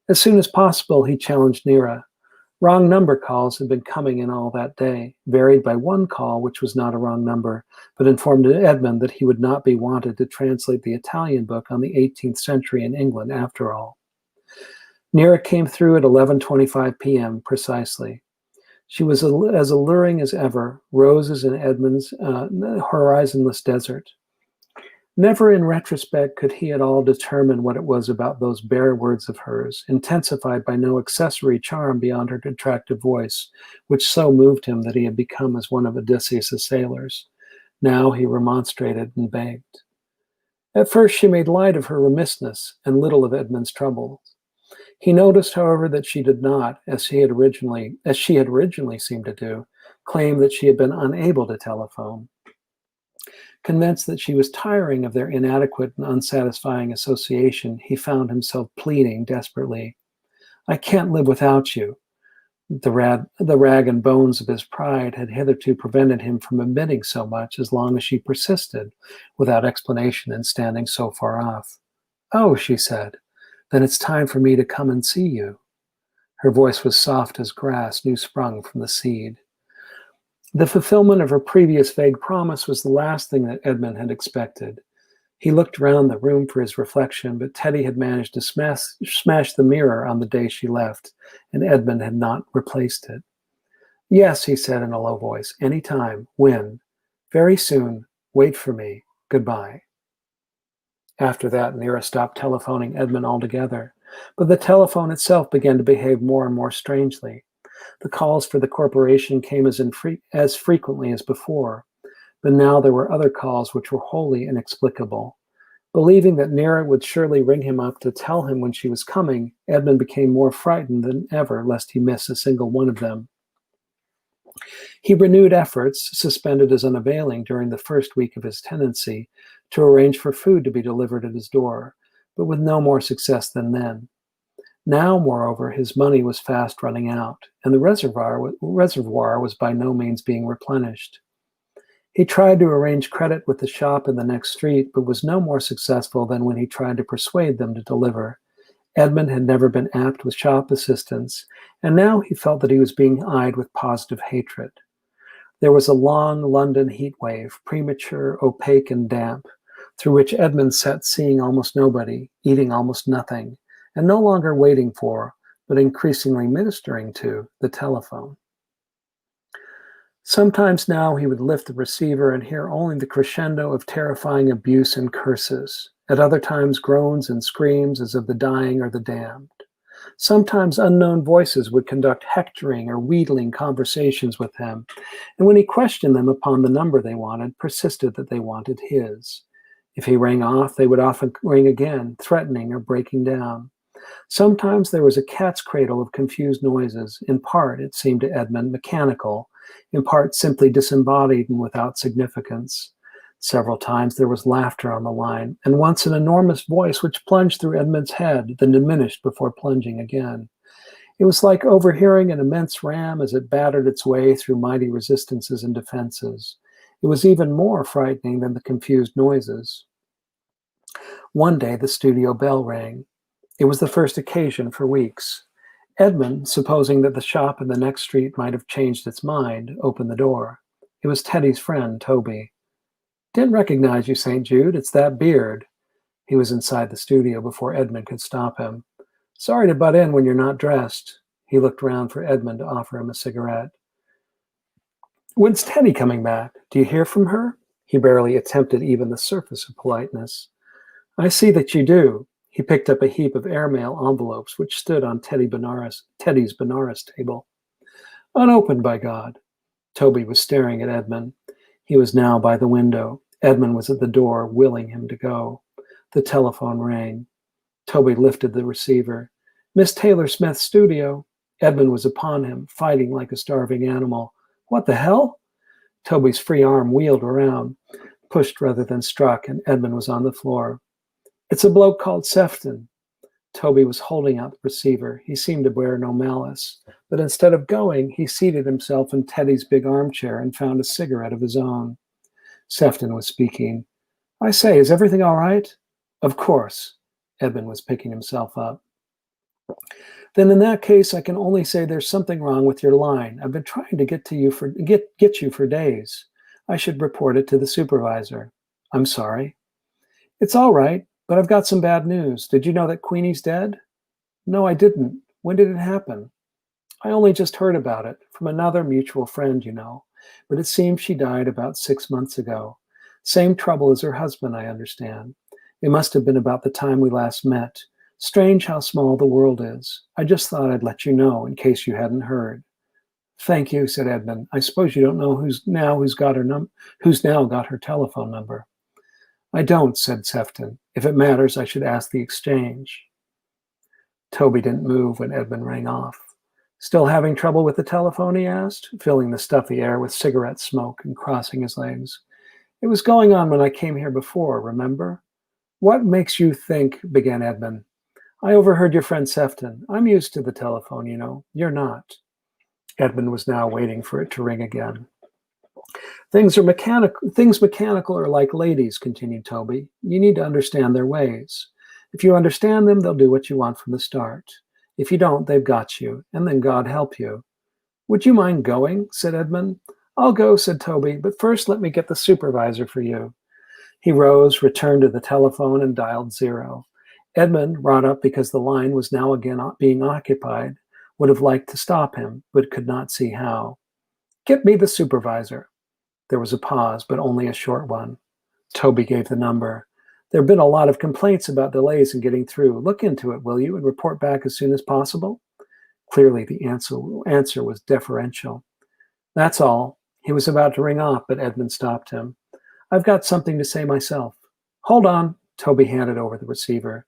As soon as possible, he challenged Nira. Wrong number calls had been coming in all that day, varied by one call which was not a wrong number, but informed Edmund that he would not be wanted to translate the Italian book on the 18th century in England after all. Nira came through at 11:25 p.m. precisely. She was as alluring as ever, roses in Edmund's horizonless desert. Never in retrospect could he at all determine what it was about those bare words of hers, intensified by no accessory charm beyond her attractive voice, which so moved him that he had become as one of Odysseus' sailors. Now he remonstrated and begged. At first she made light of her remissness and little of Edmund's troubles. He noticed, however, that she did not, as she had originally seemed to do, claim that she had been unable to telephone. Convinced that she was tiring of their inadequate and unsatisfying association, he found himself pleading desperately. "I can't live without you." The rag and bones of his pride had hitherto prevented him from admitting so much as long as she persisted, without explanation in standing so far off. "Oh," she said, "then it's time for me to come and see you." Her voice was soft as grass new sprung from the seed. The fulfillment of her previous vague promise was the last thing that Edmund had expected. He looked round the room for his reflection, but Teddy had managed to smash the mirror on the day she left, and Edmund had not replaced it. "Yes," he said in a low voice, "any time. When? Very soon. Wait for me. Goodbye." After that, Nira stopped telephoning Edmund altogether, but the telephone itself began to behave more and more strangely. The calls for the corporation came as frequently as before, but now there were other calls which were wholly inexplicable. Believing that Nira would surely ring him up to tell him when she was coming, Edmund became more frightened than ever lest he miss a single one of them. He renewed efforts, suspended as unavailing during the first week of his tenancy, to arrange for food to be delivered at his door, but with no more success than then. Now, moreover, his money was fast running out, and the reservoir was by no means being replenished. He tried to arrange credit with the shop in the next street, but was no more successful than when he tried to persuade them to deliver. Edmund had never been apt with shop assistants, and now he felt that he was being eyed with positive hatred. There was a long London heat wave, premature, opaque, and damp, through which Edmund sat seeing almost nobody, eating almost nothing, and no longer waiting for, but increasingly ministering to, the telephone. Sometimes now he would lift the receiver and hear only the crescendo of terrifying abuse and curses. At other times, groans and screams as of the dying or the damned. Sometimes unknown voices would conduct hectoring or wheedling conversations with him, and when he questioned them upon the number they wanted, persisted that they wanted his. If he rang off, they would often ring again, threatening or breaking down. Sometimes there was a cat's cradle of confused noises, in part, it seemed to Edmund, mechanical, in part simply disembodied and without significance. Several times there was laughter on the line, and once an enormous voice which plunged through Edmund's head, then diminished before plunging again. It was like overhearing an immense ram as it battered its way through mighty resistances and defenses. It was even more frightening than the confused noises. One day the studio bell rang. It was the first occasion for weeks. Edmund, supposing that the shop in the next street might have changed its mind, opened the door. It was Teddy's friend, Toby. "Didn't recognize you, St. Jude. It's that beard." He was inside the studio before Edmund could stop him. "Sorry to butt in when you're not dressed." He looked round for Edmund to offer him a cigarette. "When's Teddy coming back? Do you hear from her?" He barely attempted even the surface of politeness. "I see that you do." He picked up a heap of airmail envelopes which stood on Teddy's Benares table. "Unopened, by God." Toby was staring at Edmund. He was now by the window. Edmund was at the door, willing him to go. The telephone rang. Toby lifted the receiver. "Miss Taylor Smith's studio." Edmund was upon him, fighting like a starving animal. "What the hell?" Toby's free arm wheeled around, pushed rather than struck, and Edmund was on the floor. "It's a bloke called Sefton." Toby was holding out the receiver. He seemed to bear no malice, but instead of going, he seated himself in Teddy's big armchair and found a cigarette of his own. Sefton was speaking. I say, is everything all right? Of course. Edmund was picking himself up. Then in that case, I can only say there's something wrong with your line. I've been trying to get you for days. I should report it to the supervisor. I'm sorry. It's all right, but I've got some bad news. Did you know that Queenie's dead? No, I didn't. When did it happen? I only just heard about it from another mutual friend, you know. But it seems she died about 6 months ago. Same trouble as her husband, I understand. It must have been about the time we last met. Strange how small the world is. I just thought I'd let you know in case you hadn't heard. Thank you, said Edmund. I suppose you don't know who's now got her telephone number. I don't, said Sefton. If it matters, I should ask the exchange. Toby didn't move when Edmund rang off. Still having trouble with the telephone, he asked, filling the stuffy air with cigarette smoke and crossing his legs. It was going on when I came here before, remember? What makes you think, began Edmund. I overheard your friend Sefton. I'm used to the telephone, you know. You're not. Edmund was now waiting for it to ring again. Things mechanical are like ladies, continued Toby. You need to understand their ways. If you understand them, they'll do what you want from the start. If you don't, they've got you, and then God help you. Would you mind going? Said Edmund. I'll go, said Toby, but first let me get the supervisor for you. He rose, returned to the telephone, and dialed 0. Edmund, wrought up because the line was now again being occupied, would have liked to stop him, but could not see how. Get me the supervisor. There was a pause, but only a short one. Toby gave the number. There have been a lot of complaints about delays in getting through. Look into it, will you, and report back as soon as possible? Clearly the answer was deferential. That's all. He was about to ring off, but Edmund stopped him. I've got something to say myself. Hold on. Toby handed over the receiver.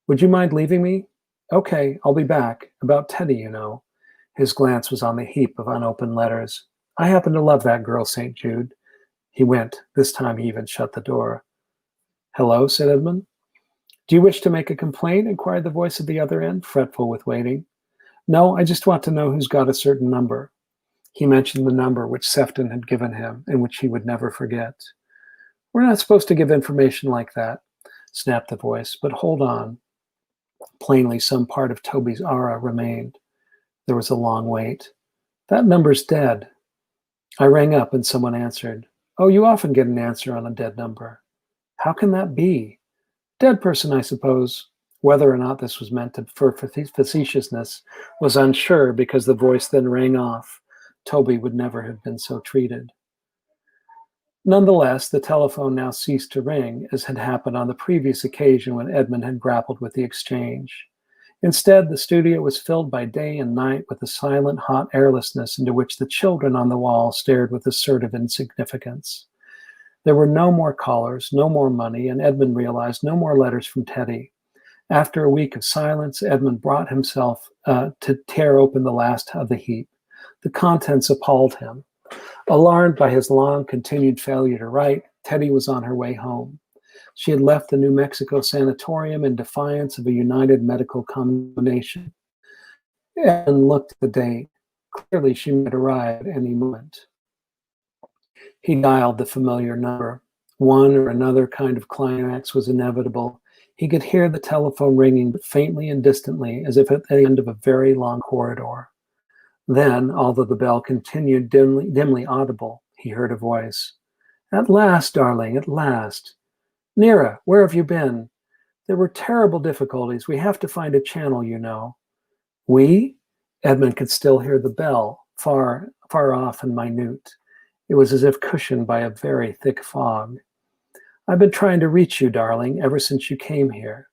Would you mind leaving me? Okay, I'll be back. About Teddy, you know. His glance was on the heap of unopened letters. I happen to love that girl, St. Jude. He went. This time he even shut the door. Hello, said Edmund. Do you wish to make a complaint? Inquired the voice at the other end, fretful with waiting. No, I just want to know who's got a certain number. He mentioned the number which Sefton had given him and which he would never forget. We're not supposed to give information like that, snapped the voice, but hold on. Plainly, some part of Toby's aura remained. There was a long wait. That number's dead. I rang up and someone answered. Oh, you often get an answer on a dead number. How can that be? Dead person, I suppose. Whether or not this was meant for facetiousness was unsure because the voice then rang off. Toby would never have been so treated. Nonetheless, the telephone now ceased to ring, as had happened on the previous occasion when Edmund had grappled with the exchange. Instead, the studio was filled by day and night with a silent, hot airlessness into which the children on the wall stared with assertive insignificance. There were no more callers, no more money, and Edmund realized no more letters from Teddy. After a week of silence, Edmund brought himself to tear open the last of the heap. The contents appalled him. Alarmed by his long continued failure to write, Teddy was on her way home. She had left the New Mexico sanatorium in defiance of a united medical combination and looked at the date. Clearly, she might arrive at any moment. He dialed the familiar number. One or another kind of climax was inevitable. He could hear the telephone ringing, but faintly and distantly, as if at the end of a very long corridor. Then, although the bell continued dimly audible, he heard a voice. At last, darling, at last. Nira, where have you been? There were terrible difficulties. We have to find a channel, you know. We? Edmund could still hear the bell, far off and minute. It was as if cushioned by a very thick fog. I've been trying to reach you, darling, ever since you came here.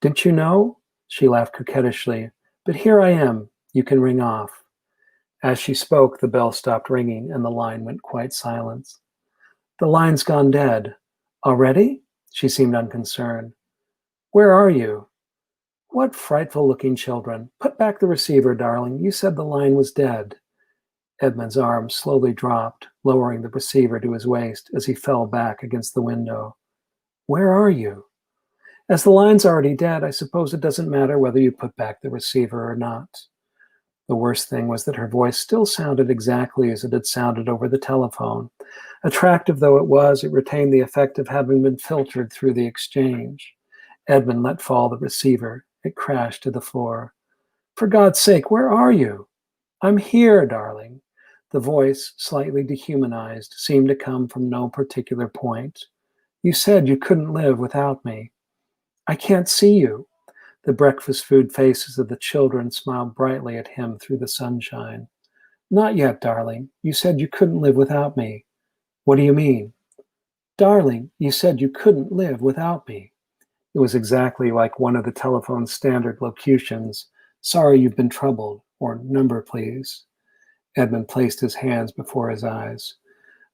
Didn't you know? She laughed coquettishly. But here I am. You can ring off. As she spoke, the bell stopped ringing and the line went quite silent. The line's gone dead. Already? She seemed unconcerned. Where are you? What frightful-looking children. Put back the receiver, darling. You said the line was dead. Edmund's arm slowly dropped, lowering the receiver to his waist as he fell back against the window. Where are you? As the line's already dead, I suppose it doesn't matter whether you put back the receiver or not. The worst thing was that her voice still sounded exactly as it had sounded over the telephone. Attractive though it was, it retained the effect of having been filtered through the exchange. Edmund let fall the receiver. It crashed to the floor. For God's sake, where are you? I'm here, darling. The voice, slightly dehumanized, seemed to come from no particular point. You said you couldn't live without me. I can't see you. The breakfast food faces of the children smiled brightly at him through the sunshine. Not yet, darling. You said you couldn't live without me. What do you mean? Darling, you said you couldn't live without me. It was exactly like one of the telephone's standard locutions. Sorry you've been troubled, or number please. Edmund placed his hands before his eyes.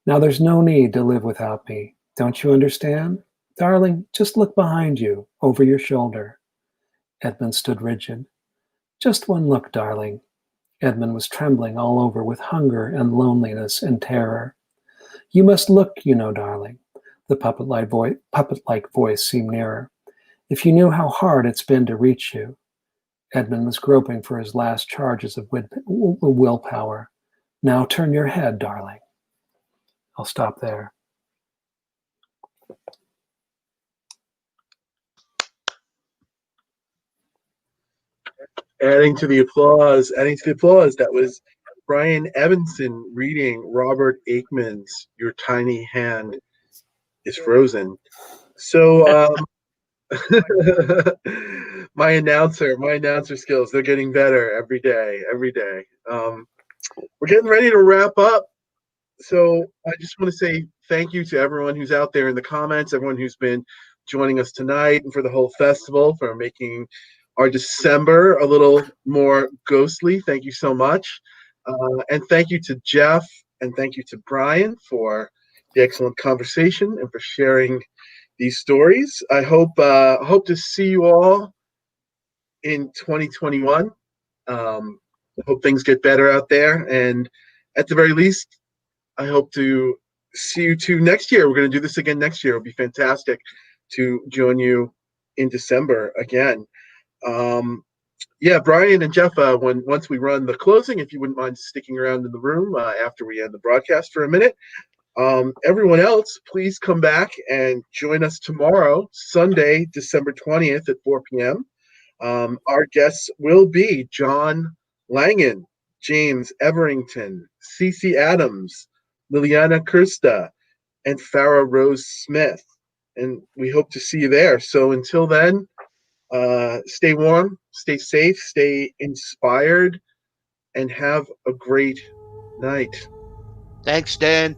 Now there's no need to live without me. Don't you understand? Darling, just look behind you, over your shoulder. Edmund stood rigid. Just one look, darling. Edmund was trembling all over with hunger and loneliness and terror. You must look, you know, darling. The puppet-like voice seemed nearer. If you knew how hard it's been to reach you. Edmund was groping for his last charges of willpower. Now turn your head, darling. I'll stop there. Adding to the applause, that was Brian Evenson reading Robert Aikman's Your Tiny Hand is Frozen. So my announcer skills, they're getting better every day. We're getting ready to wrap up. So I just want to say thank you to everyone who's out there in the comments, everyone who's been joining us tonight and for the whole festival, for making our December a little more ghostly. Thank you so much. And thank you to Jeff and thank you to Brian for the excellent conversation and for sharing these stories. I hope to see you all in 2021. Hope things get better out there. And at the very least, I hope to see you two next year. We're going to do this again next year. It'll be fantastic to join you in December again. Yeah, Brian and Jeff, once we run the closing, if you wouldn't mind sticking around in the room after we end the broadcast for a minute. Everyone else, please come back and join us tomorrow, Sunday, December 20th at 4 p.m. Our guests will be John Langen, James Everington, Cece Adams, Liliana Kirsta, and Farah Rose Smith. And we hope to see you there. So until then, stay warm, stay safe, stay inspired, and have a great night. Thanks, Dan.